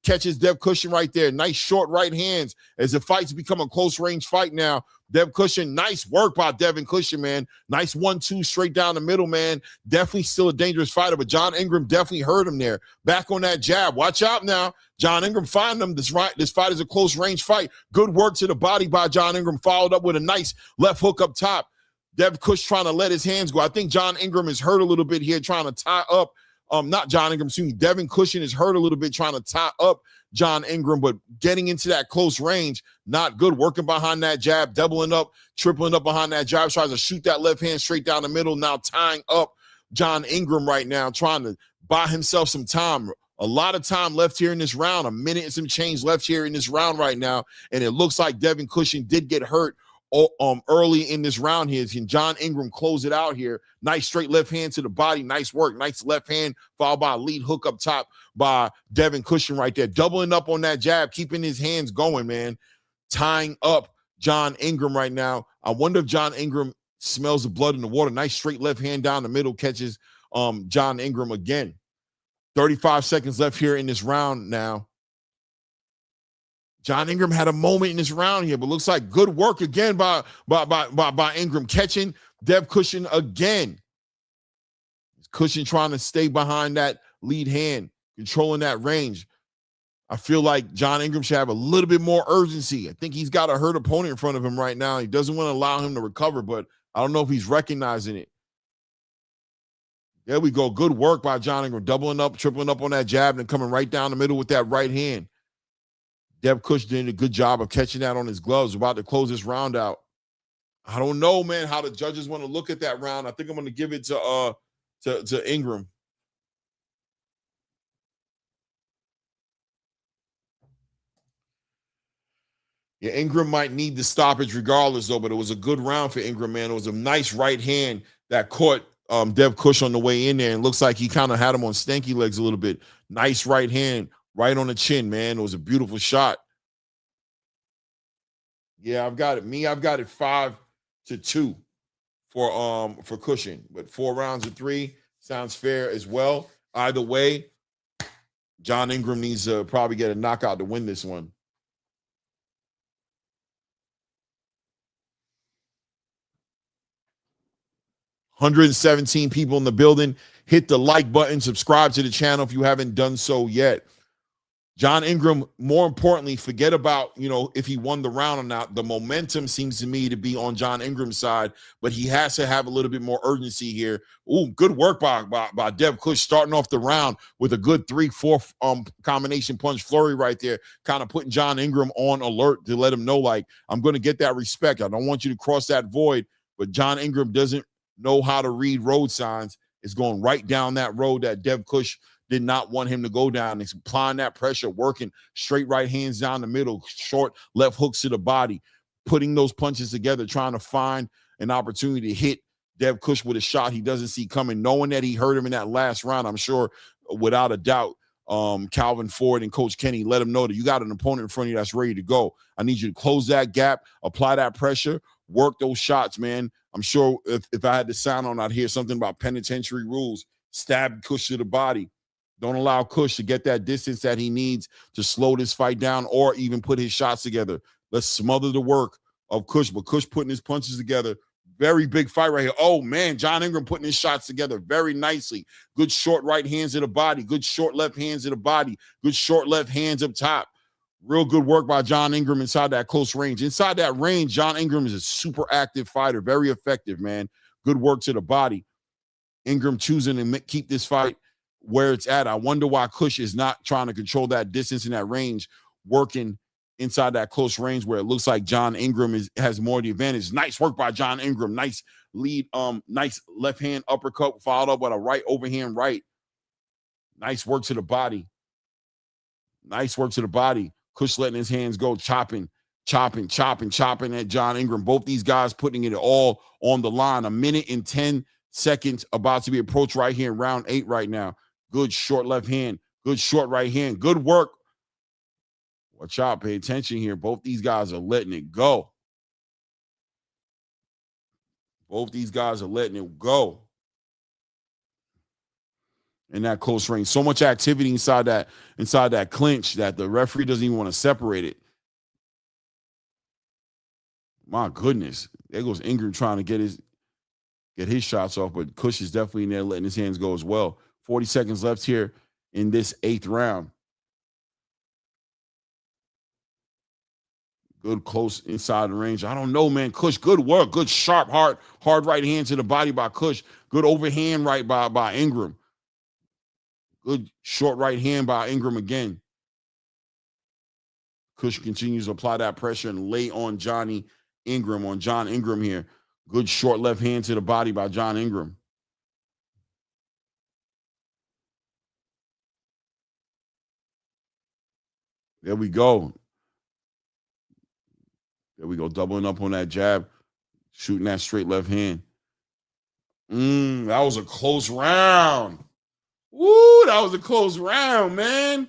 catches Dev Cushing right there. Nice short right hands as the fight's become a close range fight now. Dev Cushing, nice work by Devin Cushing, man. Nice 1-2 straight down the middle, man. Definitely still a dangerous fighter, but John Ingram definitely hurt him there. Back on that jab. Watch out now. John Ingram find him. This fight is a close range fight. Good work to the body by John Ingram, followed up with a nice left hook up top. Dev Cush trying to let his hands go. I think John Ingram is hurt a little bit here trying to tie up. Not John Ingram, excuse me. Devin Cushing is hurt a little bit trying to tie up John Ingram, but getting into that close range, not good. Working behind that jab, doubling up, tripling up behind that jab, tries to shoot that left hand straight down the middle. Now tying up John Ingram right now, trying to buy himself some time. A lot of time left here in this round, a minute and some change left here in this round right now, and it looks like Devin Cushing did get hurt early in this round here. Can John Ingram close it out here? Nice straight left hand to the body. Nice work. Nice left hand followed by a lead hook up top by Devin Cushing right there. Doubling up on that jab, keeping his hands going, man. Tying up John Ingram right now. I wonder if John Ingram smells the blood in the water. Nice straight left hand down the middle catches John Ingram again. 35 seconds left here in this round now. John Ingram had a moment in this round here, but looks like good work again by Ingram, catching Dev Cushing again. Cushing trying to stay behind that lead hand, controlling that range. I feel like John Ingram should have a little bit more urgency. I think he's got a hurt opponent in front of him right now. He doesn't want to allow him to recover, but I don't know if he's recognizing it. There we go. Good work by John Ingram, doubling up, tripling up on that jab, and coming right down the middle with that right hand. Dev Cush did a good job of catching that on his gloves. About to close this round out. I don't know, man, how the judges want to look at that round. I think I'm going to give it to Ingram. Yeah, Ingram might need the stoppage regardless, though, but it was a good round for Ingram, man. It was a nice right hand that caught Dev Cush on the way in there, and looks like he kind of had him on stanky legs a little bit. Nice right hand. Right on the chin, man. It was a beautiful shot. Yeah, I've got it. I've got it 5-2 for Cushing, but 4 rounds of 3 sounds fair as well. Either way, John Ingram needs to probably get a knockout to win this one. $117 people in the building. Hit the like button. Subscribe to the channel if you haven't done so yet. John Ingram, more importantly, forget about, if he won the round or not. The momentum seems to me to be on John Ingram's side, but he has to have a little bit more urgency here. Ooh, good work by Dev Cush, starting off the round with a good 3-4 combination punch flurry right there, kind of putting John Ingram on alert to let him know, like, I'm going to get that respect. I don't want you to cross that void, but John Ingram doesn't know how to read road signs. It's going right down that road that Dev Cush did not want him to go down. It's applying that pressure, working straight right hands down the middle, short left hooks to the body, putting those punches together, trying to find an opportunity to hit Dev Cush with a shot he doesn't see coming, knowing that he hurt him in that last round. I'm sure, without a doubt, Calvin Ford and Coach Kenny let him know that you got an opponent in front of you that's ready to go. I need you to close that gap, apply that pressure, work those shots, man. I'm sure if I had the sound on, I'd hear something about penitentiary rules, stab Cush to the body. Don't allow Cush to get that distance that he needs to slow this fight down or even put his shots together. Let's smother the work of Cush, but Cush putting his punches together. Very big fight right here. Oh, man, John Ingram putting his shots together very nicely. Good short right hands to the body. Good short left hands to the body. Good short left hands up top. Real good work by John Ingram inside that close range. Inside that range, John Ingram is a super active fighter. Very effective, man. Good work to the body. Ingram choosing to keep this fight where it's at. I wonder why Cush is not trying to control that distance in that range, working inside that close range where it looks like John Ingram has more of the advantage. Nice work by John Ingram. Nice lead, nice left hand uppercut followed up with a right overhand right. Nice work to the body. Nice work to the body. Cush letting his hands go, chopping at John Ingram. Both these guys putting it all on the line. 1 minute and 10 seconds about to be approached right here in round 8 right now. Good short left hand. Good short right hand. Good work. Watch out. Pay attention here. Both these guys are letting it go. Both these guys are letting it go. In that close range. So much activity inside that clinch that the referee doesn't even want to separate it. My goodness. There goes Ingram trying to get his shots off, but Cush is definitely in there letting his hands go as well. 40 seconds left here in this 8th round. Good close inside the range. I don't know, man. Cush, good work. Good sharp, hard right hand to the body by Cush. Good overhand right by Ingram. Good short right hand by Ingram again. Cush continues to apply that pressure and lay on John Ingram here. Good short left hand to the body by John Ingram. There we go. There we go. Doubling up on that jab. Shooting that straight left hand. That was a close round. Woo, that was a close round, man.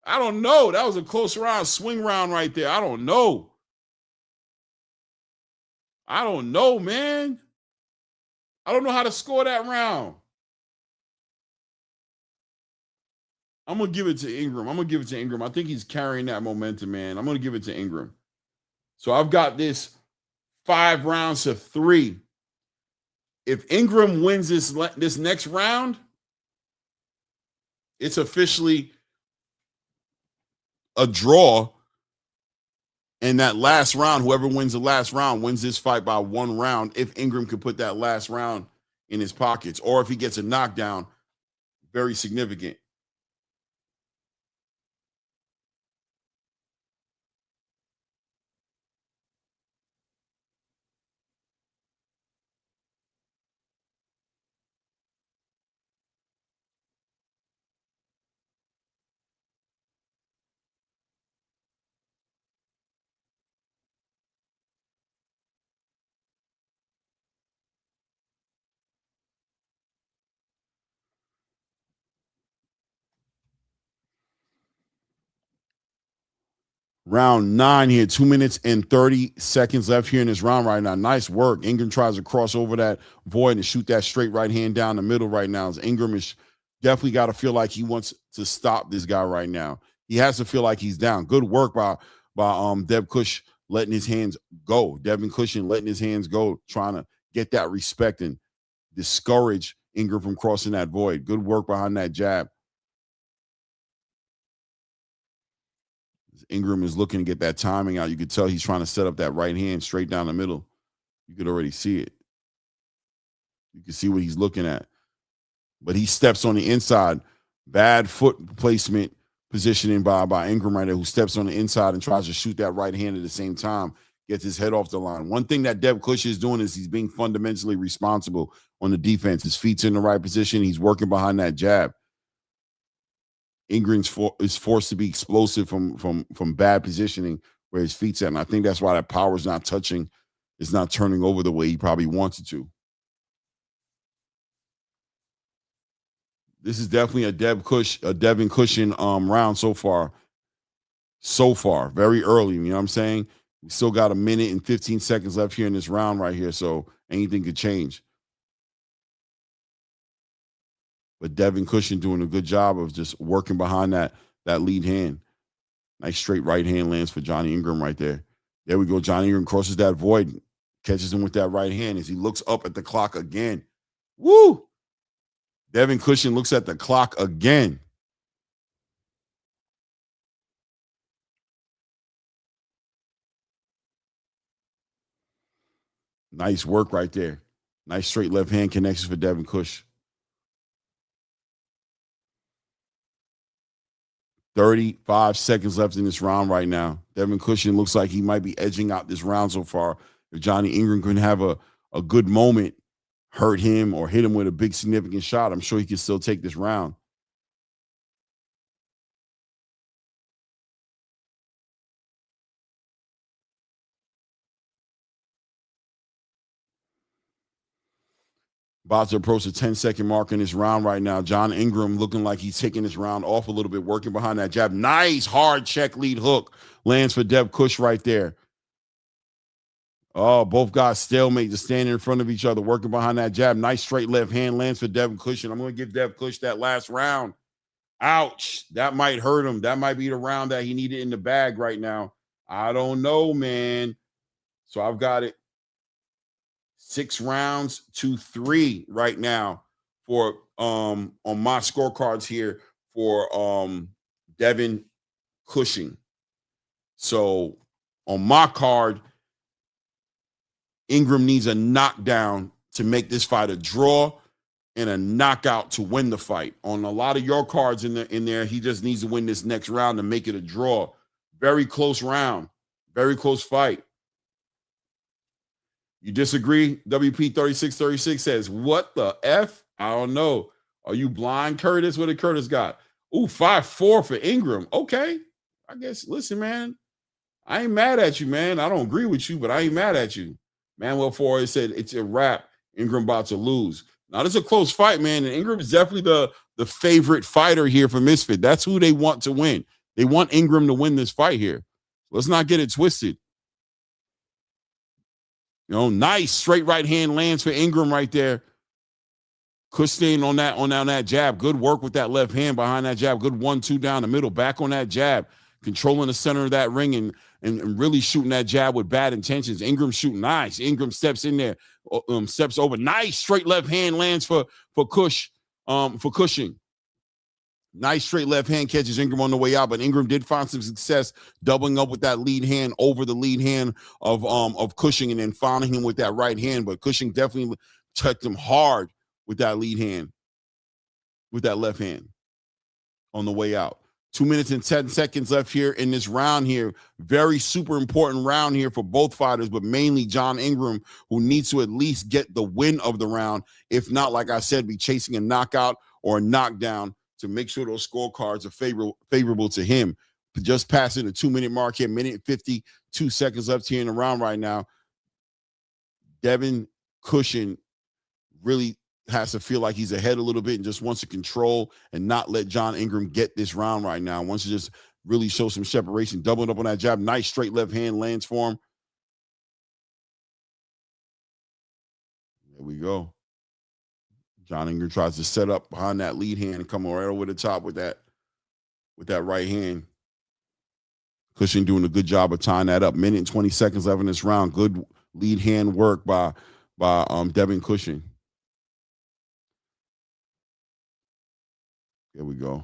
I don't know. That was a close round, swing round right there. I don't know. Man. I don't know how to score that round. I'm going to give it to Ingram. I think he's carrying that momentum, man. I'm going to give it to Ingram. So I've got this 5 rounds to 3. If Ingram wins this next round, it's officially a draw. And that last round, whoever wins the last round wins this fight by 1 round if Ingram could put that last round in his pockets. Or if he gets a knockdown, very significant. Round 9 here, 2 minutes and 30 seconds left here in this round right now. Nice work. Ingram tries to cross over that void and shoot that straight right hand down the middle right now. As Ingram is definitely got to feel like he wants to stop this guy right now. He has to feel like he's down. Good work by Dev Cush letting his hands go. Devin Cushing letting his hands go, trying to get that respect and discourage Ingram from crossing that void. Good work behind that jab. Ingram is looking to get that timing out. You could tell he's trying to set up that right hand straight down the middle. You could already see it. You can see what he's looking at. But he steps on the inside. Bad foot placement positioning by Ingram right there, who steps on the inside and tries to shoot that right hand at the same time, gets his head off the line. One thing that Dev Cushing is doing is he's being fundamentally responsible on the defense. His feet's in the right position. He's working behind that jab. Ingram is forced to be explosive from bad positioning where his feet's at. And I think that's why that power is not touching, is not turning over the way he probably wants it to. This is definitely a Devin Cushing round so far. So far, very early. You know what I'm saying? We still got a minute and 15 seconds left here in this round right here, so anything could change. But Devin Cushing doing a good job of just working behind that lead hand. Nice straight right hand lands for Johnny Ingram right there. There we go. Johnny Ingram crosses that void, catches him with that right hand as he looks up at the clock again. Woo! Devin Cushing looks at the clock again. Nice work right there. Nice straight left hand connection for Devin Cush. 35 seconds left in this round right now. Devin Cushing looks like he might be edging out this round so far. If Johnny Ingram can have a good moment, hurt him or hit him with a big significant shot, I'm sure he can still take this round. About to approach the 10-second mark in this round right now. John Ingram looking like he's taking this round off a little bit, working behind that jab. Nice hard check lead hook lands for Dev Cush right there. Oh, both guys stalemate, just standing in front of each other, working behind that jab. Nice straight left hand lands for Devin Cush, and I'm going to give Dev Cush that last round. Ouch. That might hurt him. That might be the round that he needed in the bag right now. I don't know, man. So I've got it 6-3 right now for on my scorecards here for Devin Cushing. So on my card, Ingram needs a knockdown to make this fight a draw and a knockout to win the fight. On a lot of your cards in there, he just needs to win this next round to make it a draw. Very close round. Very close fight. You disagree? WP3636 says, what the F? I don't know. Are you blind, Curtis? What did Curtis got? Ooh, 5-4 for Ingram. Okay. I guess, listen, man, I ain't mad at you, man. I don't agree with you, but I ain't mad at you. Manuel Forrest said it's a wrap. Ingram about to lose. Now, this is a close fight, man, and Ingram is definitely the favorite fighter here for Misfit. That's who they want to win. They want Ingram to win this fight here. Let's not get it twisted. You know, nice straight right hand lands for Ingram right there. Cushing on that jab. Good work with that left hand behind that jab. Good 1-2 down the middle. Back on that jab. Controlling the center of that ring and really shooting that jab with bad intentions. Ingram shooting nice. Ingram steps in there. Steps over. Nice straight left hand lands for Cushing. Nice straight left hand catches Ingram on the way out, but Ingram did find some success doubling up with that lead hand over the lead hand of Cushing and then finding him with that right hand. But Cushing definitely touched him hard with that lead hand, with that left hand on the way out. 2 minutes and 10 seconds left here in this round here. Very super important round here for both fighters, but mainly John Ingram, who needs to at least get the win of the round. If not, like I said, be chasing a knockout or a knockdown to make sure those scorecards are favorable to him. Just passing the 2-minute mark here, minute 52 seconds left here in the round right now. Devin Cushing really has to feel like he's ahead a little bit and just wants to control and not let John Ingram get this round right now. Wants to just really show some separation, doubling up on that jab. Nice straight left hand lands for him. There we go. John Ingram tries to set up behind that lead hand and come right over the top with that right hand. Cushing doing a good job of tying that up. Minute and 20 seconds left in this round. Good lead hand work by Devin Cushing. There we go.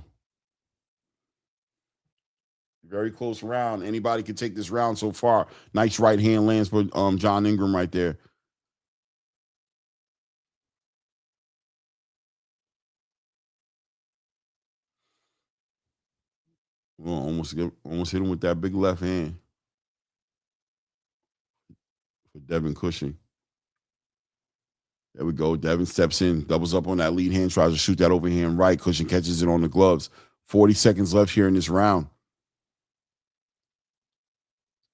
Very close round. Anybody can take this round so far. Nice right hand lands for John Ingram right there. Oh, almost hit him with that big left hand for Devin Cushing. There we go. Devin steps in, doubles up on that lead hand, tries to shoot that overhand right. Cushing catches it on the gloves. 40 seconds left here in this round.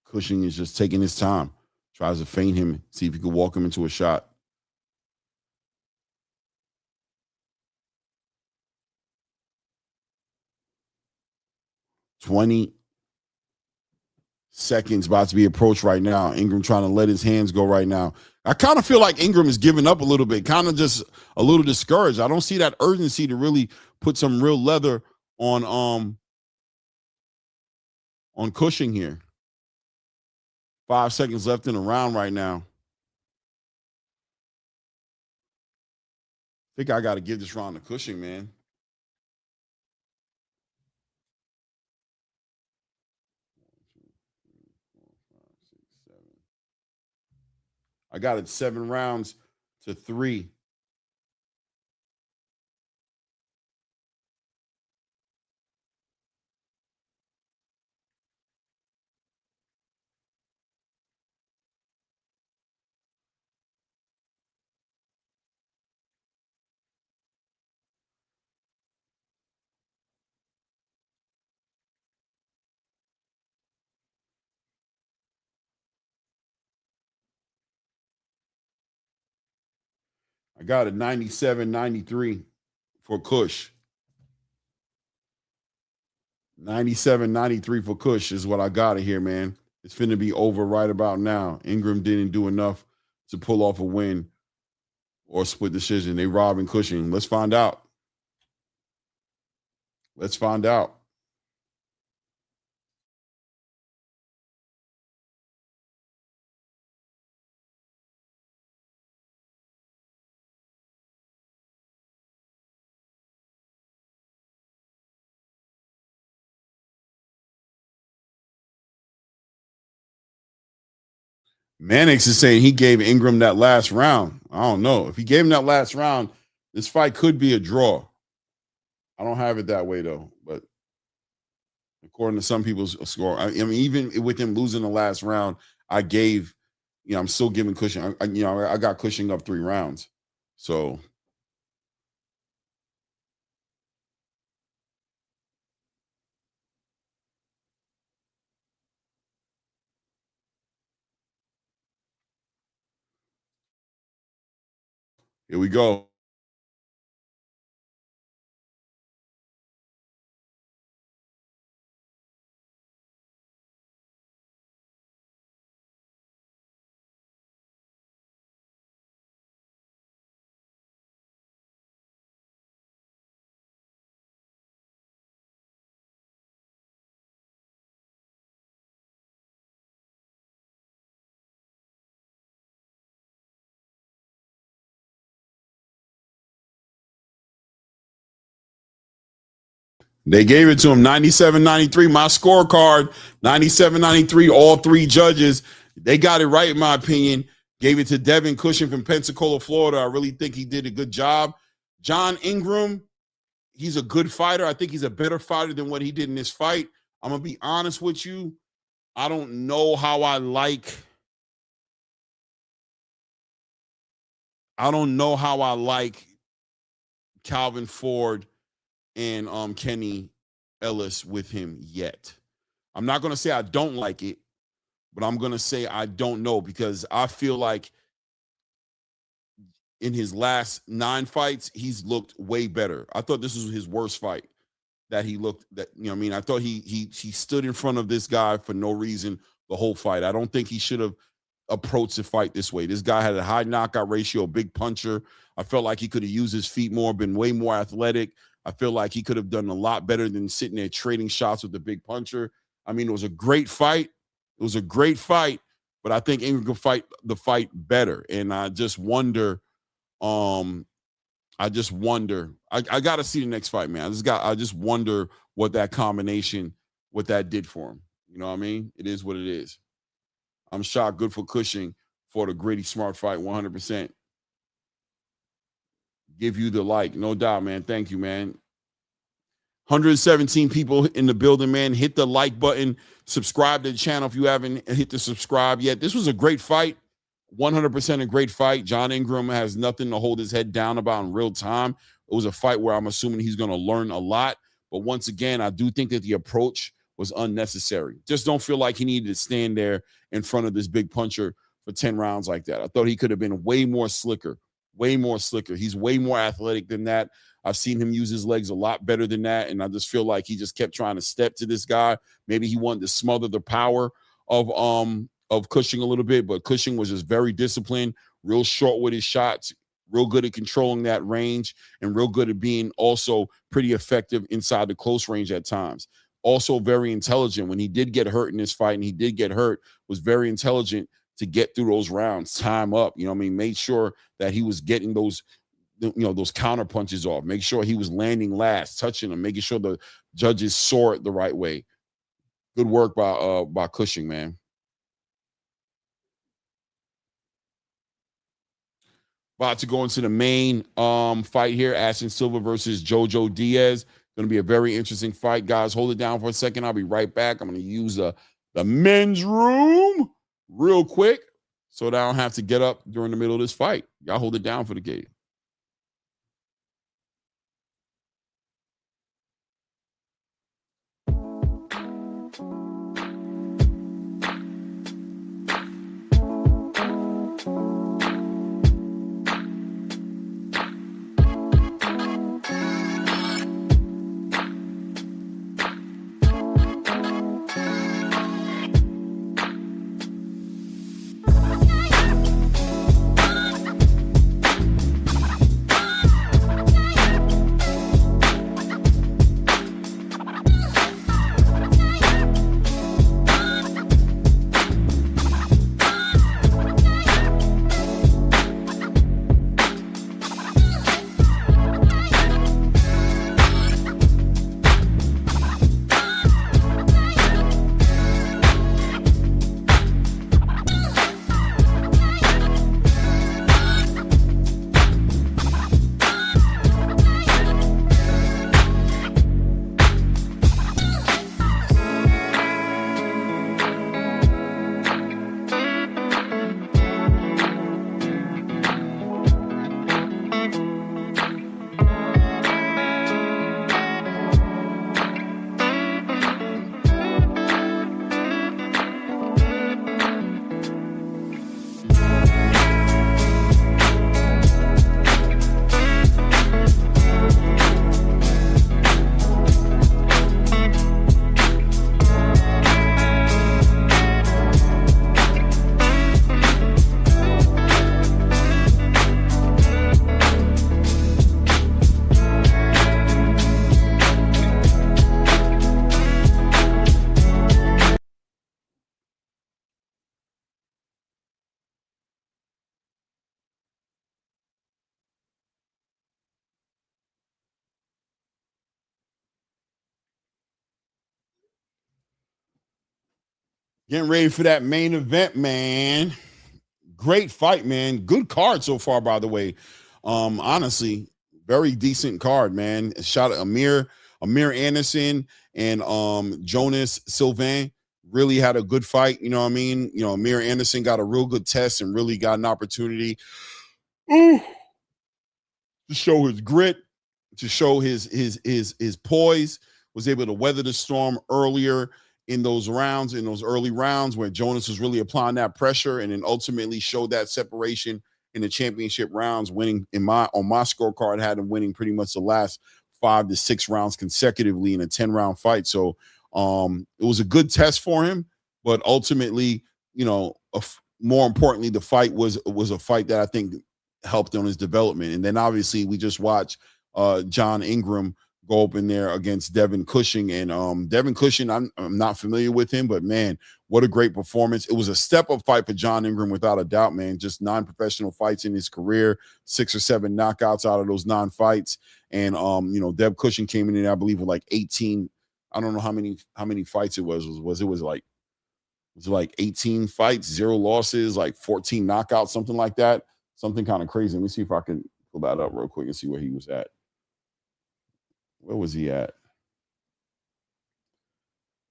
Cushing is just taking his time. Tries to feint him, see if he can walk him into a shot. $20 seconds about to be approached right now. Ingram trying to let his hands go right now. I kind of feel like Ingram is giving up a little bit, kind of just a little discouraged. I don't see that urgency to really put some real leather on Cushing here. 5 seconds left in the round right now. I think I got to give this round to Cushing, man. I got it 7 rounds to 3. I got it 97-93 for Cush. 97-93 for Cush is what I got it here, man. It's finna be over right about now. Ingram didn't do enough to pull off a win or split decision. They robbing Cushing. Let's find out. Let's find out. Mannix is saying he gave Ingram that last round. I don't know. If he gave him that last round, this fight could be a draw. I don't have it that way, though. But according to some people's score, I mean, even with him losing the last round, I gave, I'm still giving Cushing. I got Cushing up 3 rounds. So here we go. They gave it to him 97-93. My scorecard, 97-93. All 3 judges, they got it right, in my opinion. Gave it to Devin Cushing from Pensacola, Florida. I really think he did a good job. John Ingram, he's a good fighter. I think he's a better fighter than what he did in this fight. I'm going to be honest with you. I don't know how I like Calvin Ford and Kenny Ellis with him yet. I'm not going to say I don't like it, but I'm going to say I don't know, because I feel like in his last 9 fights, he's looked way better. I thought this was his worst fight that he looked, I thought he stood in front of this guy for no reason the whole fight. I don't think he should have approached the fight this way. This guy had a high knockout ratio, big puncher. I felt like he could have used his feet more, been way more athletic. I feel like he could have done a lot better than sitting there trading shots with the big puncher. I mean, it was a great fight. But I think Ingram could fight the fight better. And I just wonder, I got to see the next fight, man. I just wonder what that combination what that did for him. You know what I mean? It is what it is. I'm shocked. Good for Cushing for the gritty, smart fight, 100%. Give you the like. No doubt, man. Thank you, man. 117 people in the building, man. Hit the like button. Subscribe to the channel if you haven't hit the subscribe yet. This was a great fight. 100% a great fight. John Ingram has nothing to hold his head down about in real time. It was a fight where I'm assuming he's going to learn a lot. But once again, I do think that the approach was unnecessary. Just don't feel like he needed to stand there in front of this big puncher for 10 rounds like that. I thought he could have been way more slicker. He's way more athletic than that. I've seen him use his legs a lot better than that, and I just feel like he just kept trying to step to this guy. Maybe he wanted to smother the power of Cushing a little bit, but Cushing was just very disciplined, real short with his shots, real good at controlling that range, and real good at being also pretty effective inside the close range at times. Also very intelligent. When he did get hurt in this fight, and he did get hurt, was very intelligent to get through those rounds, time up, you know what I mean? Made sure that he was getting those, those counter punches off. Make sure he was landing last, touching them, making sure the judges saw it the right way. Good work by Cushing, man. About to go into the main fight here, Ashton Sylve versus JoJo Diaz. Going to be a very interesting fight, guys. Hold it down for a second. I'll be right back. I'm going to use the men's room real quick so that I don't have to get up during the middle of this fight. Y'all hold it down for the game. Getting ready for that main event, man. Great fight, man. Good card so far, by the way. Honestly, very decent card, man. Shot at Amir Anderson and Jonas Sylve. Really had a good fight, you know what I mean? Amir Anderson got a real good test and really got an opportunity to show his grit, to show his poise, was able to weather the storm earlier in those rounds, in those early rounds where Jonas was really applying that pressure, and then ultimately showed that separation in the championship rounds, winning on my scorecard, had him winning pretty much the last 5 to 6 rounds consecutively in a 10-round fight. So it was a good test for him, but ultimately, more importantly, the fight was a fight that I think helped on his development. And then obviously we just watched John Ingram go up in there against Devin Cushing. And Devin Cushing, I'm not familiar with him, but man, what a great performance. It was a step-up fight for John Ingram without a doubt, man. Just 9 professional fights in his career, 6 or 7 knockouts out of those 9 fights. And Dev Cushing came in there, I believe, with like 18 I don't know how many fights it was. Was it like 18 fights, 0 losses, like 14 knockouts, something like that. Something kind of crazy. Let me see if I can pull that up real quick and see where he was at. Where was he at?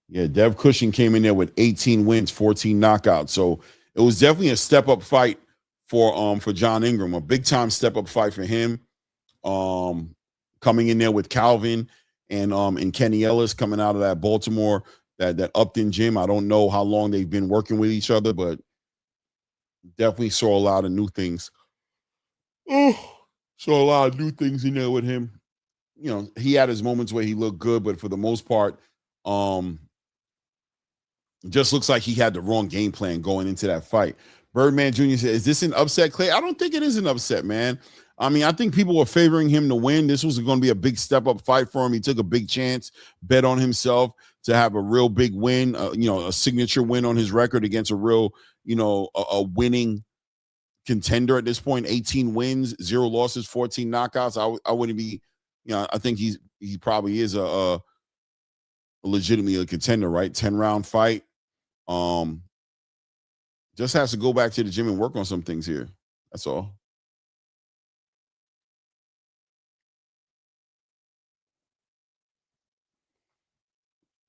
Yeah, Dev Cushing came in there with 18 wins, 14 knockouts. So it was definitely a step up fight for John Ingram, a big time step up fight for him. Coming in there with Calvin and Kenny Ellis coming out of that Baltimore, that Upton gym. I don't know how long they've been working with each other, but definitely saw a lot of new things. Saw a lot of new things in there with him. You know, he had his moments where he looked good, but for the most part, just looks like he had the wrong game plan going into that fight. Birdman Jr. said, is this an upset, Clay? I don't think it is an upset, man. I mean, I think people were favoring him to win. This was going to be a big step-up fight for him. He took a big chance, bet on himself to have a real big win, a signature win on his record against a real, a winning contender at this point. 18 wins, 0 losses, 14 knockouts. I wouldn't be, I think he probably is a legitimately a contender, right? 10-round fight. Just has to go back to the gym and work on some things here. That's all.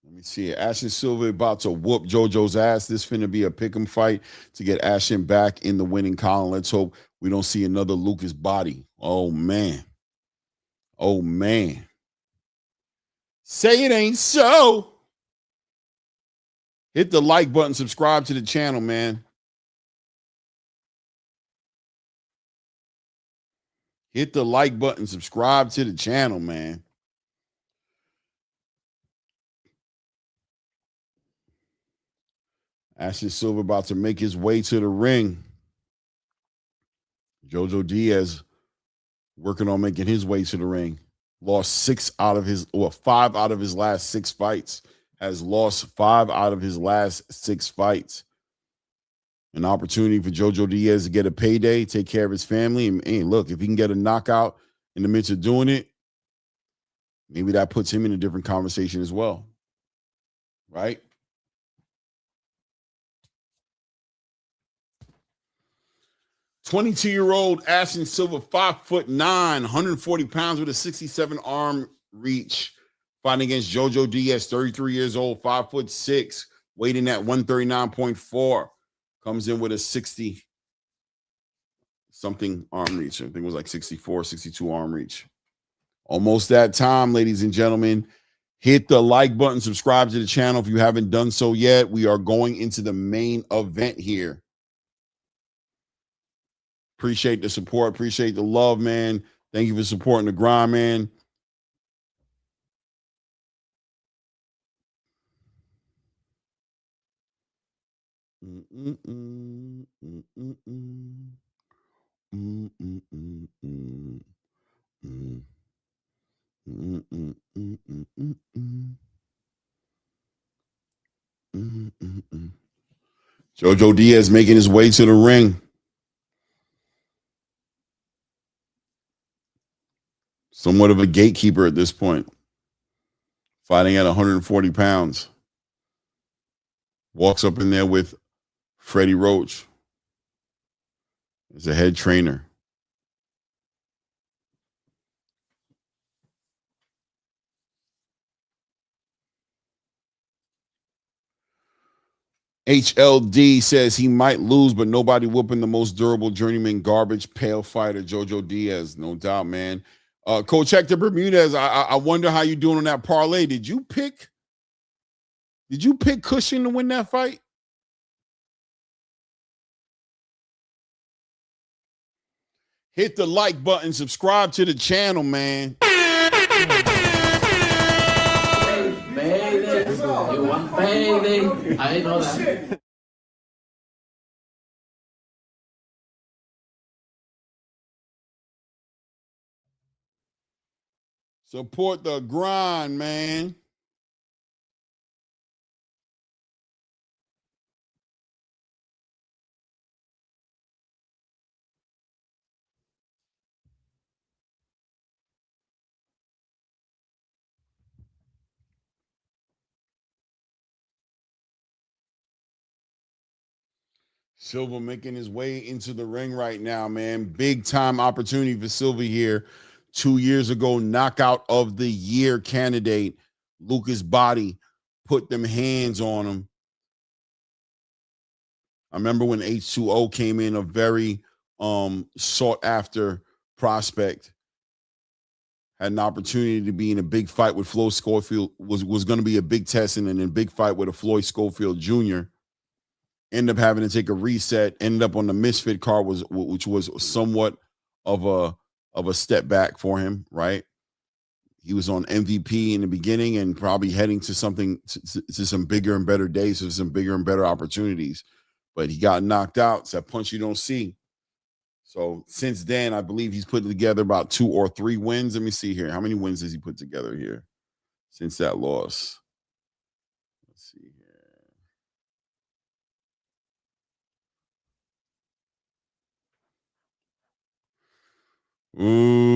Let me see it. Ashton Sylve about to whoop JoJo's ass. This finna be a pick'em fight to get Ashton back in the winning column. Let's hope we don't see another Lucas body. Oh, man. Oh, man. Say it ain't so. Hit the like button. Subscribe to the channel, man. Hit the like button. Subscribe to the channel, man. Ashton Sylve about to make his way to the ring. JoJo Diaz working on making his way to the ring. Lost 5 out of his last 6 fights. Has lost 5 out of his last 6 fights. An opportunity for JoJo Diaz to get a payday, take care of his family. And hey, look, if he can get a knockout in the midst of doing it, maybe that puts him in a different conversation as well. Right? "22-year-old Ashton Sylve, 5'9", 140 pounds with a 67 arm reach, fighting against JoJo Diaz, 33 years old, 5'6", weighing at 139.4. Comes in with a 60-something arm reach. I think it was like 64, 62 arm reach. Almost that time, ladies and gentlemen. Hit the like button. Subscribe to the channel if you haven't done so yet. We are going into the main event here. Appreciate the support. Appreciate the love, man. Thank you for supporting the grind, man. JoJo Diaz making his way to the ring. Somewhat of a gatekeeper at this point. Fighting at 140 pounds. Walks up in there with Freddie Roach as a head trainer. HLD says he might lose, but nobody whooping the most durable journeyman garbage pail fighter, JoJo Diaz. No doubt, man. Coach Hector Bermudez, I wonder how you doing on that parlay. Did you pick Cushing to win that fight? Hit the like button, subscribe to the channel, man. Baby, you want baby? I know that. Support the grind, man. Silva making his way into the ring right now, man. Big time opportunity for Silva here. 2 years ago, knockout of the year candidate, Lucas Body, put them hands on him. I remember when H20 came in, a very sought after prospect. Had an opportunity to be in a big fight with Floyd Schofield, was going to be a big test, and then a big fight with a Floyd Schofield Jr. Ended up having to take a reset, ended up on the Misfit card, which was somewhat of a step back for him, right? He was on MVP in the beginning and probably heading to something, to some bigger and better days, to some bigger and better opportunities. But he got knocked out. It's that punch you don't see. So since then, I believe he's put together about 2 or 3 wins. Let me see here. How many wins has he put together here since that loss? Let's see here. Ooh.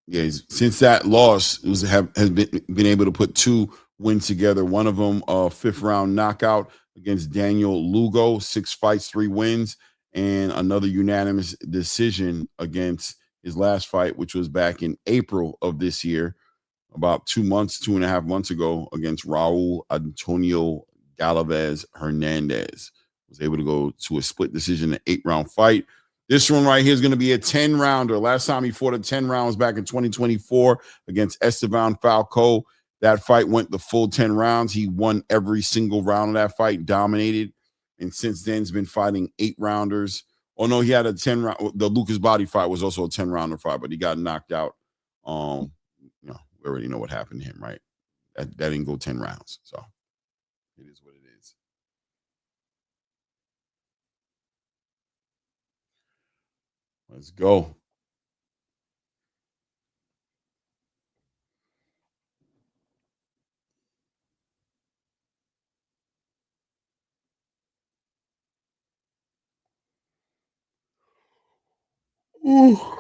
Yeah, since that loss, has been able to put 2 wins together. One of them, 5th round knockout against Daniel Lugo, 6 fights, 3 wins, and another unanimous decision against his last fight, which was back in April of this year, about 2.5 months ago, against Raul Antonio Galvez Hernandez. Was able to go to a split decision, an 8-round fight. This one right here is going to be a 10-rounder. Last time he fought a 10 rounds back in 2024 against Esteban Falco. That fight went the full 10 rounds. He won every single round of that fight, dominated. And since then, he's been fighting 8-rounders. Oh, no, he had a 10-round. The Lucas Body fight was also a 10-rounder fight, but he got knocked out. We already know what happened to him, right? That didn't go 10 rounds. So it is what it is. Let's go. Ooh.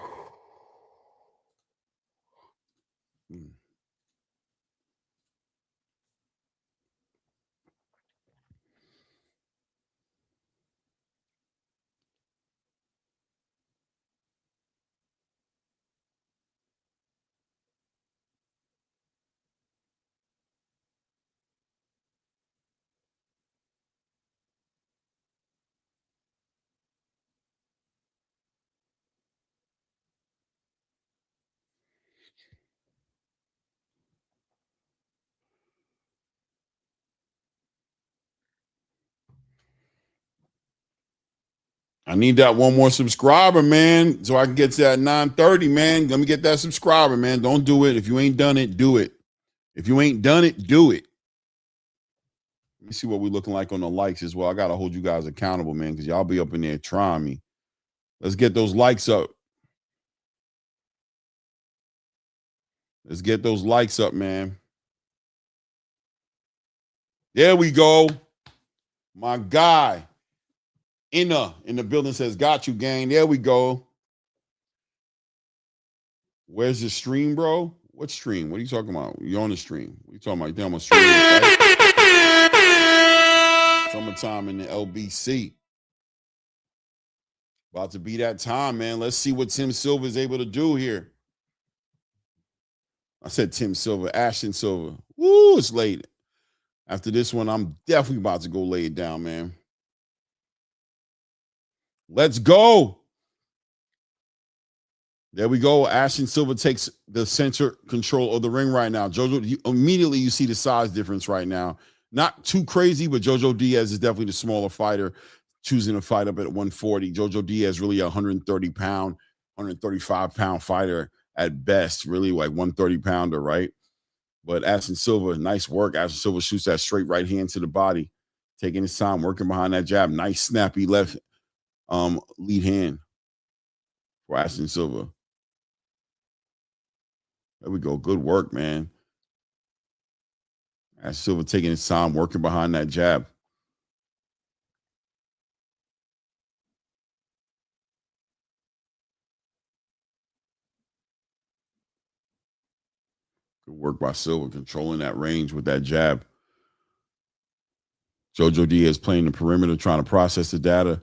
I need that one more subscriber, man, so I can get to that 930, man. Let me get that subscriber, man. Don't do it. If you ain't done it, do it. If you ain't done it, do it. Let me see what we're looking like on the likes as well. I got to hold you guys accountable, man, because y'all be up in there trying me. Let's get those likes up. Let's get those likes up, man. There we go. My guy, Inna, in the building says, got you, gang. There we go. Where's the stream, bro? What stream? What are you talking about? You're on the stream. What are you talking about? You think I'm on stream? Summertime in the LBC. About to be that time, man. Let's see what Tim Silva is able to do here. I said Tim Silva, Ashton Silva. Woo, it's late. After this one, I'm definitely about to go lay it down, man. Let's go. There we go. Ashton Silva takes the center control of the ring right now. JoJo, immediately you see the size difference right now. Not too crazy, but JoJo Diaz is definitely the smaller fighter, choosing to fight up at 140. JoJo Diaz really a 130-pound, 135-pound fighter at best, really like 130-pounder, right? But Ashton Silva, nice work. Ashton Silva shoots that straight right hand to the body, taking his time, working behind that jab. Nice snappy left lead hand for Ashton Silva. There we go. Good work, man. Ashton Silva taking his time, working behind that jab. Good work by Silva, controlling that range with that jab. JoJo Diaz playing the perimeter, trying to process the data,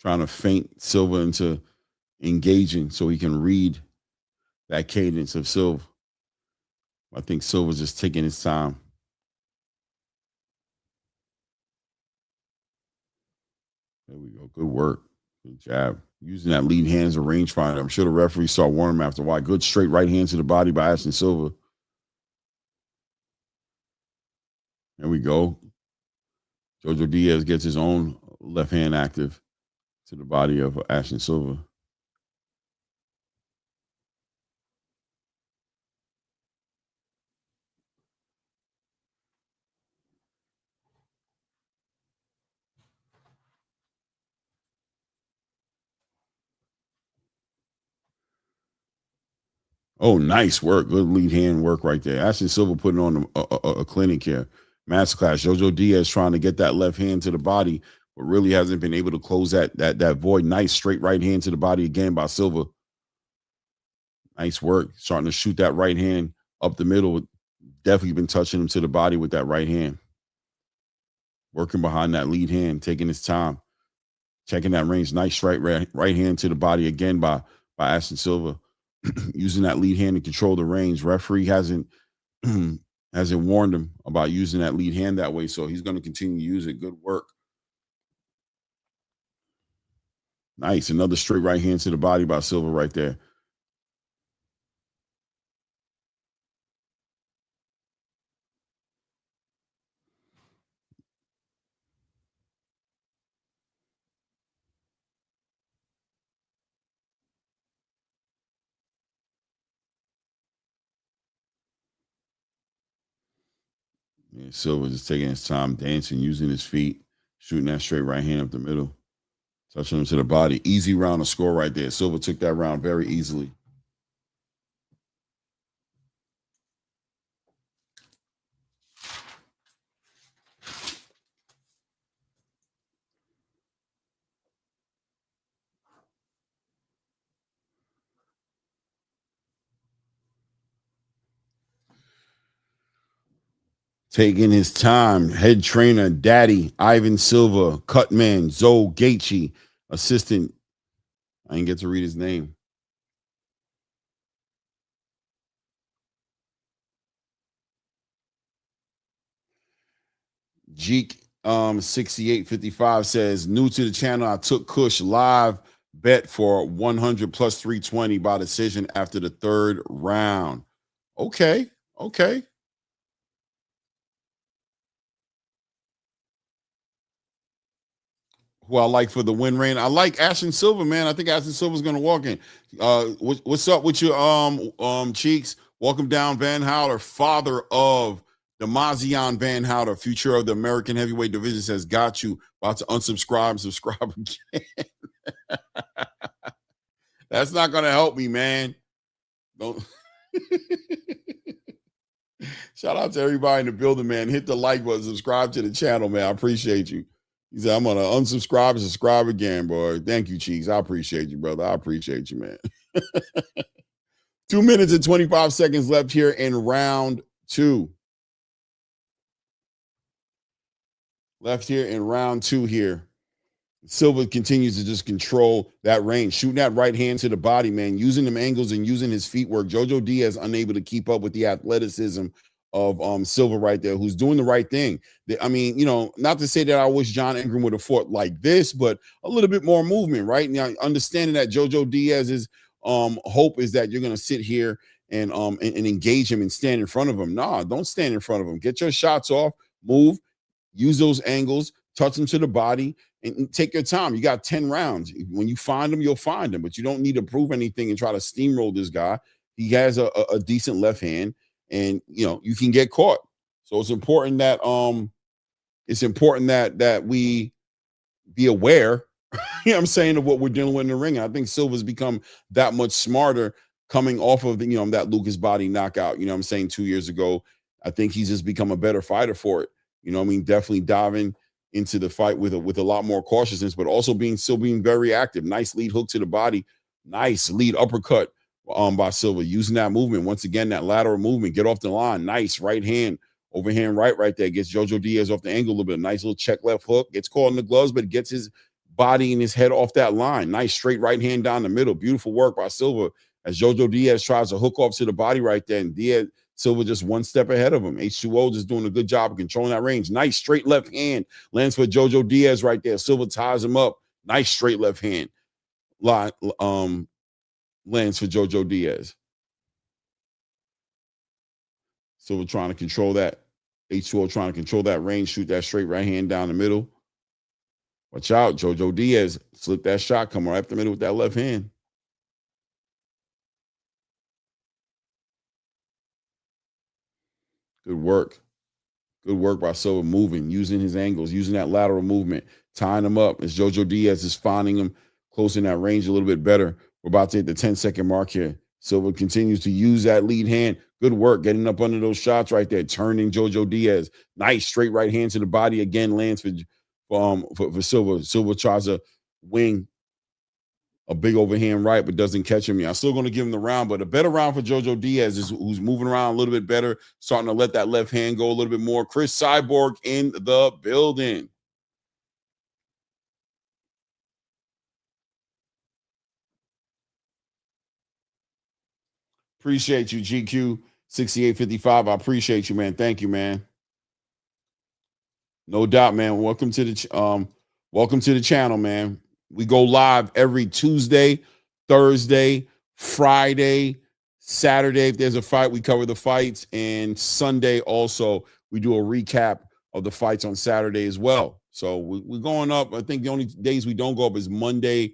trying to feint Silva into engaging so he can read that cadence of Silva. I think Silva's just taking his time. There we go. Good work. Good jab. Using that lead hand as a rangefinder. I'm sure the referee saw warn him after a while. Good straight right hand to the body by Ashton Silva. There we go. JoJo Diaz gets his own left hand active to the body of Ashton Silva. Oh, nice work. Good lead hand work right there. Ashton Silva putting on a clinic here. Masterclass. JoJo Diaz trying to get that left hand to the body, but really hasn't been able to close that void. Nice straight right hand to the body again by Silva. Nice work. Starting to shoot that right hand up the middle. Definitely been touching him to the body with that right hand. Working behind that lead hand, taking his time. Checking that range. Nice straight right hand to the body again by Ashton Silva. Using that lead hand to control the range. Referee hasn't warned him about using that lead hand that way, so he's going to continue to use it. Good work. Nice. Another straight right hand to the body by Silva right there. Yeah, Silva just taking his time, dancing, using his feet, shooting that straight right hand up the middle, touching him to the body. Easy round to score right there. Silva took that round very easily. Taking his time, head trainer, Daddy, Ivan Silva, Cutman, Zoe Gaethje, assistant. I didn't get to read his name. Jeek 6855 says, new to the channel, I took Kush live bet for 100 plus 320 by decision after the third round. Okay. Who I like for the win reign. I like Ashton Silva, man. I think Ashton Silva's gonna walk in. What's up with your Cheeks? Welcome down, Van Howler, father of Damazian Van Howler, future of the American heavyweight division, says, got you. About to unsubscribe, subscribe again. That's not gonna help me, man. Don't. Shout out to everybody in the building, man. Hit the like button, subscribe to the channel, man. I appreciate you. He said, I'm going to unsubscribe and subscribe again, boy. Thank you, Cheeks. I appreciate you, brother. I appreciate you, man. 2 minutes and 25 seconds left here in round two. Left here in round two here. Silva continues to just control that range, shooting that right hand to the body, man, using them angles and using his feet work. JoJo Diaz unable to keep up with the athleticism of Silva right there, who's doing the right thing. I mean, not to say that I wish John Ingram would have fought like this, but a little bit more movement, right? Now, understanding that JoJo Diaz's hope is that you're going to sit here and engage him and stand in front of him. Nah, don't stand in front of him. Get your shots off, move, use those angles, touch him to the body, and take your time. You got 10 rounds. When you find him, you'll find him, but you don't need to prove anything and try to steamroll this guy. He has a decent left hand, and you can get caught. So it's important that that we be aware, I'm saying, of what we're dealing with in the ring. And I think Silva's become that much smarter coming off of that Lucas Body knockout, I'm saying, 2 years ago. I think he's just become a better fighter for it. Definitely diving into the fight with a lot more cautiousness, but also still being very active. Nice lead hook to the body. Nice lead uppercut by Silva, using that movement. Once again, that lateral movement, get off the line. Nice right hand, overhand right there. Gets JoJo Diaz off the angle a little bit. Nice little check left hook. Gets caught in the gloves, but gets his body and his head off that line. Nice straight right hand down the middle. Beautiful work by Silva as JoJo Diaz tries to hook off to the body right there. And Silva just one step ahead of him. H20 just doing a good job of controlling that range. Nice straight left hand. Lands for JoJo Diaz right there. Silva ties him up. Nice straight left hand. Lands for JoJo Diaz. Silva trying to control that. H20 trying to control that range. Shoot that straight right hand down the middle. Watch out. JoJo Diaz slip that shot. Come right up the middle with that left hand. Good work. Good work by Silva, moving, using his angles, using that lateral movement, tying him up as JoJo Diaz is finding him, closing that range a little bit better. We're about to hit the 10-second mark here. Silva continues to use that lead hand. Good work getting up under those shots right there, turning JoJo Diaz. Nice straight right hand to the body again, lands for Silva. Silva tries to wing a big overhand right, but doesn't catch him. I'm still going to give him the round, but a better round for JoJo Diaz is who's moving around a little bit better, starting to let that left hand go a little bit more. Chris Cyborg in the building. Appreciate you, GQ 6855. I appreciate you, man. Thank you, man. No doubt, man. Welcome to the channel, man. We go live every Tuesday, Thursday, Friday, Saturday. If there's a fight, we cover the fights. And Sunday also, we do a recap of the fights on Saturday as well. So we're going up. I think the only days we don't go up is Monday,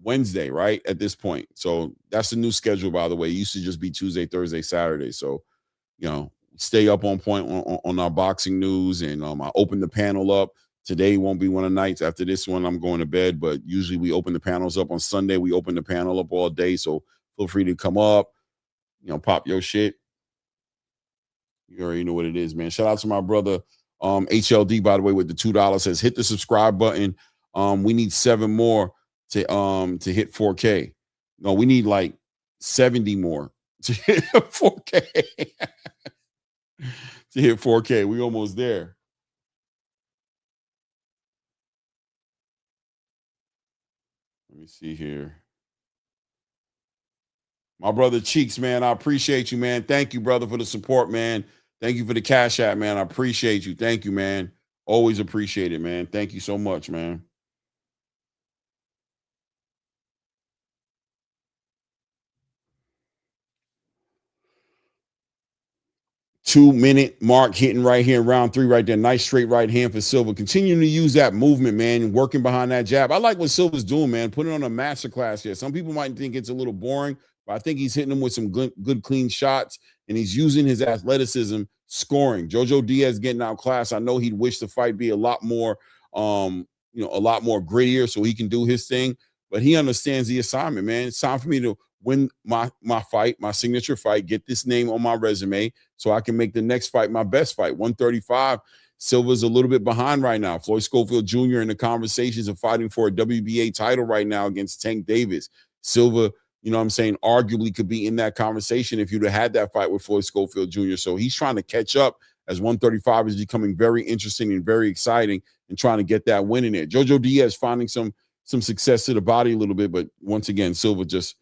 Wednesday, right? At this point. So that's the new schedule, by the way. It used to just be Tuesday, Thursday, Saturday. So, stay up on point on our boxing news. And I opened the panel up. Today won't be one of the nights. After this one, I'm going to bed. But usually we open the panels up on Sunday. We open the panel up all day. So feel free to come up, pop your shit. You already know what it is, man. Shout out to my brother, HLD, by the way, with the $2. Says, hit the subscribe button. We need 7 more to hit 4K. No, we need like 70 more to hit 4K. To hit 4K. We almost there. Let me see here. My brother Cheeks, man, I appreciate you, man. Thank you, brother, for the support, man. Thank you for the cash app, man. I appreciate you. Thank you, man. Always appreciate it, man. Thank you so much, man. 2-minute mark hitting right here in round 3 right there. Nice straight right hand for Silva. Continuing to use that movement, man, and working behind that jab. I like what Silva's doing, man. Putting on a masterclass here. Some people might think it's a little boring, but I think he's hitting them with some good clean shots, and he's using his athleticism scoring. JoJo Diaz getting outclassed. I know he'd wish the fight be a lot more, a lot more grittier so he can do his thing, but he understands the assignment, man. It's time for me to win my fight, my signature fight, get this name on my resume so I can make the next fight my best fight. 135. Silva's a little bit behind right now. Floyd Schofield Jr. in the conversations of fighting for a WBA title right now against Tank Davis. Silva, arguably could be in that conversation if you'd have had that fight with Floyd Schofield Jr. So he's trying to catch up as 135 is becoming very interesting and very exciting and trying to get that win in there. JoJo Diaz finding some success to the body a little bit, but once again, Silva just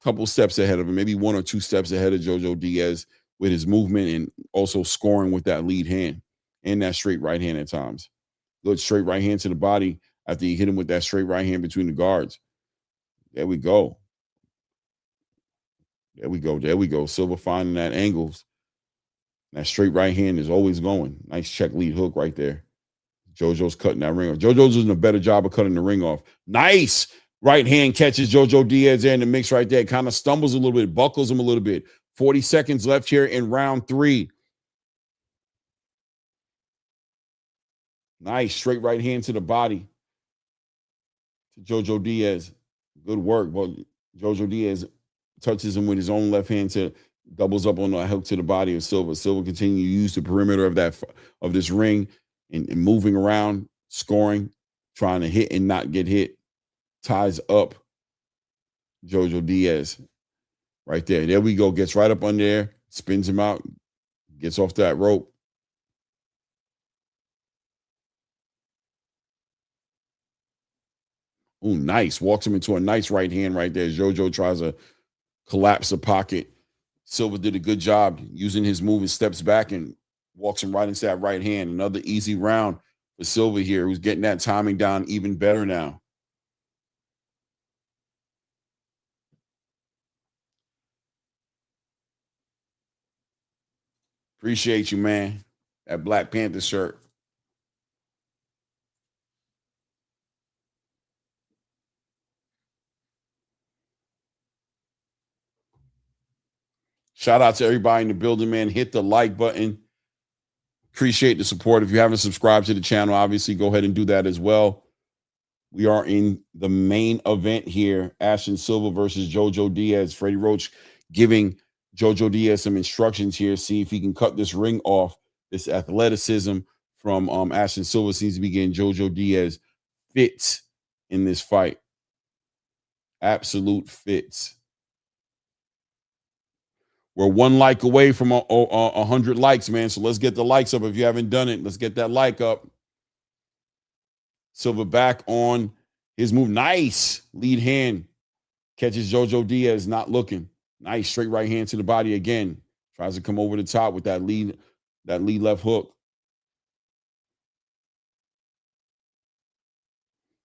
couple steps ahead of him, maybe 1 or 2 steps ahead of JoJo Diaz with his movement and also scoring with that lead hand and that straight right hand at times. Good straight right hand to the body after he hit him with that straight right hand between the guards. There we go. There we go. There we go. Silva finding that angles. That straight right hand is always going. Nice check lead hook right there. JoJo's cutting that ring off. JoJo's doing a better job of cutting the ring off. Nice. Right hand catches JoJo Diaz there in the mix right there. Kind of stumbles a little bit, buckles him a little bit. 40 seconds left here in round 3. Nice straight right hand to the body to JoJo Diaz. Good work. Well, JoJo Diaz touches him with his own left hand to doubles up on the hook to the body of Silva. Silva continues to use the perimeter of this ring and moving around, scoring, trying to hit and not get hit. Ties up JoJo Diaz. Right there. There we go. Gets right up on there, spins him out, gets off that rope. Ooh, nice. Walks him into a nice right hand right there. JoJo tries to collapse the pocket. Silva did a good job using his move and steps back and walks him right into that right hand. Another easy round for Silva here, who's getting that timing down even better now. Appreciate you, man. That Black Panther shirt. Shout out to everybody in the building, man. Hit the like button. Appreciate the support. If you haven't subscribed to the channel, obviously go ahead and do that as well. We are in the main event here. Ashton Sylve versus JoJo Diaz. Freddie Roach giving JoJo Diaz some instructions here. See if he can cut this ring off. This athleticism from Ashton Sylve seems to be getting JoJo Diaz fits in this fight. Absolute fits. We're 1 like away from 100 likes, man. So let's get the likes up. If you haven't done it, let's get that like up. Silva back on his move. Nice lead hand. Catches JoJo Diaz not looking. Nice straight right hand to the body again. Tries to come over the top with that lead left hook.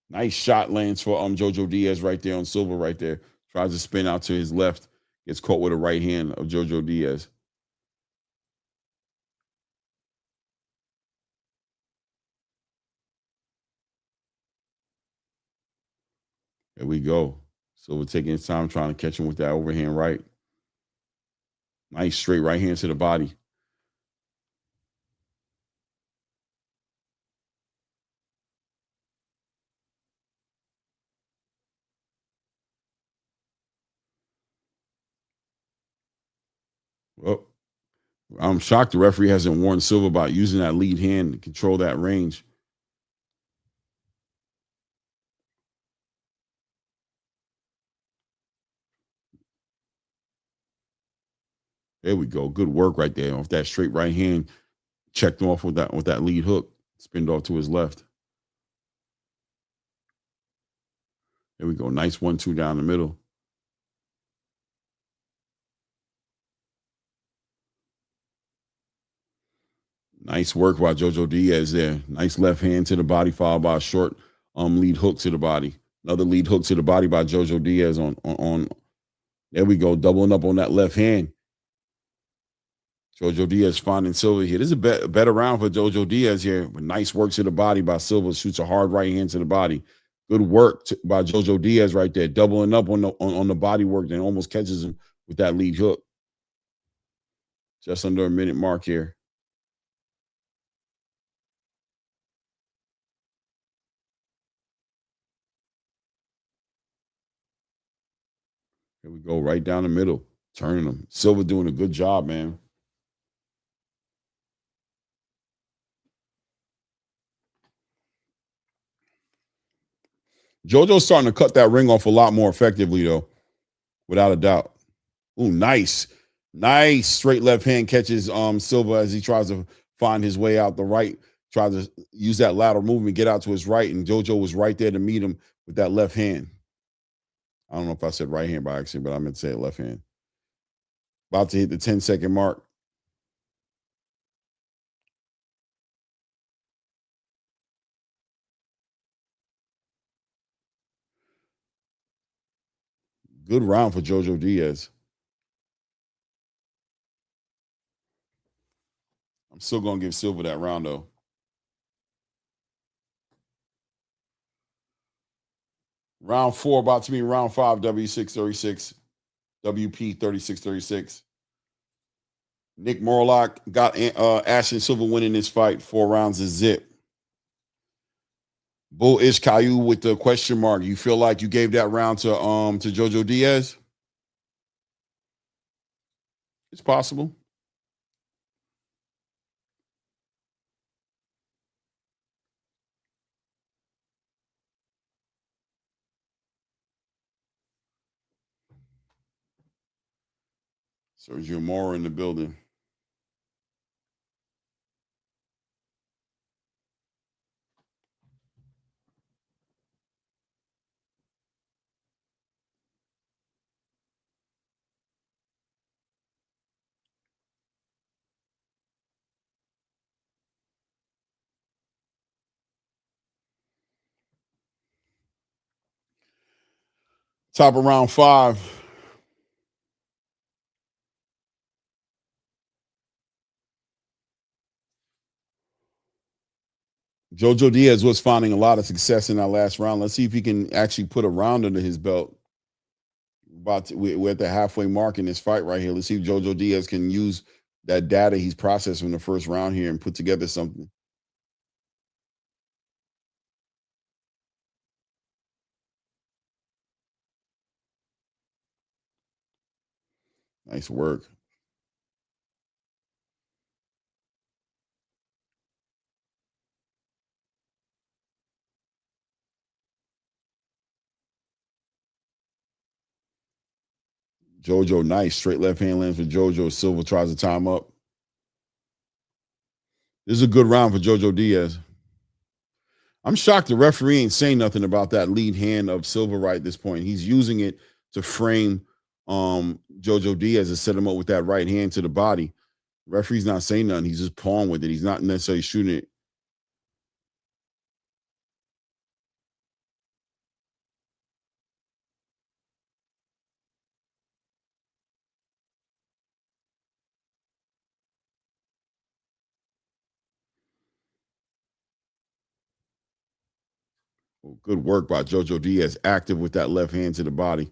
Nice shot lands for JoJo Diaz right there on Silva right there. Tries to spin out to his left. Gets caught with a right hand of JoJo Diaz. There we go. Silva taking his time trying to catch him with that overhand right. Nice straight right hand to the body. Well, I'm shocked the referee hasn't warned Silva about using that lead hand to control that range. There we go. Good work right there. Off that straight right hand, checked him off with that lead hook. Spinned off to his left. There we go. Nice 1-2 down the middle. Nice work by JoJo Diaz there. Nice left hand to the body, followed by a short lead hook to the body. Another lead hook to the body by JoJo Diaz on. There we go, doubling up on that left hand. JoJo Diaz finding Silva here. This is a better round for JoJo Diaz here. But nice work to the body by Silva. Shoots a hard right hand to the body. Good work by JoJo Diaz right there, doubling up on the body work and almost catches him with that lead hook. Just under a minute mark here. Here we go, right down the middle, turning them. Silva doing a good job, man. JoJo's starting to cut that ring off a lot more effectively, though, without a doubt. Ooh, nice. Nice straight left hand catches Silva as he tries to find his way out the right, tries to use that lateral movement, get out to his right, and JoJo was right there to meet him with that left hand. I don't know if I said right hand by accident, but I meant to say left hand. About to hit the 10-second mark. Good round for JoJo Diaz. I'm still going to give Silva that round, though. Round 4 about to be round 5, W636, WP 3636. Nick Morlock got Ashton Sylve winning this fight 4 rounds of zip. Bull Ish Caillou with the question mark. You feel like you gave that round to JoJo Diaz? It's possible. Sergio Mora in the building. Top of round 5. JoJo Diaz was finding a lot of success in that last round. Let's see if he can actually put a round under his belt. We're at the halfway mark in this fight right here. Let's see if JoJo Diaz can use that data he's processed from the first round here and put together something. Nice work. JoJo, nice. Straight left hand lands for JoJo. Silva tries to time up. This is a good round for JoJo Diaz. I'm shocked the referee ain't saying nothing about that lead hand of Silva right at this point. He's using it to frame JoJo Diaz and set him up with that right hand to the body. The referee's not saying nothing. He's just pawing with it. He's not necessarily shooting it. Well, good work by JoJo Diaz, active with that left hand to the body.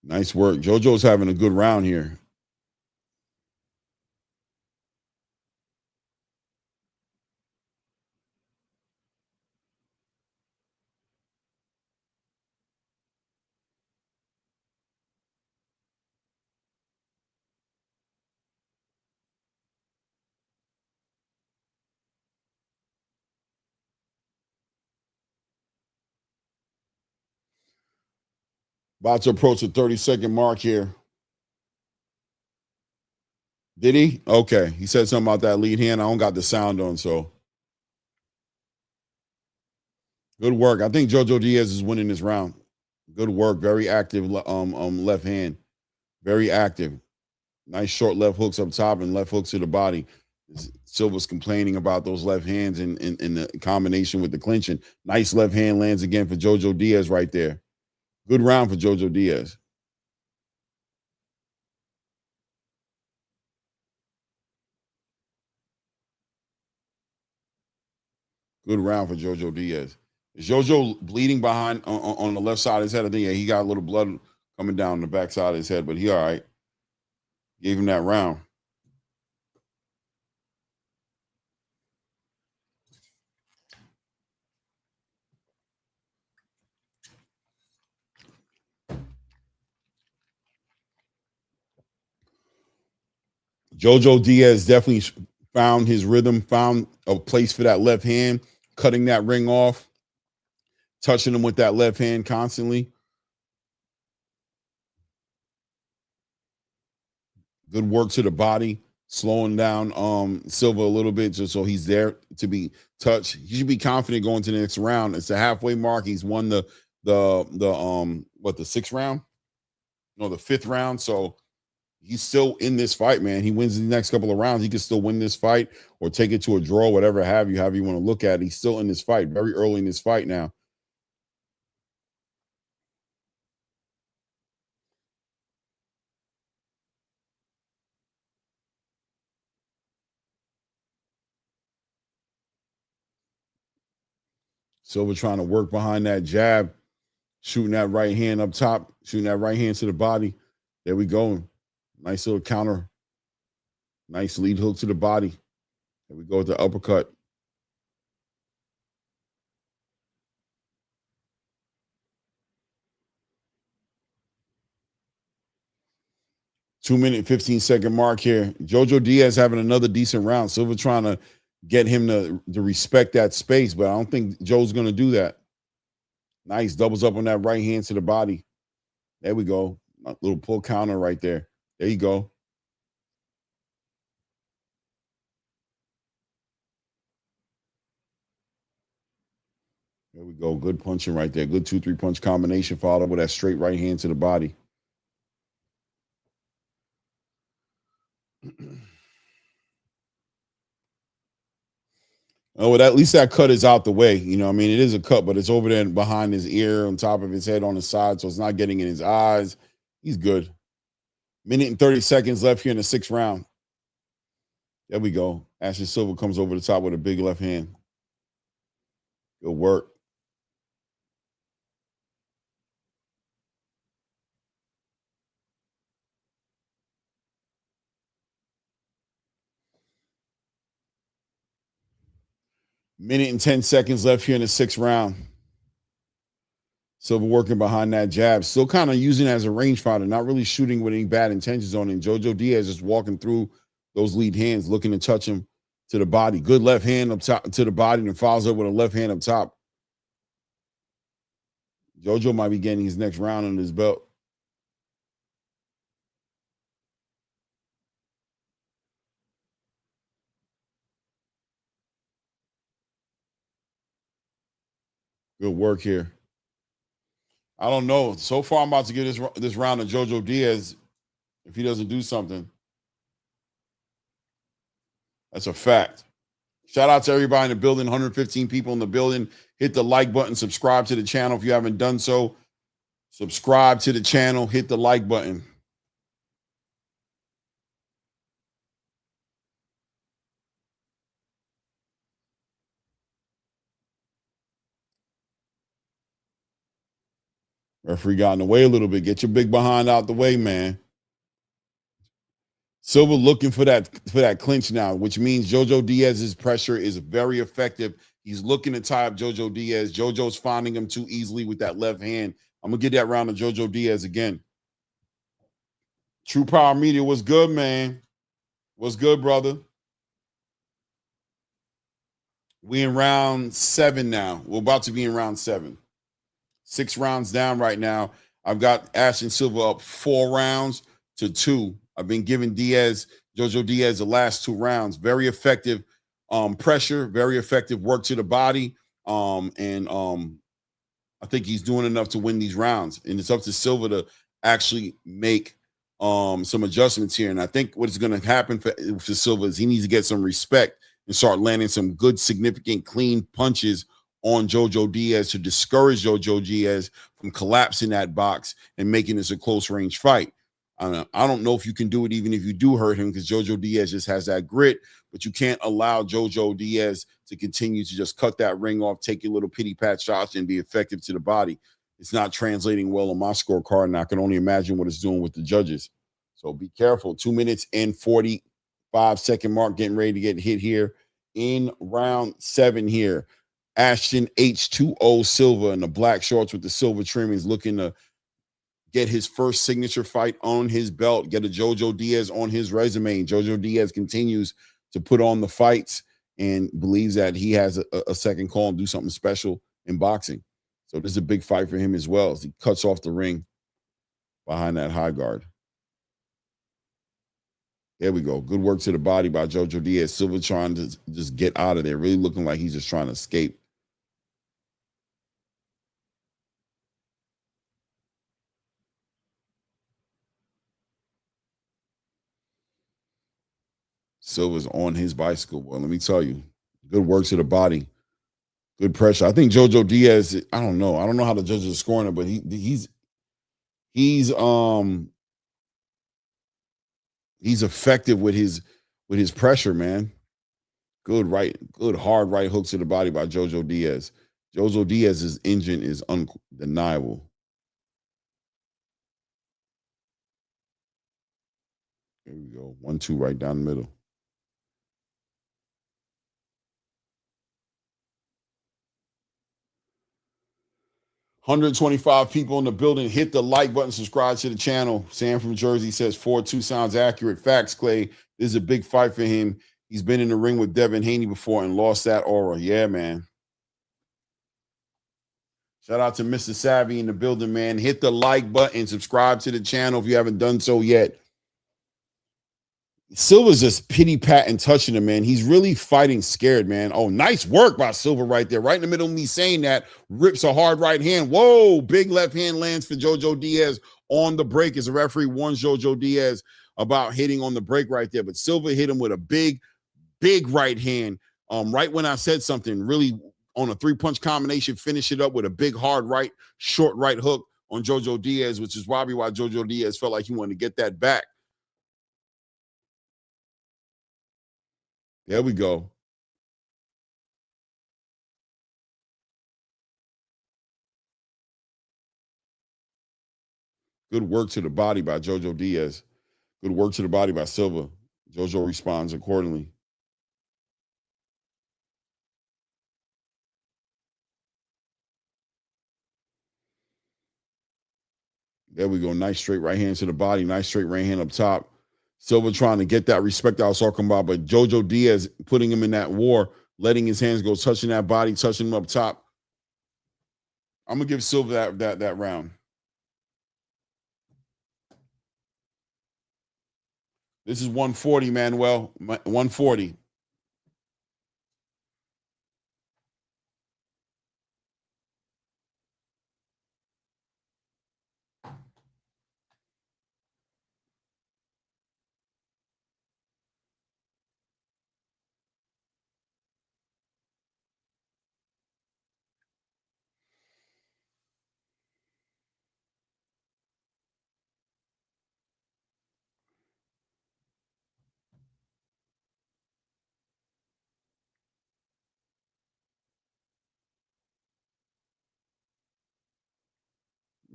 Nice work. JoJo's having a good round here. About to approach the 30-second mark here. Did he? Okay. He said something about that lead hand. I don't got the sound on, so. Good work. I think JoJo Diaz is winning this round. Good work. Very active left hand. Very active. Nice short left hooks up top and left hooks to the body. Silva's complaining about those left hands in the combination with the clinching. Nice left hand lands again for JoJo Diaz right there. Good round for JoJo Diaz. Good round for JoJo Diaz. Is JoJo bleeding behind on the left side of his head? I think, yeah, he got a little blood coming down the back side of his head, but he all right. Gave him that round. JoJo Diaz definitely found his rhythm, found a place for that left hand, cutting that ring off, touching him with that left hand constantly. Good work to the body, slowing down Silva a little bit just so he's there to be touched. He should be confident going to the next round. It's the halfway mark. He's won the 6th round? No, the 5th round. So he's still in this fight, man. He wins the next couple of rounds. He can still win this fight or take it to a draw, whatever however you want to look at it. He's still in this fight, very early in this fight now. Silva trying to work behind that jab, shooting that right hand up top, shooting that right hand to the body. There we go. Nice little counter. Nice lead hook to the body. There we go with the uppercut. 2-minute, 15-second mark here. JoJo Diaz having another decent round. Silva trying to get him to respect that space, but I don't think Joe's going to do that. Nice. Doubles up on that right hand to the body. There we go. A little pull counter right there. There you go. There we go. Good punching right there. Good 2-3 punch combination followed with that straight right hand to the body. Oh, well, at least that cut is out the way. You know, I mean, it is a cut, but it's over there behind his ear, on top of his head, on the side, so it's not getting in his eyes. He's good. Minute and 30 seconds left here in the 6th round. There we go. Ashton Silva comes over the top with a big left hand. Good work. Minute and 10 seconds left here in the 6th round. Silva working behind that jab. Still kind of using it as a rangefinder, not really shooting with any bad intentions on him. JoJo Diaz just walking through those lead hands, looking to touch him to the body. Good left hand up top to the body and follows up with a left hand up top. JoJo might be getting his next round under his belt. Good work here. I don't know. So far, I'm about to give this round to JoJo Diaz if he doesn't do something. That's a fact. Shout out to everybody in the building, 115 people in the building. Hit the like button, subscribe to the channel if you haven't done so. Subscribe to the channel, hit the like button. Referee got in the way a little bit. Get your big behind out the way, man. Silva looking for that clinch now, which means JoJo Diaz's pressure is very effective. He's looking to tie up JoJo Diaz. JoJo's finding him too easily with that left hand. I'm going to get that round to JoJo Diaz again. True Power Media, what's good, man? What's good, brother? We in round 7 now. We're about to be in round 7. 6 rounds down right now. I've got Ashton Silva up 4 rounds to 2. I've been giving JoJo Diaz the last 2 rounds. Very effective pressure, very effective work to the body. I think he's doing enough to win these rounds. And it's up to Silva to actually make some adjustments here. And I think what's going to happen for Silva is he needs to get some respect and start landing some good, significant, clean punches on JoJo Diaz to discourage JoJo Diaz from collapsing that box and making this a close range fight. I don't know if you can do it even if you do hurt him, because JoJo Diaz just has that grit, but you can't allow JoJo Diaz to continue to just cut that ring off, take your little pity pat shots and be effective to the body. It's not translating well on my scorecard, and I can only imagine what it's doing with the judges. So be careful. 2 minutes and 45-second mark, getting ready to get hit here in round 7 here. Ashton H20 Sylve in the black shorts with the silver trim is looking to get his first signature fight on his belt, get a JoJo Diaz on his resume. JoJo Diaz continues to put on the fights and believes that he has a second call and do something special in boxing. So this is a big fight for him as well as he cuts off the ring behind that high guard. There we go. Good work to the body by JoJo Diaz. Silva trying to just get out of there, really looking like he's just trying to escape. Silva's on his bicycle. Well, let me tell you, good work to the body, good pressure. I think JoJo Diaz, I don't know how the judges are scoring it, but he's effective with his pressure, man. Good hard right hook to the body by JoJo Diaz. JoJo Diaz's engine is undeniable. There we go. 1-2 right down the middle. 125 people in the building. Hit the like button, subscribe to the channel. Sam from Jersey says 4-2 sounds accurate. Facts, Clay. This is a big fight for him. He's been in the ring with Devin Haney before and lost that aura. Yeah, man. Shout out to Mr. Savvy in the building, man. Hit the like button, subscribe to the channel if you haven't done so yet. Silva's just pity pat and touching him, man. He's really fighting scared, man. Oh, nice work by Silva right there. Right in the middle of me saying that, rips a hard right hand. Whoa, big left hand lands for JoJo Diaz on the break as the referee warns JoJo Diaz about hitting on the break right there. But Silva hit him with a big right hand. Right when I said something, really on a three-punch combination, finish it up with a big, hard right, short right hook on JoJo Diaz, which is probably why JoJo Diaz felt like he wanted to get that back. There we go. Good work to the body by JoJo Diaz. Good work to the body by Silva. JoJo responds accordingly. There we go. Nice straight right hand to the body. Nice straight right hand up top. Silva trying to get that respect I was talking about, but JoJo Diaz putting him in that war, letting his hands go, touching that body, touching him up top. I'm going to give Silva that round. This is 140, Manuel. 140.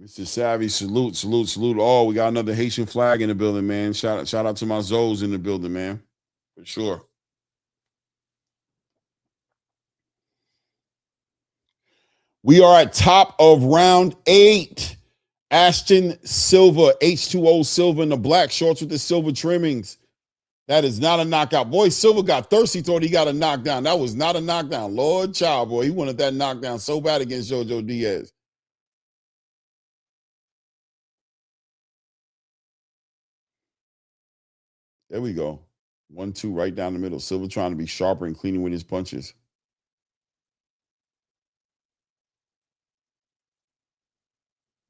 Mr. Savvy, salute. Oh, we got another Haitian flag in the building, man. Shout out to my Zoes in the building, man. For sure. We are at top of round 8. Ashton Silva, H20 Sylve in the black shorts with the silver trimmings. That is not a knockout. Boy, Silva got thirsty, thought he got a knockdown. That was not a knockdown. Lord child, boy, he wanted that knockdown so bad against JoJo Diaz. There we go. 1-2 right down the middle. Silva trying to be sharper and cleaner with his punches.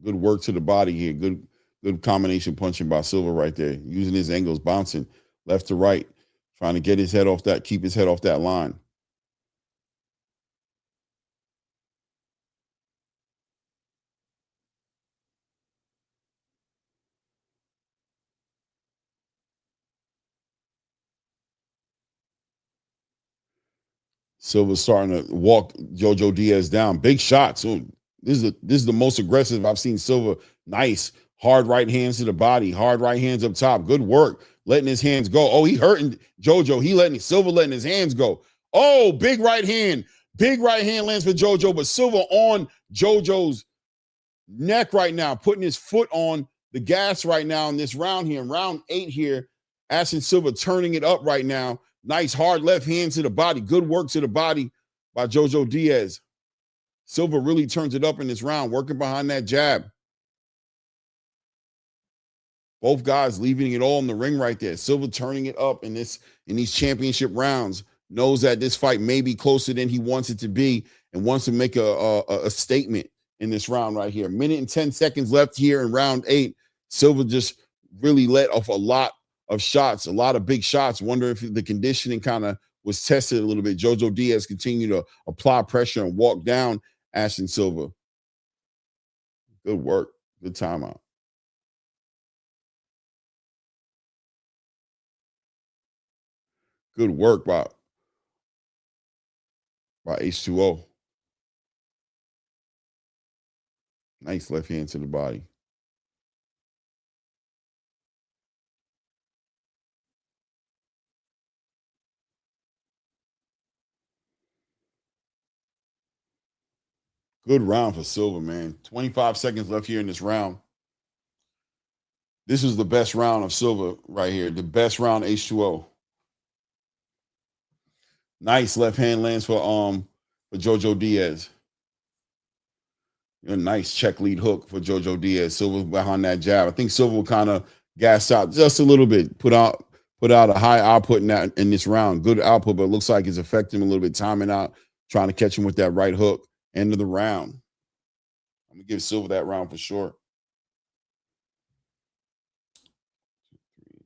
Good work to the body here. Good combination punching by Silva right there. Using his angles, bouncing left to right, trying to get his head off that, keep his head off that line. Silva's starting to walk JoJo Diaz down. Big shots. So this is the most aggressive I've seen Silva. Nice. Hard right hands to the body. Hard right hands up top. Good work. Letting his hands go. Oh, he hurting JoJo. Silva letting his hands go. Oh, big right hand. Big right hand lands for JoJo, but Silva on JoJo's neck right now, putting his foot on the gas right now in this round here. In round 8 here, Ashton Silva turning it up right now. Nice hard left hand to the body. Good work to the body by JoJo Diaz. Silva really turns it up in this round, working behind that jab. Both guys leaving it all in the ring right there. Silva turning it up in these championship rounds. Knows that this fight may be closer than he wants it to be and wants to make a statement in this round right here. 1 minute and 10 seconds left here in round 8. Silva just really let off a lot of shots, a lot of big shots. Wonder if the conditioning kind of was tested a little bit. JoJo Diaz continued to apply pressure and walk down Ashton Silva. Good work. Good timeout. Good work by H20. Nice left hand to the body. Good round for Silva, man. 25 seconds left here in this round. This is the best round of Silva right here. The best round H2O. Nice left hand lands for JoJo Diaz. A nice check lead hook for JoJo Diaz. Silva behind that jab. I think Silva will kind of gas out just a little bit. Put out a high output in this round. Good output, but it looks like it's affecting him a little bit. Timing out, trying to catch him with that right hook. End of the round. I'm gonna give Silva that round for sure. 3,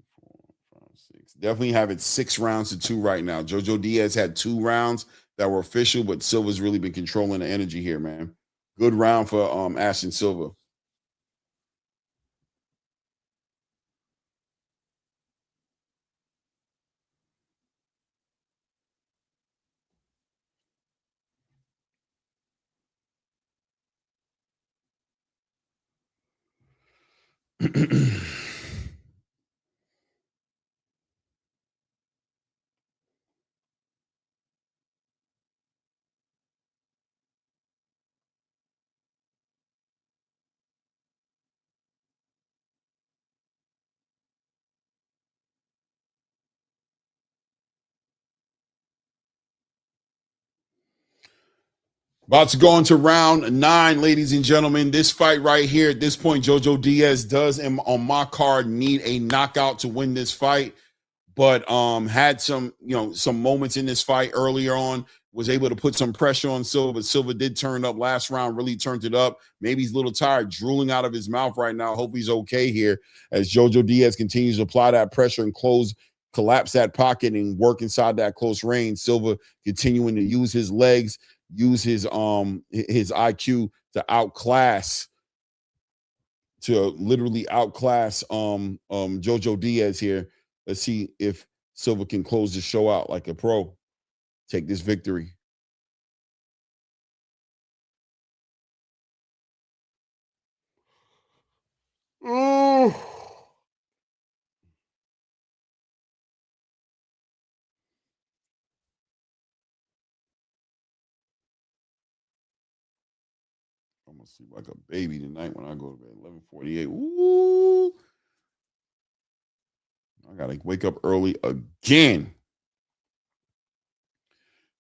4, 5, 6. Definitely have it 6 rounds to 2 right now. JoJo Diaz had 2 rounds that were official, but Silva's really been controlling the energy here, man. Good round for Ashton Silva. About to go into round 9, ladies and gentlemen. This fight right here, at this point, JoJo Diaz does, on my card, need a knockout to win this fight. But had some moments in this fight earlier on, was able to put some pressure on Silva, but Silva did turn up last round, really turned it up. Maybe he's a little tired, drooling out of his mouth right now. Hope he's okay here as JoJo Diaz continues to apply that pressure and collapse that pocket and work inside that close range. Silva continuing to use his legs, use his IQ to literally outclass JoJo Diaz here. Let's see if Silva can close the show out like a pro. Take this victory. Oh. I'm gonna sleep like a baby tonight when I go to bed. 11:48. Ooh. I gotta wake up early again.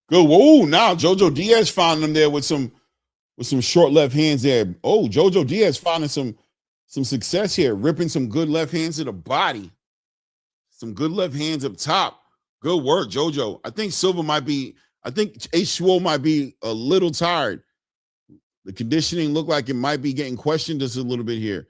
Good. Whoa, now JoJo Diaz found him there with some short left hands there. Oh, JoJo Diaz finding some success here, ripping some good left hands to the body. Some good left hands up top. Good work, JoJo. I think H2O might be a little tired. The conditioning looked like it might be getting questioned just a little bit here.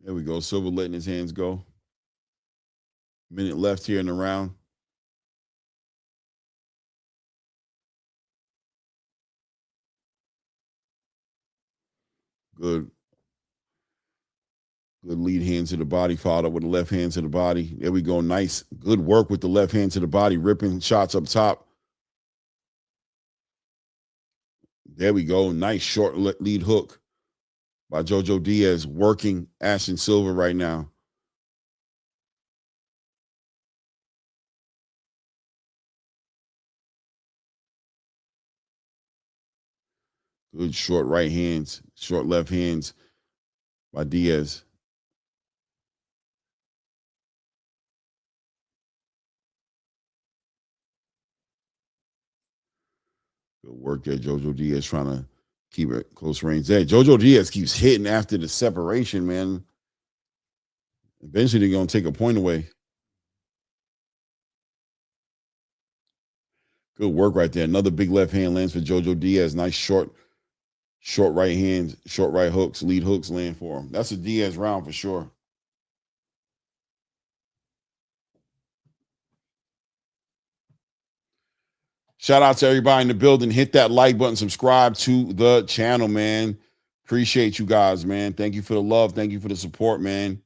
There we go. Silva letting his hands go. Minute left here in the round. Good lead hand to the body, followed up with the left hand to the body. There we go. Nice. Good work with the left hand to the body, ripping shots up top. There we go. Nice short lead hook by JoJo Diaz, working Ashton Silva right now. Good short right hands, short left hands by Diaz. Good work there, JoJo Diaz trying to keep it close range there. JoJo Diaz keeps hitting after the separation, man. Eventually they're going to take a point away. Good work right there. Another big left hand lands for JoJo Diaz. Nice short right hands, short right hooks, lead hooks land for him. That's a Diaz round for sure. Shout out to everybody in the building. Hit that like button, subscribe to the channel, man. Appreciate you guys, man. Thank you for the love. Thank you for the support, man.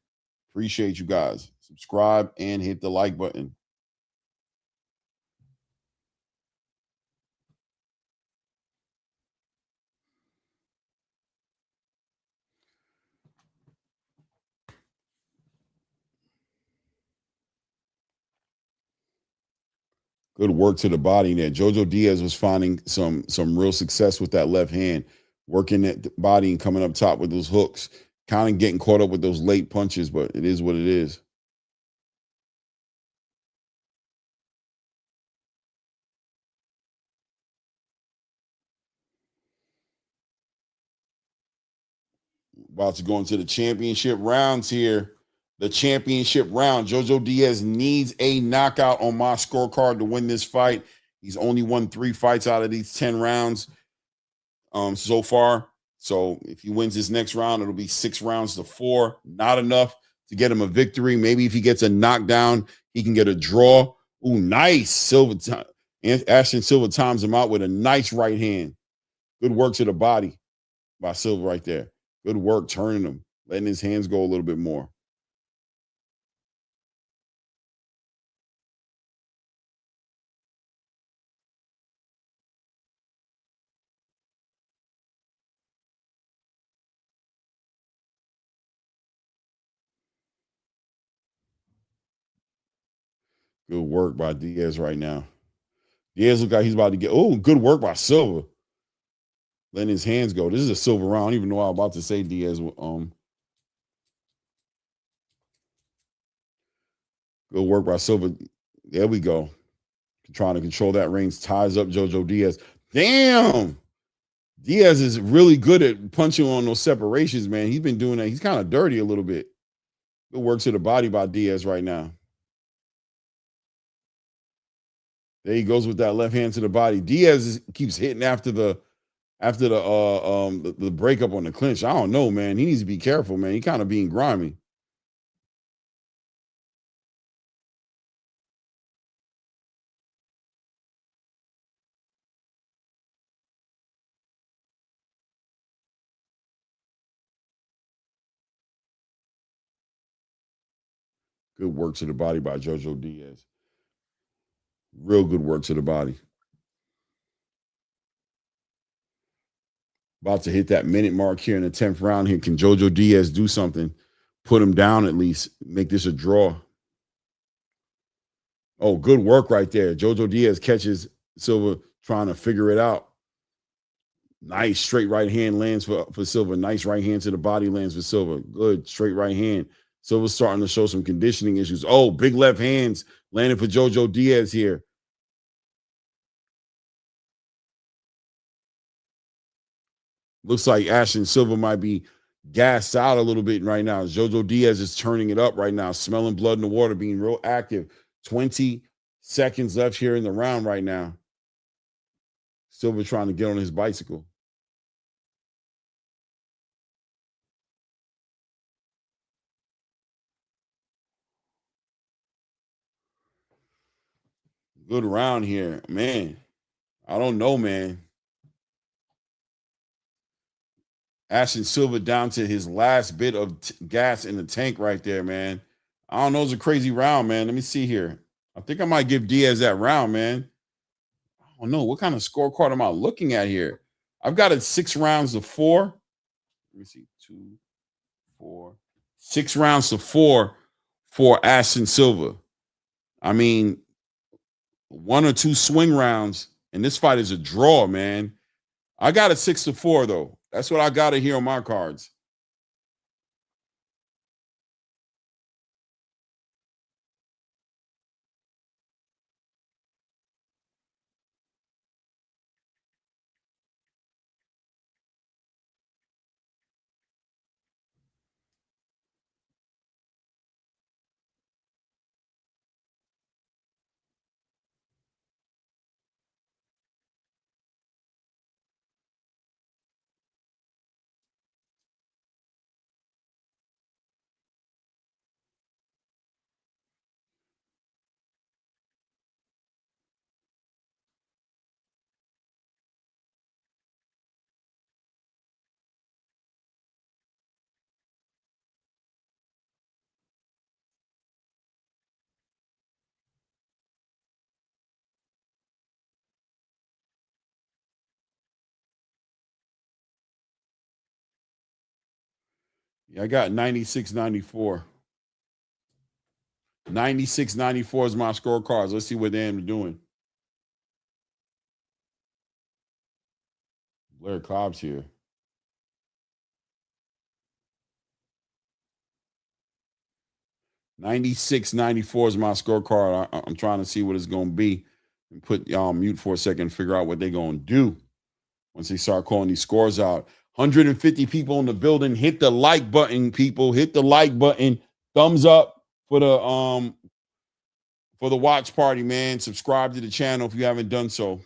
Appreciate you guys. Subscribe and hit the like button. Good work to the body there. JoJo Diaz was finding some real success with that left hand, working at the body and coming up top with those hooks, kind of getting caught up with those late punches, but it is what it is. About to go into the championship rounds here. The championship round. JoJo Diaz needs a knockout on my scorecard to win this fight. He's only won 3 fights out of these 10 rounds so far. So if he wins this next round, it'll be 6 rounds to 4. Not enough to get him a victory. Maybe if he gets a knockdown, he can get a draw. Ooh, nice. Silva. Ashton Silva times him out with a nice right hand. Good work to the body by Silva right there. Good work turning him, letting his hands go a little bit more. Good work by Diaz right now. Diaz look like he's about to get, oh, good work by Silva. Letting his hands go. This is a Silva round. I don't even know what I'm about to say, Diaz. Good work by Silva. There we go. Trying to control that range. Ties up JoJo Diaz. Damn. Diaz is really good at punching on those separations, man. He's been doing that. He's kind of dirty a little bit. Good work to the body by Diaz right now. There he goes with that left hand to the body. Diaz keeps hitting after the breakup on the clinch. I don't know, man. He needs to be careful, man. He kind of being grimy. Good work to the body by JoJo Diaz. Real good work to the body. About to hit that minute mark here in the 10th round here. Can JoJo Diaz do something? Put him down at least. Make this a draw. Oh, good work right there. JoJo Diaz catches Silva trying to figure it out. Nice straight right hand lands for Silva. Nice right hand to the body lands for Silva. Good straight right hand. Silva's starting to show some conditioning issues. Oh, big left hands landing for JoJo Diaz here. Looks like Ashton Silva might be gassed out a little bit right now. JoJo Diaz is turning it up right now, smelling blood in the water, being real active. 20 seconds left here in the round right now. Silva trying to get on his bicycle. Good round here. Man, I don't know, man. Ashton Silva down to his last bit of gas in the tank right there, man. I don't know. It's a crazy round, man. Let me see here. I think I might give Diaz that round, man. I don't know. What kind of scorecard am I looking at here? I've got it 6 rounds to 4. Let me see. 2, 4. 6 rounds to 4 for Ashton Silva. I mean, 1 or 2 swing rounds, and this fight is a draw, man. I got it 6 to 4, though. That's what I got it here on my cards. Yeah, I got 96-94. 96-94 is my scorecards. Let's see what they're doing. Blair Cobb's here. $96.94 is my scorecard. I'm trying to see what it's going to be and put y'all on mute for a second and figure out what they're going to do once they start calling these scores out. 150 people in the building. Hit the like button, people. Hit the like button. Thumbs up for the watch party, man. Subscribe to the channel if you haven't done so.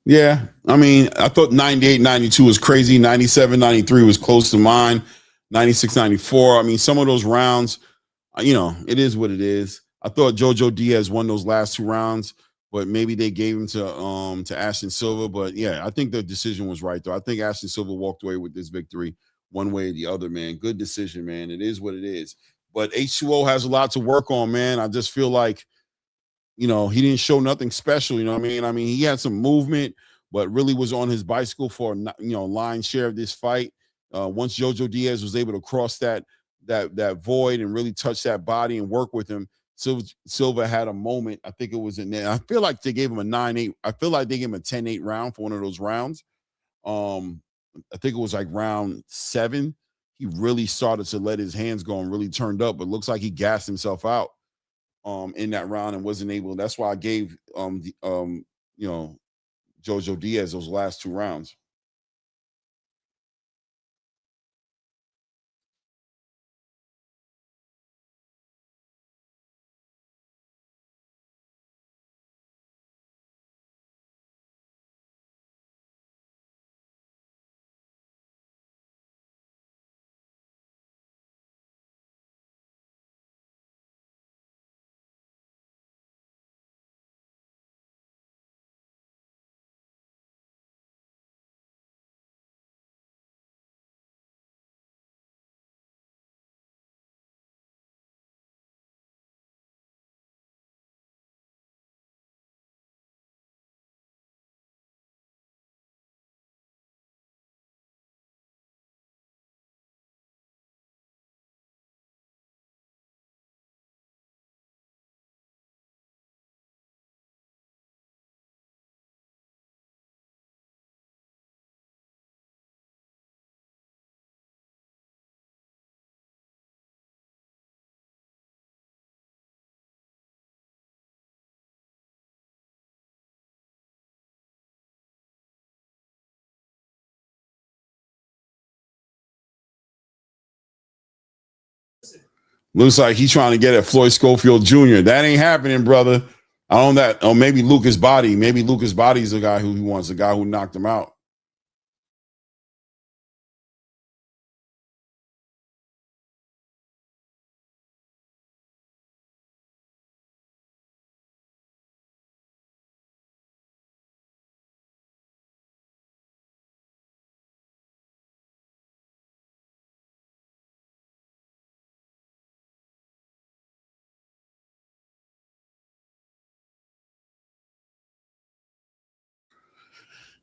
Yeah, I mean, I thought 98, 92 was crazy. 97, 93 was close to mine. 96, 94. I mean, some of those rounds, you know, it is what it is. I thought JoJo Diaz won those last 2 rounds, but maybe they gave him to Ashton Sylve. But yeah, I think the decision was right, though. I think Ashton Sylve walked away with this victory one way or the other, man. Good decision, man. It is what it is. But H20 has a lot to work on, man. I just feel like, you know, he didn't show nothing special. You know what I mean? I mean, he had some movement, but really was on his bicycle for, you know, lion's share of this fight. Once JoJo Diaz was able to cross that void and really touch that body and work with him, Silva had a moment. I think it was in there. I feel like they gave him a 9-8. I feel like they gave him a 10-8 round for one of those rounds. I think it was like round 7. He really started to let his hands go and really turned up, but looks like he gassed himself out in that round and wasn't able. That's why I gave you know, JoJo Diaz those last 2 rounds. Looks like he's trying to get at Floyd Schofield Jr. That ain't happening, brother. I don't know that. Oh, maybe Lucas Body. Maybe Lucas Body's the guy who he wants, the guy who knocked him out.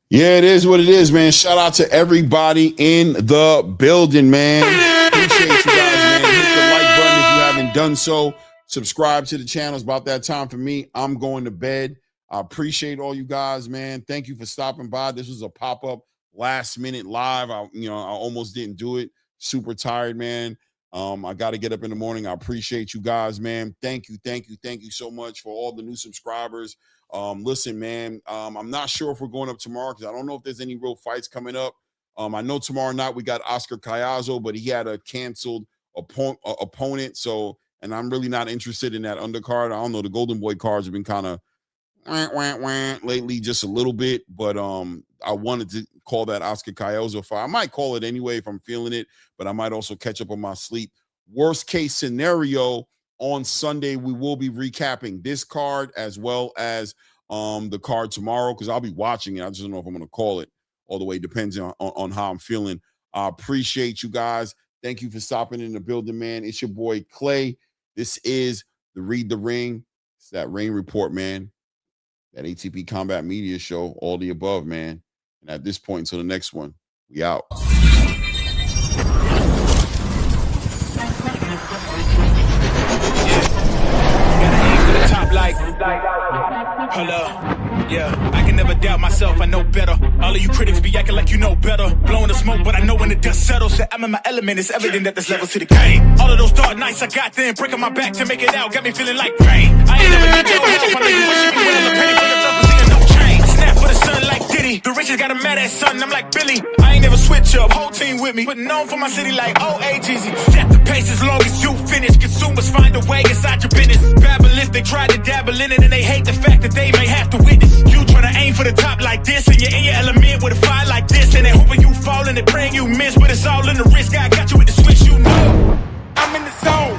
Yeah, it is what it is, man. Shout out to everybody in the building, man. Appreciate you guys, man. Hit the like button if you haven't done so. Subscribe to the channel. It's about that time for me. I'm going to bed. I appreciate all you guys, man. Thank you for stopping by. This was a pop-up last-minute live. I almost didn't do it. Super tired, man. I got to get up in the morning. I appreciate you guys, man. Thank you so much for all the new subscribers. Listen, man, I'm not sure if we're going up tomorrow because I don't know if there's any real fights coming up. I know tomorrow night we got Oscar Callazo, but he had a canceled opponent. So, and I'm really not interested in that undercard. I don't know. The Golden Boy cards have been kind of, lately, just a little bit, but I wanted to call that Oscar Calloso fight. I might call it anyway if I'm feeling it, but I might also catch up on my sleep. Worst case scenario, on Sunday we will be recapping this card as well as the card tomorrow, because I'll be watching it. I just don't know if I'm going to call it all the way. Depends on how I'm feeling. I appreciate you guys. Thank you for stopping in the building, man. It's your boy Clay. This is the Read the Ring. It's that Ring Report, man. That ATP Combat Media Show, all the above, man. And at this point, until the next one, we out. Top like, hello. Yeah, I can never doubt myself, I know better. All of you critics be acting like you know better. Blowing the smoke, but I know when the dust settles that I'm in my element. It's evident that there's levels to the game. All of those dark nights I got then, breaking my back to make it out, got me feeling like rain. I ain't never need your help, I know you wishing me well. A penny for the double, seeing no change. Snap for the sun like Diddy. The riches got a mad ass son, I'm like Billy. I ain't never switch up, whole team with me. But known for my city like OAGZ. Set the pace as long as you finish. Consumers find a way inside your business. Babble if they try to dabble in it and they hate the fact that they may have to witness. You tryna aim for the top like this, and you're in your element with a fire like this, and they hoping you fall and they praying you miss, but it's all in the risk. I got you with the switch, you know. I'm in the zone.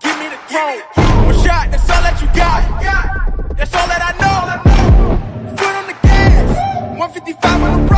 Give me the throne. One shot, that's all that you got. That's all that I know. Foot on the gas. 155 on the